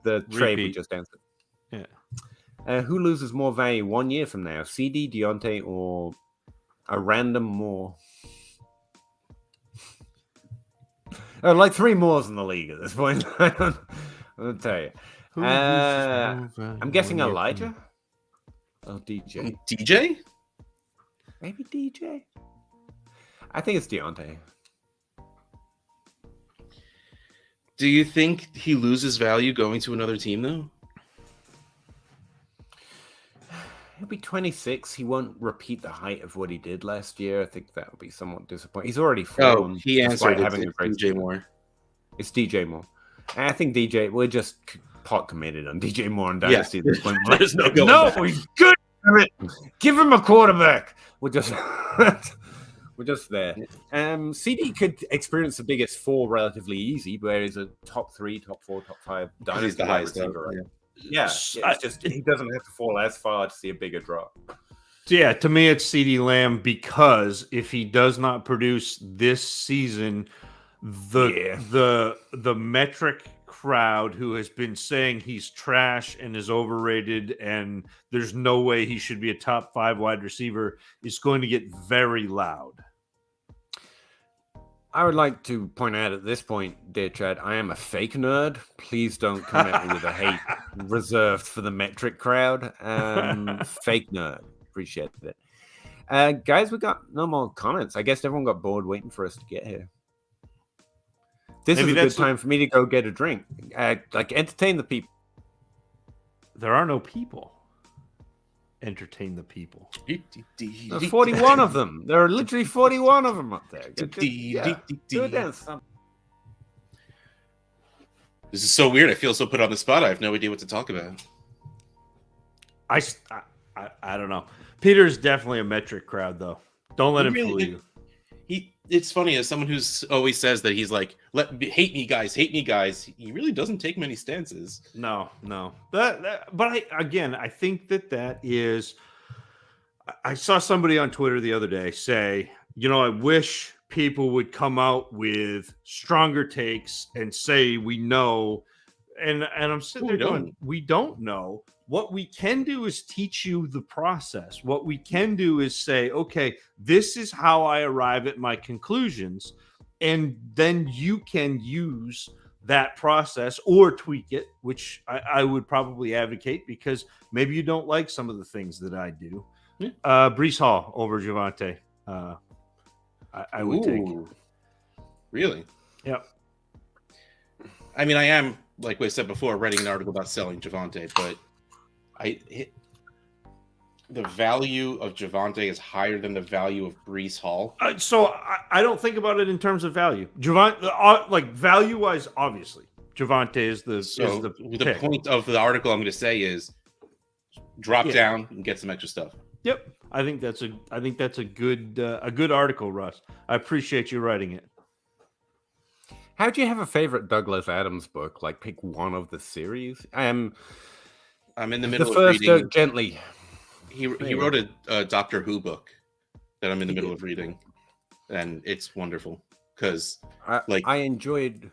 the trade we just answered? Yeah. Who loses more value 1 year from now? CD, Deontay, or a random more? Like 3 mores in the league at this point. I'll tell you. I'm guessing Elijah or DJ. DJ? Maybe DJ. I think it's Deontay. Do you think he loses value going to another team, though? He'll be 26. He won't repeat the height of what he did last year. I think that would be somewhat disappointing. He's already fallen. Oh, he answered having a great DJ Moore. It's DJ Moore. And I think DJ, we're just pot committed on DJ Moore and Dynasty at this point. There's no going back. He's good. Give him a quarterback. We're just there. CD could experience the biggest fall relatively easy, where he's a top 3, top 4, top 5 Dynasty He's the highest receiver. level, Yeah, it's just he doesn't have to fall as far to see a bigger drop. Yeah, to me, it's CD Lamb because if he does not produce this season, the metric crowd who has been saying he's trash and is overrated and there's no way he should be a top 5 wide receiver is going to get very loud. I would like to point out at this point, dear Chad, I am a fake nerd. Please don't come at me with a hate reserved for the metric crowd. Fake nerd. Appreciate it. Guys, we got no more comments. I guess everyone got bored waiting for us to get here. This is a good time for me to go get a drink. Entertain the people. There are no people. Entertain the people. There's 41 of them. There are literally 41 of them up there. Do a dance. This is so weird. I feel so put on the spot. I have no idea what to talk about. I don't know. Peter's definitely a metric crowd, though. Don't let him fool you. It's funny, as someone who's always says that he's like, hate me guys. He really doesn't take many stances. No. But I think that is. I saw somebody on Twitter the other day say, I wish people would come out with stronger takes and say we know. And I'm sitting there going, we don't know. What we can do is teach you the process. What we can do is say, okay, this is how I arrive at my conclusions. and then you can use that process or tweak it, which I would probably advocate because maybe you don't like some of the things that I do. Yeah. Brees Hall over Javante. I would take. Ooh, really? Yep. I mean, I am, like we said before, writing an article about selling Javante, but the value of Javante is higher than the value of Brees Hall. So I don't think about it in terms of value. Javante, like value wise, obviously, Javante is the pick. Point of the article I'm going to say is drop down and get some extra stuff. Yep, I think that's a good article, Russ. I appreciate you writing it. How do you have a favorite Douglas Adams book? Like, pick one of the series. I'm in the middle the of first reading. Gently. He wrote a Doctor Who book that I'm in the middle of reading, and it's wonderful because I enjoyed.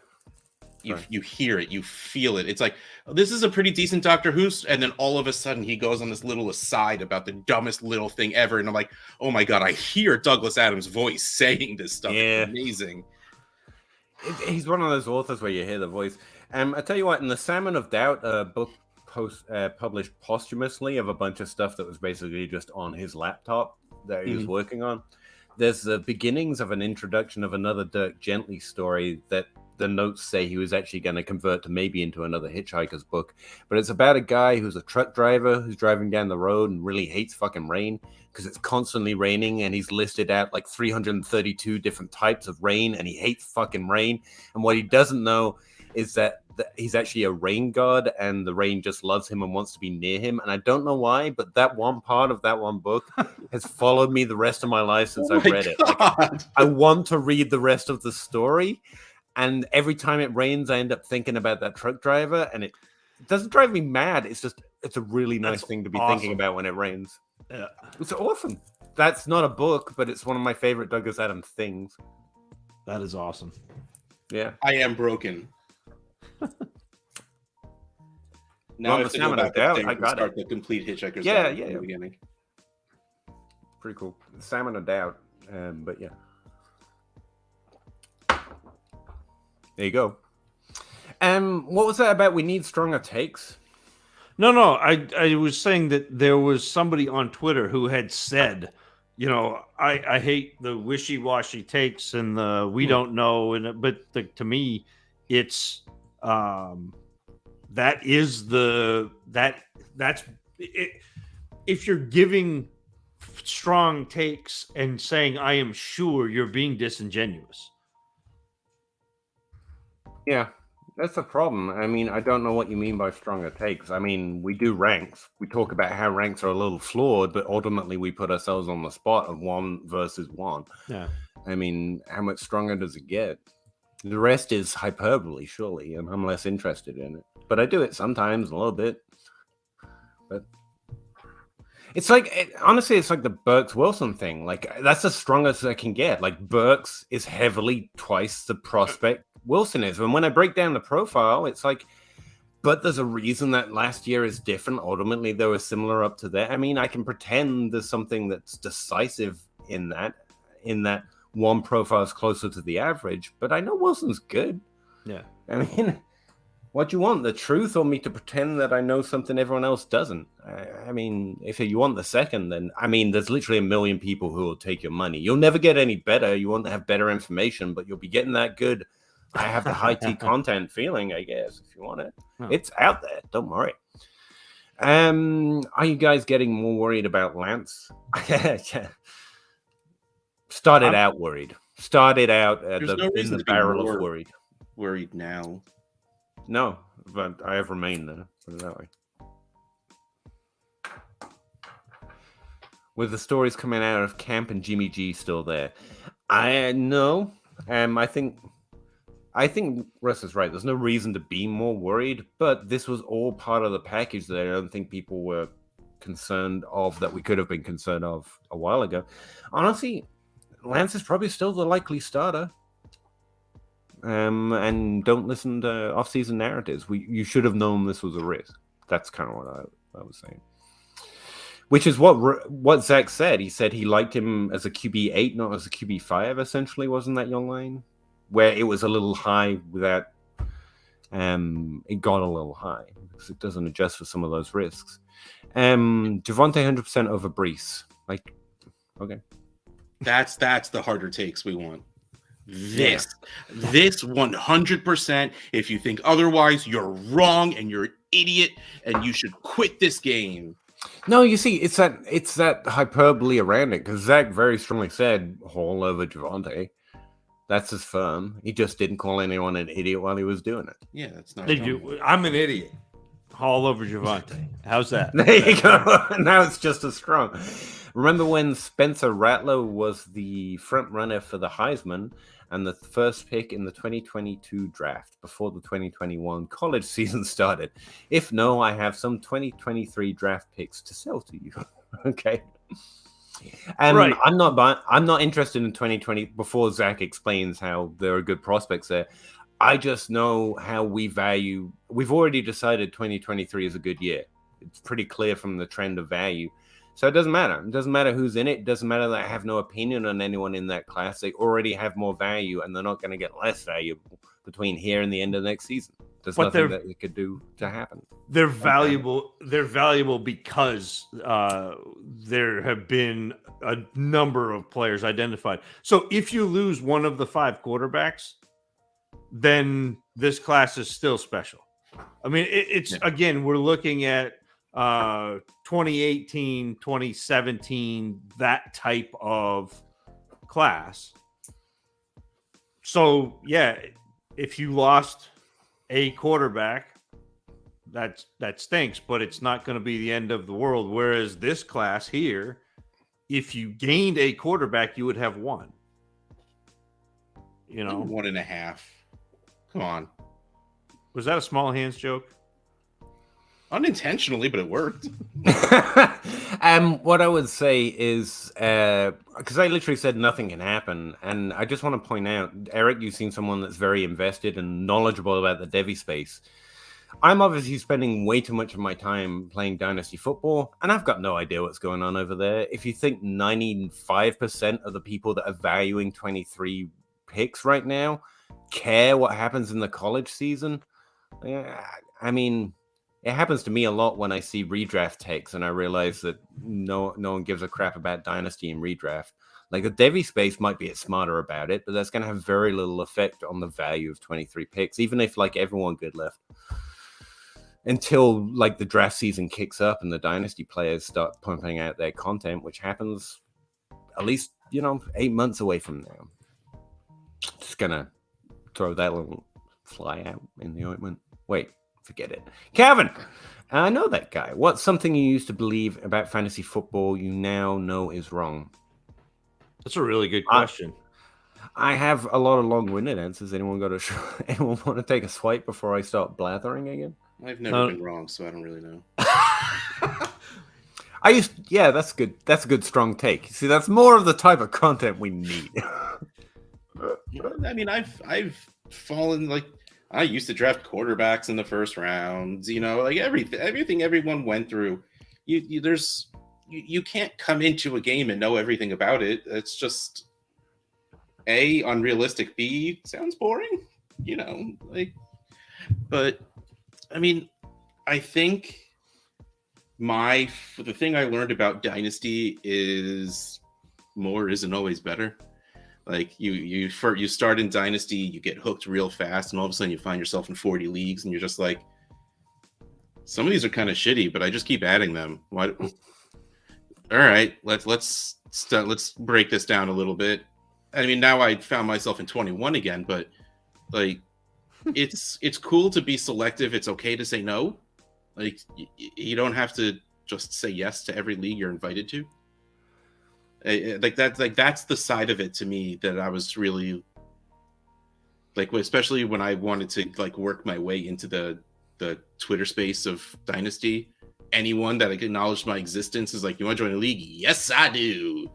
You hear it, you feel it. It's like, this is a pretty decent Doctor Who, and then all of a sudden he goes on this little aside about the dumbest little thing ever, and I'm like, oh my god, I hear Douglas Adams' voice saying this stuff. Yeah. It's amazing. He's one of those authors where you hear the voice. I tell you what, in the Salmon of Doubt, a book published posthumously of a bunch of stuff that was basically just on his laptop that he was working on. There's the beginnings of an introduction of another Dirk Gently story that the notes say he was actually going to convert to maybe into another Hitchhiker's book. But it's about a guy who's a truck driver who's driving down the road and really hates fucking rain because it's constantly raining, and he's listed out like 332 different types of rain, and he hates fucking rain. And what he doesn't know is that he's actually a rain god, and the rain just loves him and wants to be near him. And I don't know why, but that one part of that one book has followed me the rest of my life since I've read it. Like, I want to read the rest of the story, and every time it rains, I end up thinking about that truck driver, and it doesn't drive me mad. It's a really nice thing to be thinking about when it rains. Yeah, it's awesome. That's not a book, but it's one of my favorite Douglas Adams things. That is awesome. Yeah, I am broken. Now I have to go back I got start the complete Hitchhiker's Guide from the beginning. Pretty cool. Salmon of Doubt, but yeah. There you go. What was that about? We need stronger takes. No. I was saying that there was somebody on Twitter who had said, I hate the wishy-washy takes and the we don't know, but to me, it's that's it. If you're giving strong takes and saying I am sure, you're being disingenuous. Yeah, that's the problem. I mean, I don't know what you mean by stronger takes. I mean, we do ranks. We talk about how ranks are a little flawed, but ultimately we put ourselves on the spot of 1 versus 1. Yeah. I mean, how much stronger does it get? The rest is hyperbole, surely, and I'm less interested in it. But I do it sometimes, a little bit. But it's like, honestly, it's like the Burks-Wilson thing. Like, that's the strongest I can get. Like, Burks is heavily twice the prospect Wilson is. And when I break down the profile, it's like, but there's a reason that last year is different. Ultimately, they were similar up to that. I mean, I can pretend there's something that's decisive in that one profile is closer to the average, but I know Wilson's good. Yeah. I mean, what do you want? The truth, or me to pretend that I know something everyone else doesn't? I mean, if you want the second, then, I mean, there's literally 1 million people who will take your money. You'll never get any better. You won't have better information, but you'll be getting that good. I have the high T content feeling, I guess, if you want it. Oh. It's out there. Don't worry. Are you guys getting more worried about Lance? Started out worried. Started out in the barrel of worried. Worried now. No, but I have remained there. Put it that way. With the stories coming out of camp and Jimmy G still there, I know. I think Russ is right. There's no reason to be more worried, but this was all part of the package that I don't think people were concerned of, that we could have been concerned of a while ago. Honestly, Lance is probably still the likely starter. And don't listen to off-season narratives. You should have known this was a risk. That's kind of what I was saying. Which is what Zach said. He said he liked him as a QB8, not as a QB5, essentially, wasn't that your line? where it was a little high without it got a little high because it doesn't adjust for some of those risks. Javonte 100% over Brees. Like, okay. That's the harder takes we want. This 100%. If you think otherwise, you're wrong and you're an idiot and you should quit this game. No, you see, it's that hyperbole around it because Zach very strongly said Hall over Javonte. That's his firm. He just didn't call anyone an idiot while he was doing it. Yeah, that's not. I'm an idiot. Hall over Javonte. How's that? There you go. Now it's just as strong. Remember when Spencer Rattler was the front runner for the Heisman and the first pick in the 2022 draft before the 2021 college season started? If no, I have some 2023 draft picks to sell to you. Okay. And Right. I'm not interested in 2020 before Zach explains how there are good prospects there. I just know how we've already decided 2023 is a good year. It's pretty clear from the trend of value. So it doesn't matter. It doesn't matter who's in it. It doesn't matter that I have no opinion on anyone in that class. They already have more value and they're not going to get less value between here and the end of next season. There's nothing that they could do to happen. They're valuable. They're valuable because there have been a number of players identified. So if you lose one of the 5 quarterbacks, then this class is still special. I mean, again, we're looking at 2018, 2017, that type of class. So yeah, if you lost a quarterback, that stinks, but it's not going to be the end of the world. Whereas this class here, if you gained a quarterback, you would have one. 1.5. Come on. Was that a small hands joke? Unintentionally, but it worked. What I would say is, because I literally said nothing can happen, and I just want to point out, Eric, you've seen someone that's very invested and knowledgeable about the Devy space. I'm obviously spending way too much of my time playing Dynasty football, and I've got no idea what's going on over there. If you think 95% of the people that are valuing 23 picks right now care what happens in the college season, I mean, it happens to me a lot when I see redraft takes and I realize that no one gives a crap about Dynasty and redraft. Like the Devy space might be smarter about it, but that's going to have very little effect on the value of 23 picks, even if like everyone good left. Until like the draft season kicks up and the Dynasty players start pumping out their content, which happens at least, 8 months away from now. Just going to throw that little fly out in the ointment. Wait. Forget it. Kevin, I know that guy. What's something you used to believe about fantasy football you now know is wrong? That's a really good question. I have a lot of long-winded answers. Anyone want to take a swipe before I start blathering again? I've never been wrong, so I don't really know. That's good. That's a good strong take. See, that's more of the type of content we need. I mean, I've fallen like. I used to draft quarterbacks in the first round, like everything everyone went through. You can't come into a game and know everything about it. It's just A, unrealistic. B, sounds boring, but I mean, I think the thing I learned about Dynasty is more isn't always better. Like you start in Dynasty, you get hooked real fast, and all of a sudden you find yourself in 40 leagues, and you're just like, some of these are kind of shitty, but I just keep adding them. Why? All right, let's break this down a little bit. I mean, now I found myself in 21 again, but like, it's cool to be selective. It's okay to say no. Like you don't have to just say yes to every league you're invited to. That's the side of it to me that I was really like, especially when I wanted to like work my way into the Twitter space of Dynasty. Anyone that acknowledged my existence is like, you want to join a league? Yes, I do.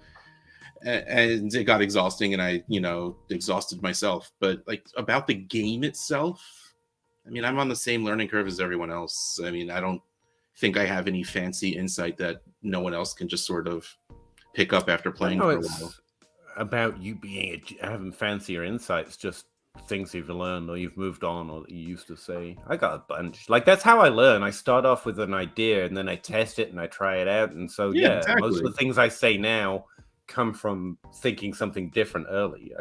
And it got exhausting, and I exhausted myself. But like about the game itself, I mean, I'm on the same learning curve as everyone else. I mean, I don't think I have any fancy insight that no one else can just sort of pick up after playing for a while. About you having fancier insights, just things you've learned or you've moved on or that you used to say? I got a bunch. Like that's how I learn. I start off with an idea and then I test it and I try it out. And so Yeah, most of exactly. the things I say now come from thinking something different early.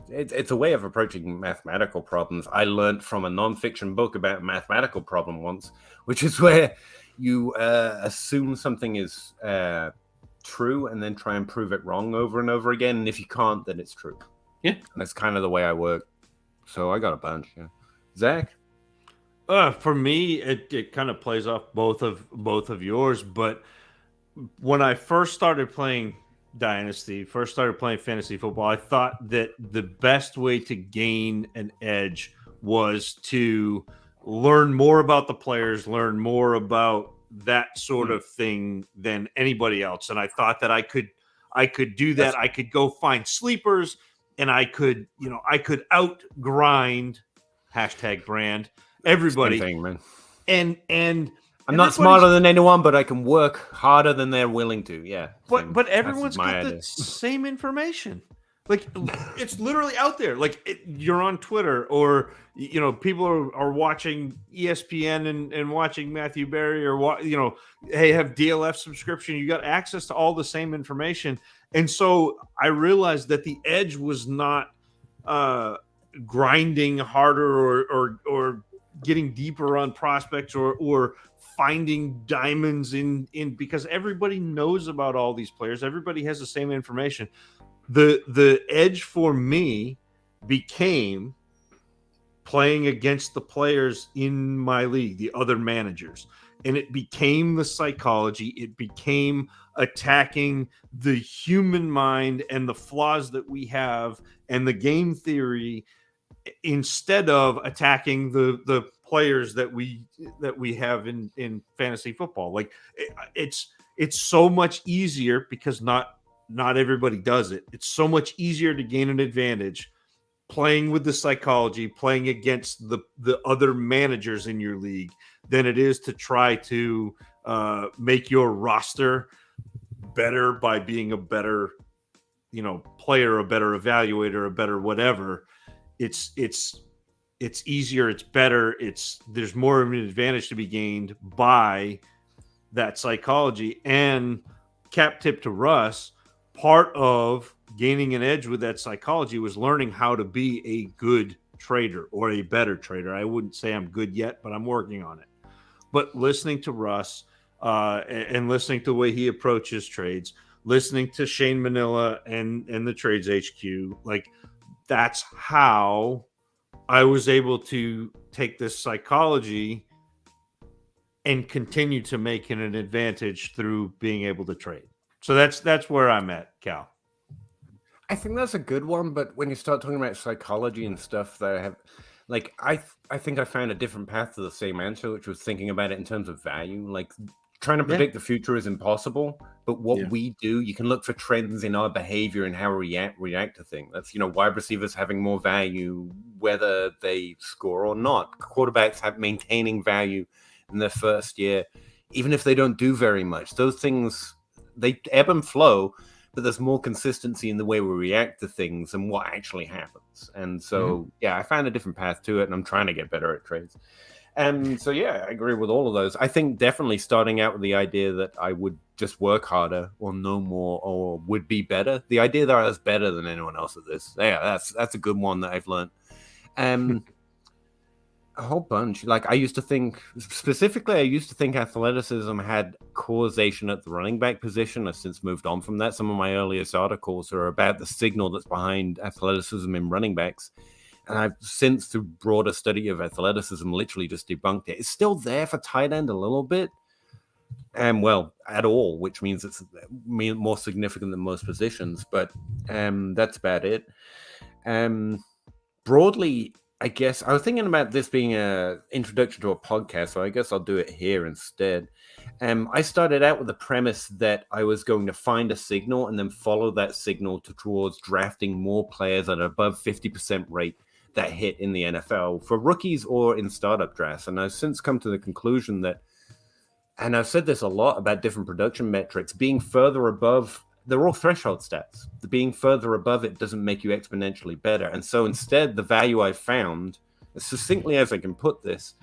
It's a way of approaching mathematical problems. I learned from a nonfiction book about a mathematical problem once, which is where you assume something is true and then try and prove it wrong over and over again. And if you can't, then it's true. Yeah. And that's kind of the way I work. So I got a bunch. Yeah. Zach? For me, it kind of plays off both of yours. But when I first started playing Dynasty, first started playing fantasy football, I thought that the best way to gain an edge was to learn more about the players, learn more about that sort of thing than anybody else. And I thought that I could do that. I could go find sleepers and I could out grind #brand everybody. Same thing, man. And I'm not smarter than anyone, but I can work harder than they're willing to. Yeah. But everyone's got idea. the same information. Like it's literally out there. Like you're on Twitter, or people are watching ESPN and watching Matthew Berry, or hey, have DLF subscription. You got access to all the same information. And so I realized that the edge was not grinding harder or getting deeper on prospects or finding diamonds in because everybody knows about all these players. Everybody has the same information. The edge for me became playing against the players in my league, the other managers. And it became the psychology. It became attacking the human mind and the flaws that we have and the game theory, instead of attacking the players that we have in fantasy football. Like it's so much easier because not everybody does it. It's so much easier to gain an advantage playing with the psychology, playing against the other managers in your league, than it is to try to make your roster better by being a better player, a better evaluator, a better whatever. It's easier, it's better, there's more of an advantage to be gained by that psychology. And cap tip to Russ, part of gaining an edge with that psychology was learning how to be a good trader or a better trader. I wouldn't say I'm good yet, but I'm working on it. But listening to Russ and listening to the way he approaches trades, listening to Shane Manila and the Trades HQ, like that's how I was able to take this psychology and continue to make it an advantage through being able to trade. So that's where I'm at, Cal. I think that's a good one, but when you start talking about psychology and stuff, that I have, like, I think I found a different path to the same answer, which was thinking about it in terms of value. Like, trying to predict the future is impossible, but what we do, you can look for trends in our behavior and how we react to things. That's, wide receivers having more value, whether they score or not. Quarterbacks maintaining value in their first year, even if they don't do very much. Those things, they ebb and flow, but there's more consistency in the way we react to things and what actually happens. And so, I found a different path to it, and I'm trying to get better at trades. And so, I agree with all of those. I think definitely starting out with the idea that I would just work harder or know more or would be better. The idea that I was better than anyone else at this. Yeah, that's a good one that I've learned. A whole bunch. Like I used to think athleticism had causation at the running back position. I've since moved on from that. Some of my earliest articles are about the signal that's behind athleticism in running backs. And I've since, through broader study of athleticism, literally just debunked it. It's still there for tight end a little bit. And at all, which means it's more significant than most positions. But that's about it. Broadly, I guess I was thinking about this being an introduction to a podcast, so I guess I'll do it here instead. I started out with the premise that I was going to find a signal and then follow that signal towards drafting more players at above 50% rate that hit in the NFL for rookies or in startup drafts. And I've since come to the conclusion that, and I've said this a lot about different production metrics, being further above they're all threshold stats. The being further above it doesn't make you exponentially better. And so instead, the value I've found, as succinctly as I can put this,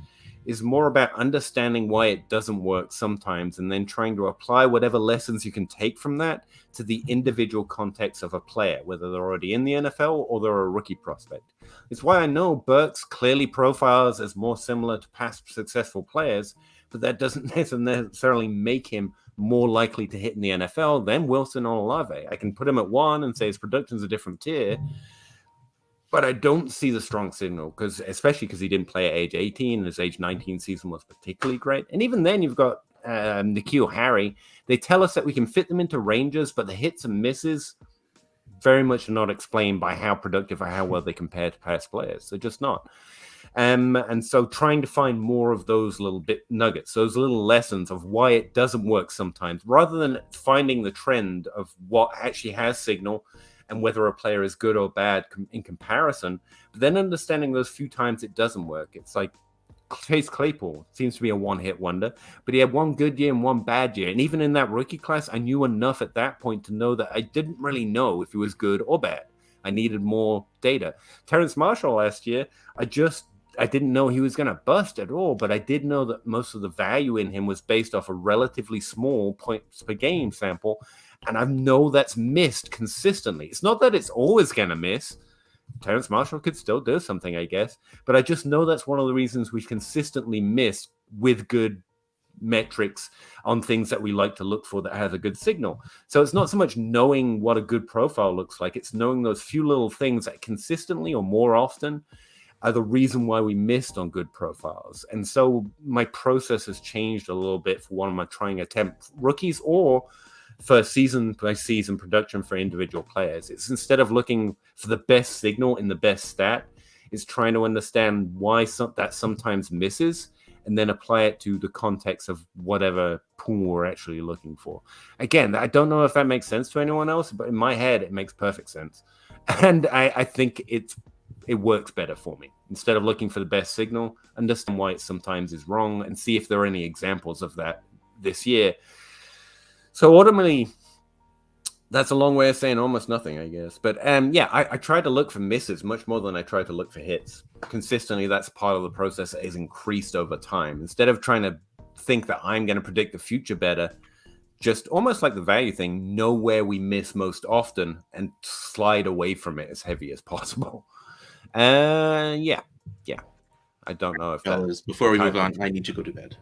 is more about understanding why it doesn't work sometimes and then trying to apply whatever lessons you can take from that to the individual context of a player, whether they're already in the NFL or they're a rookie prospect. It's why I know Burks clearly profiles as more similar to past successful players, but that doesn't necessarily make him more likely to hit in the NFL than Wilson or Olave. I can put him at 1 and say his production's a different tier, but I don't see the strong signal, especially because he didn't play at age 18 and his age 19 season was particularly great. And even then, you've got N'Keal Harry. They tell us that we can fit them into ranges, but the hits and misses very much are not explained by how productive or how well they compare to past players. They're just not. And so trying to find more of those little bit nuggets, those little lessons of why it doesn't work sometimes, rather than finding the trend of what actually has signal and whether a player is good or bad in comparison, but then understanding those few times it doesn't work. It's like Chase Claypool seems to be a one-hit wonder, but he had one good year and one bad year. And even in that rookie class, I knew enough at that point to know that I didn't really know if he was good or bad. I needed more data. Terrence Marshall last year, I didn't know he was going to bust at all, but I did know that most of the value in him was based off a relatively small points per game sample. And I know that's missed consistently. It's not that it's always going to miss. Terrence Marshall could still do something, I guess. But I just know that's one of the reasons we consistently miss with good metrics on things that we like to look for that have a good signal. So it's not so much knowing what a good profile looks like. It's knowing those few little things that consistently or more often are the reason why we missed on good profiles. And so my process has changed a little bit for one of my trying attempt rookies or for season by season production for individual players. It's instead of looking for the best signal in the best stat, it's trying to understand why that sometimes misses and then apply it to the context of whatever pool we're actually looking for. Again, I don't know if that makes sense to anyone else, but in my head, it makes perfect sense. And I think it works better for me. Instead of looking for the best signal, understand why it sometimes is wrong and see if there are any examples of that this year. So ultimately, that's a long way of saying almost nothing, I guess. But I try to look for misses much more than I try to look for hits. Consistently, that's part of the process that is increased over time. Instead of trying to think that I'm going to predict the future better, just almost like the value thing, know where we miss most often and slide away from it as heavy as possible. I don't know if Fellas, before we move on, I need to go to bed.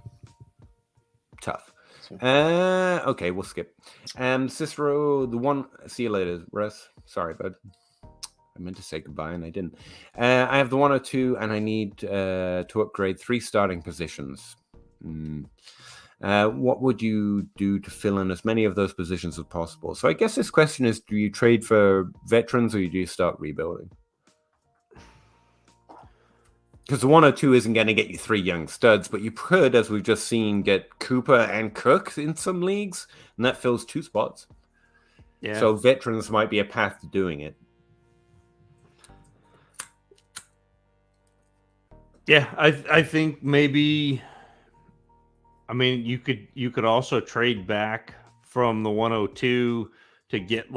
Tough. Okay, we'll skip. Cicero, the one. See you later, Russ. Sorry, bud. I meant to say goodbye and I didn't. I have the 102, and I need to upgrade 3 starting positions. What would you do to fill in as many of those positions as possible? So I guess this question is: do you trade for veterans or do you start rebuilding? Because the 102 isn't going to get you 3 young studs, but you could, as we've just seen, get Cooper and Cook in some leagues, and that fills 2 spots. Yeah. So veterans might be a path to doing it. Yeah, I think maybe. I mean, you could also trade back from the 102 to get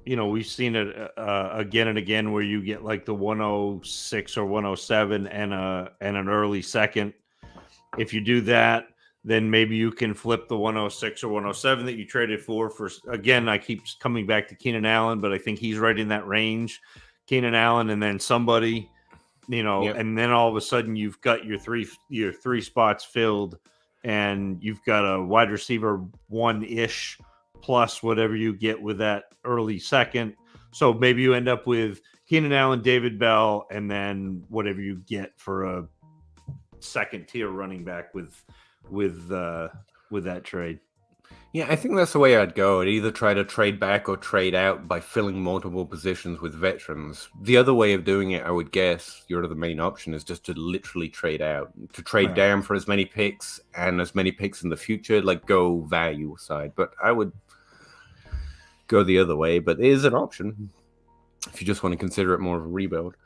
we've seen it again and again where you get like the 106 or 107 and an early second. If you do that, then maybe you can flip the 106 or 107 that you traded for. Again, I keep coming back to Keenan Allen, but I think he's right in that range. Keenan Allen and then somebody, yep. And then all of a sudden you've got your three spots filled, and you've got a wide receiver 1-ish plus whatever you get with that early second. So maybe you end up with Keenan Allen, David Bell, and then whatever you get for a second tier running back with that trade. Yeah, I think that's the way I'd go. I'd either try to trade back or trade out by filling multiple positions with veterans. The other way of doing it, I would guess, your other main option is just to literally trade out, to trade down for as many picks and as many picks in the future, like go value side. But I would go the other way, but it is an option if you just want to consider it more of a rebuild.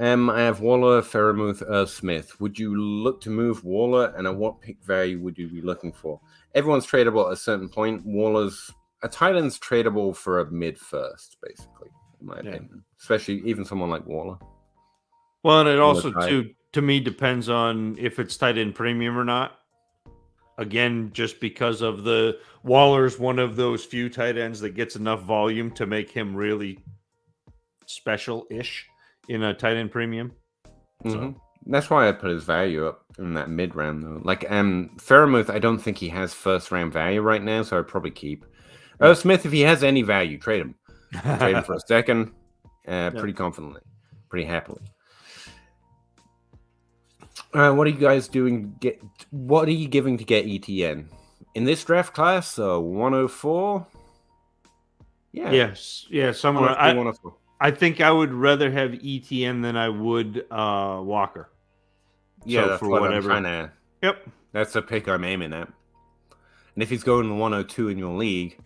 I have Waller, Freiermuth, Smith. Would you look to move Waller, and at what pick value would you be looking for? Everyone's tradable at a certain point. Waller's a tight end's tradable for a mid first, basically, in my opinion. Especially even someone like Waller. Well, and it also too, to me, depends on if it's tight end premium or not. Again, just because of the Waller's one of those few tight ends that gets enough volume to make him really special-ish in a tight end premium. So that's why I put his value up in that mid round though. Like Fairmouth, I don't think he has first round value right now, so I'd probably keep. Smith, if he has any value, trade him. Trade him for a second. Pretty confidently, pretty happily. What are you guys doing? What are you giving to get ETN in this draft class? 104. Yeah, somewhere. I think I would rather have ETN than I would Walker. Yeah, so that's for whatever. I'm trying to. Yep, that's the pick I'm aiming at. And if he's going to 102 in your league,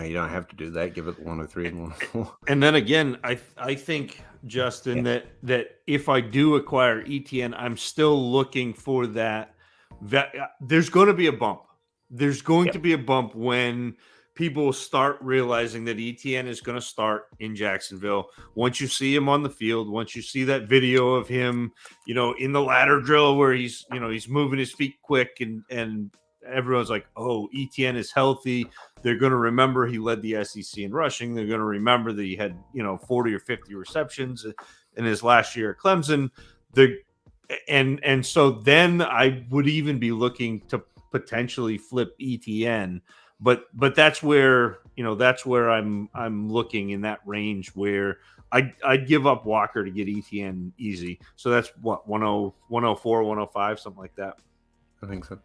you don't have to do that. Give it 103 and 104. And then again, I think, Justin, that if I do acquire ETN, I'm still looking for that. There's going to be a bump. There's going to be a bump when people start realizing that ETN is going to start in Jacksonville. Once you see him on the field, once you see that video of him, in the ladder drill where he's moving his feet quick and everyone's like, oh, ETN is healthy. They're going to remember he led the SEC in rushing. They're going to remember that he had, 40 or 50 receptions in his last year at Clemson. And so then I would even be looking to potentially flip ETN. But that's where I'm looking in that range where I'd give up Walker to get ETN easy. So that's what 104, 105, something like that. I think so.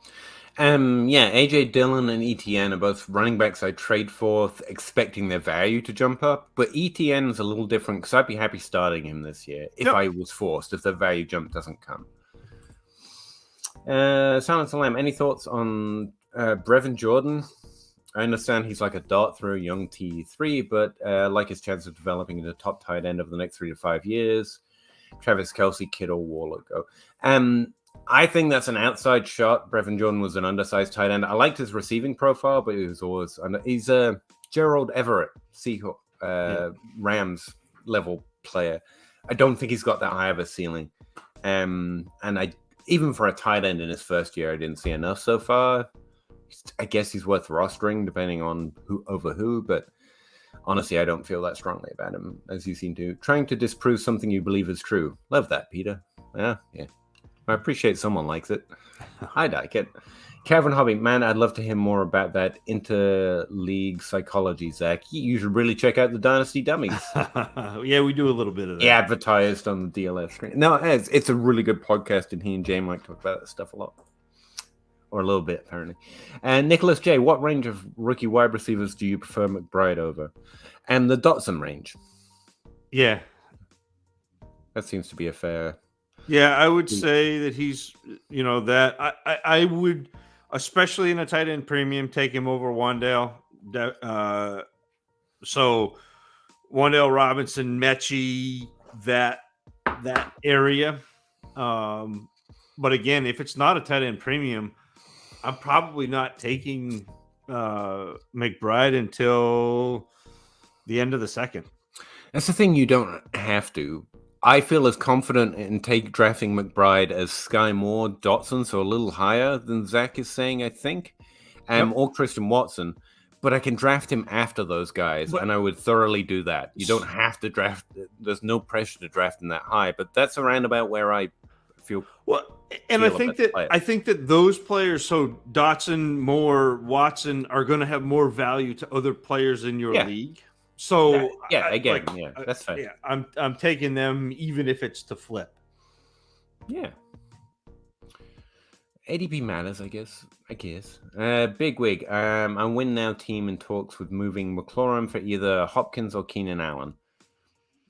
AJ Dillon and ETN are both running backs I trade for, expecting their value to jump up. But ETN is a little different because I'd be happy starting him this year if I was forced, if the value jump doesn't come. Silence Alarm, any thoughts on Brevin Jordan? I understand he's like a dart throw, young T3, but like his chance of developing into top tight end over the next 3 to 5 years. Travis Kelce, Kittle, Waller, go. I think that's an outside shot. Brevin Jordan was an undersized tight end. I liked his receiving profile, but he was always he's a Gerald Everett, Rams level player. I don't think he's got that high of a ceiling. And even for a tight end in his first year, I didn't see enough so far. I guess he's worth rostering depending on who, but honestly, I don't feel that strongly about him, as you seem to. Trying to disprove something you believe is true. Love that, Peter. Yeah. I appreciate someone likes it. I like it. Calvin Hobby, man, I'd love to hear more about that inter-league psychology, Zach. You should really check out the Dynasty Dummies. Yeah, we do a little bit of that. Yeah, advertised on the DLF screen. No, it's a really good podcast, and he and Jay might talk about that stuff a lot. Or a little bit, apparently. And Nicholas J., what range of rookie wide receivers do you prefer McBride over? And the Dotson range. Yeah. That seems to be a fair... Yeah, I would say that he's, that I would, especially in a tight end premium, take him over Wan'Dale. So Wan'Dale Robinson, Mechie, that area. But again, if it's not a tight end premium, I'm probably not taking McBride until the end of the second. That's the thing, you don't have to. I feel as confident in drafting McBride as Sky Moore, Dotson, so a little higher than Zach is saying, I think, or Christian Watson. But I can draft him after those guys, and I would thoroughly do that. You don't have to draft. There's no pressure to draft him that high, but that's around about where I feel. Well, and I think that those players, so Dotson, Moore, Watson, are going to have more value to other players in your league. So that's fine. Yeah, I'm taking them even if it's to flip. Yeah. ADP matters, I guess. Big Wig. I'm win now team in talks with moving McLaurin for either Hopkins or Keenan Allen.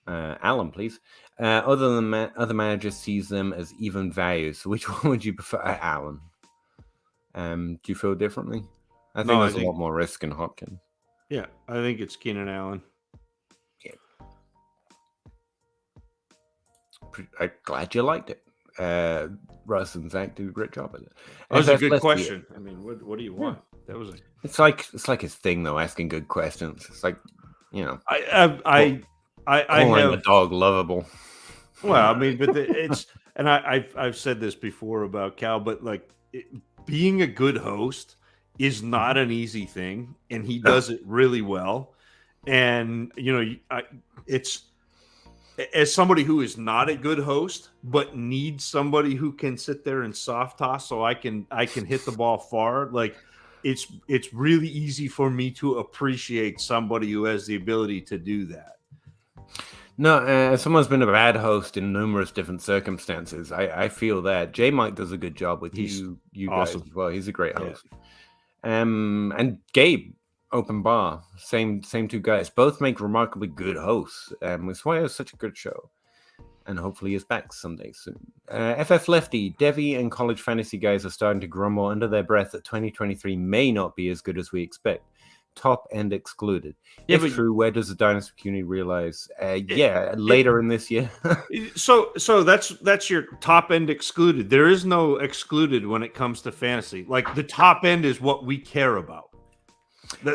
Allen, please. Other manager sees them as even values. So which one would you prefer? Allen. Do you feel differently? I think there's a lot more risk in Hopkins. Yeah, I think it's Keenan Allen. Yeah. I'm glad you liked it. Russ and Zach do a great job at it. That was a good question. I mean, what do you want? that was. It's like his thing though, asking good questions. It's like, you know, I calling have a dog lovable. Well, I mean, but it's and I've said this before about Cal, but like being a good host is not an easy thing, and he does it really well. And you know, it's as somebody who is not a good host, but needs somebody who can sit there and soft toss so I can hit the ball far. Like it's really easy for me to appreciate somebody who has the ability to do that. No, someone's been a bad host in numerous different circumstances. I feel that J Mike does a good job with you awesome. guys as well. He's a great host. Yeah. And Gabe, Open Bar, same two guys, both make remarkably good hosts. That's why it's such a good show. And hopefully he's back someday soon. FF Lefty, Devi, and College Fantasy guys are starting to grumble under their breath that 2023 may not be as good as we expect. Top end excluded. Yeah, if true, where does the Dynasty community realize? Later in this year. so that's your top end excluded. There is no excluded when it comes to fantasy. Like the top end is what we care about.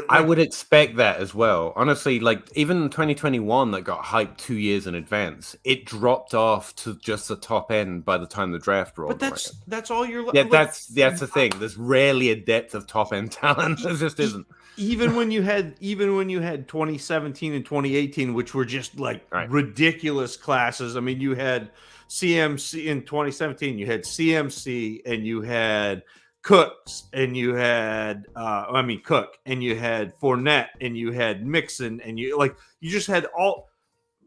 I would expect that as well. Honestly, like even 2021 that got hyped 2 years in advance, it dropped off to just the top end by the time the draft rolled. But that's all you're. Yeah, that's the thing. There's rarely a depth of top end talent. There just isn't. Even when you had 2017 and 2018, which were just like ridiculous classes. I mean, you had CMC in 2017. You had CMC and you had Cooks and you had Cook and you had Fournette and you had Mixon and you just had all,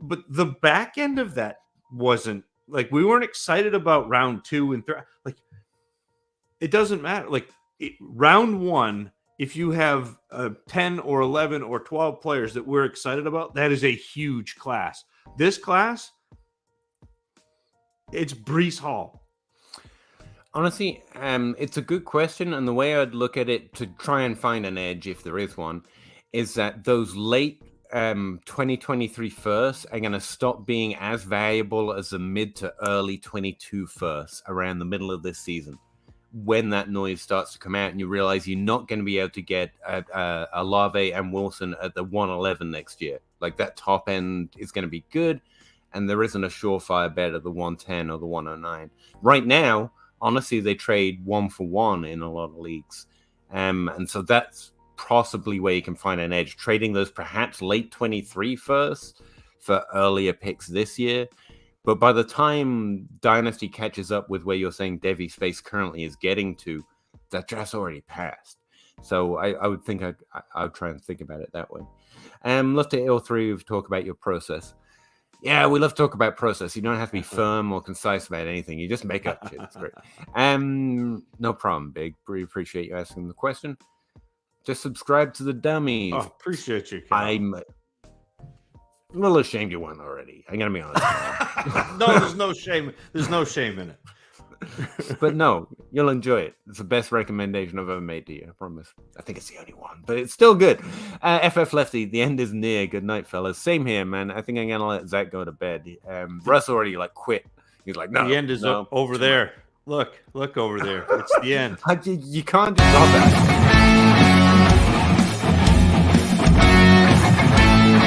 but the back end of that wasn't like we weren't excited about round 2 and 3. Like it doesn't matter. Like round 1, if you have 10 or 11 or 12 players that we're excited about, that is a huge class. This class, it's Breece Hall. Honestly, it's a good question, and the way I'd look at it to try and find an edge, if there is one, is that those late 2023 firsts are going to stop being as valuable as the mid to early 22 firsts around the middle of this season. When that noise starts to come out and you realize you're not going to be able to get Olave and Wilson at the 111 next year. Like that top end is going to be good, and there isn't a surefire bet at the 110 or the 109. Right now, honestly, they trade 1-for-1 in a lot of leagues. And so that's possibly where you can find an edge, trading those perhaps late 23 first for earlier picks this year. But by the time Dynasty catches up with where you're saying Devi space currently is getting to, that draft's already passed. So I would think I would try and think about it that way. Love to all three of talk about your process. Yeah, we love to talk about process. You don't have to be firm or concise about anything. You just make up shit. It's great. No problem, Big. We appreciate you asking the question. Just subscribe to the dummies. Oh, appreciate you, Cal. I'm a little ashamed you won already. I'm gonna be honest. No, there's no shame. There's no shame in it. But no, you'll enjoy it. It's the best recommendation I've ever made to you. I promise. I think it's the only one, but it's still good. FF Lefty, the end is near. Good night, fellas. Same here, man. I think I'm gonna let Zach go to bed. Russ already quit. He's like, no, the end is over there. Look over there. It's the end. You can't just drop that.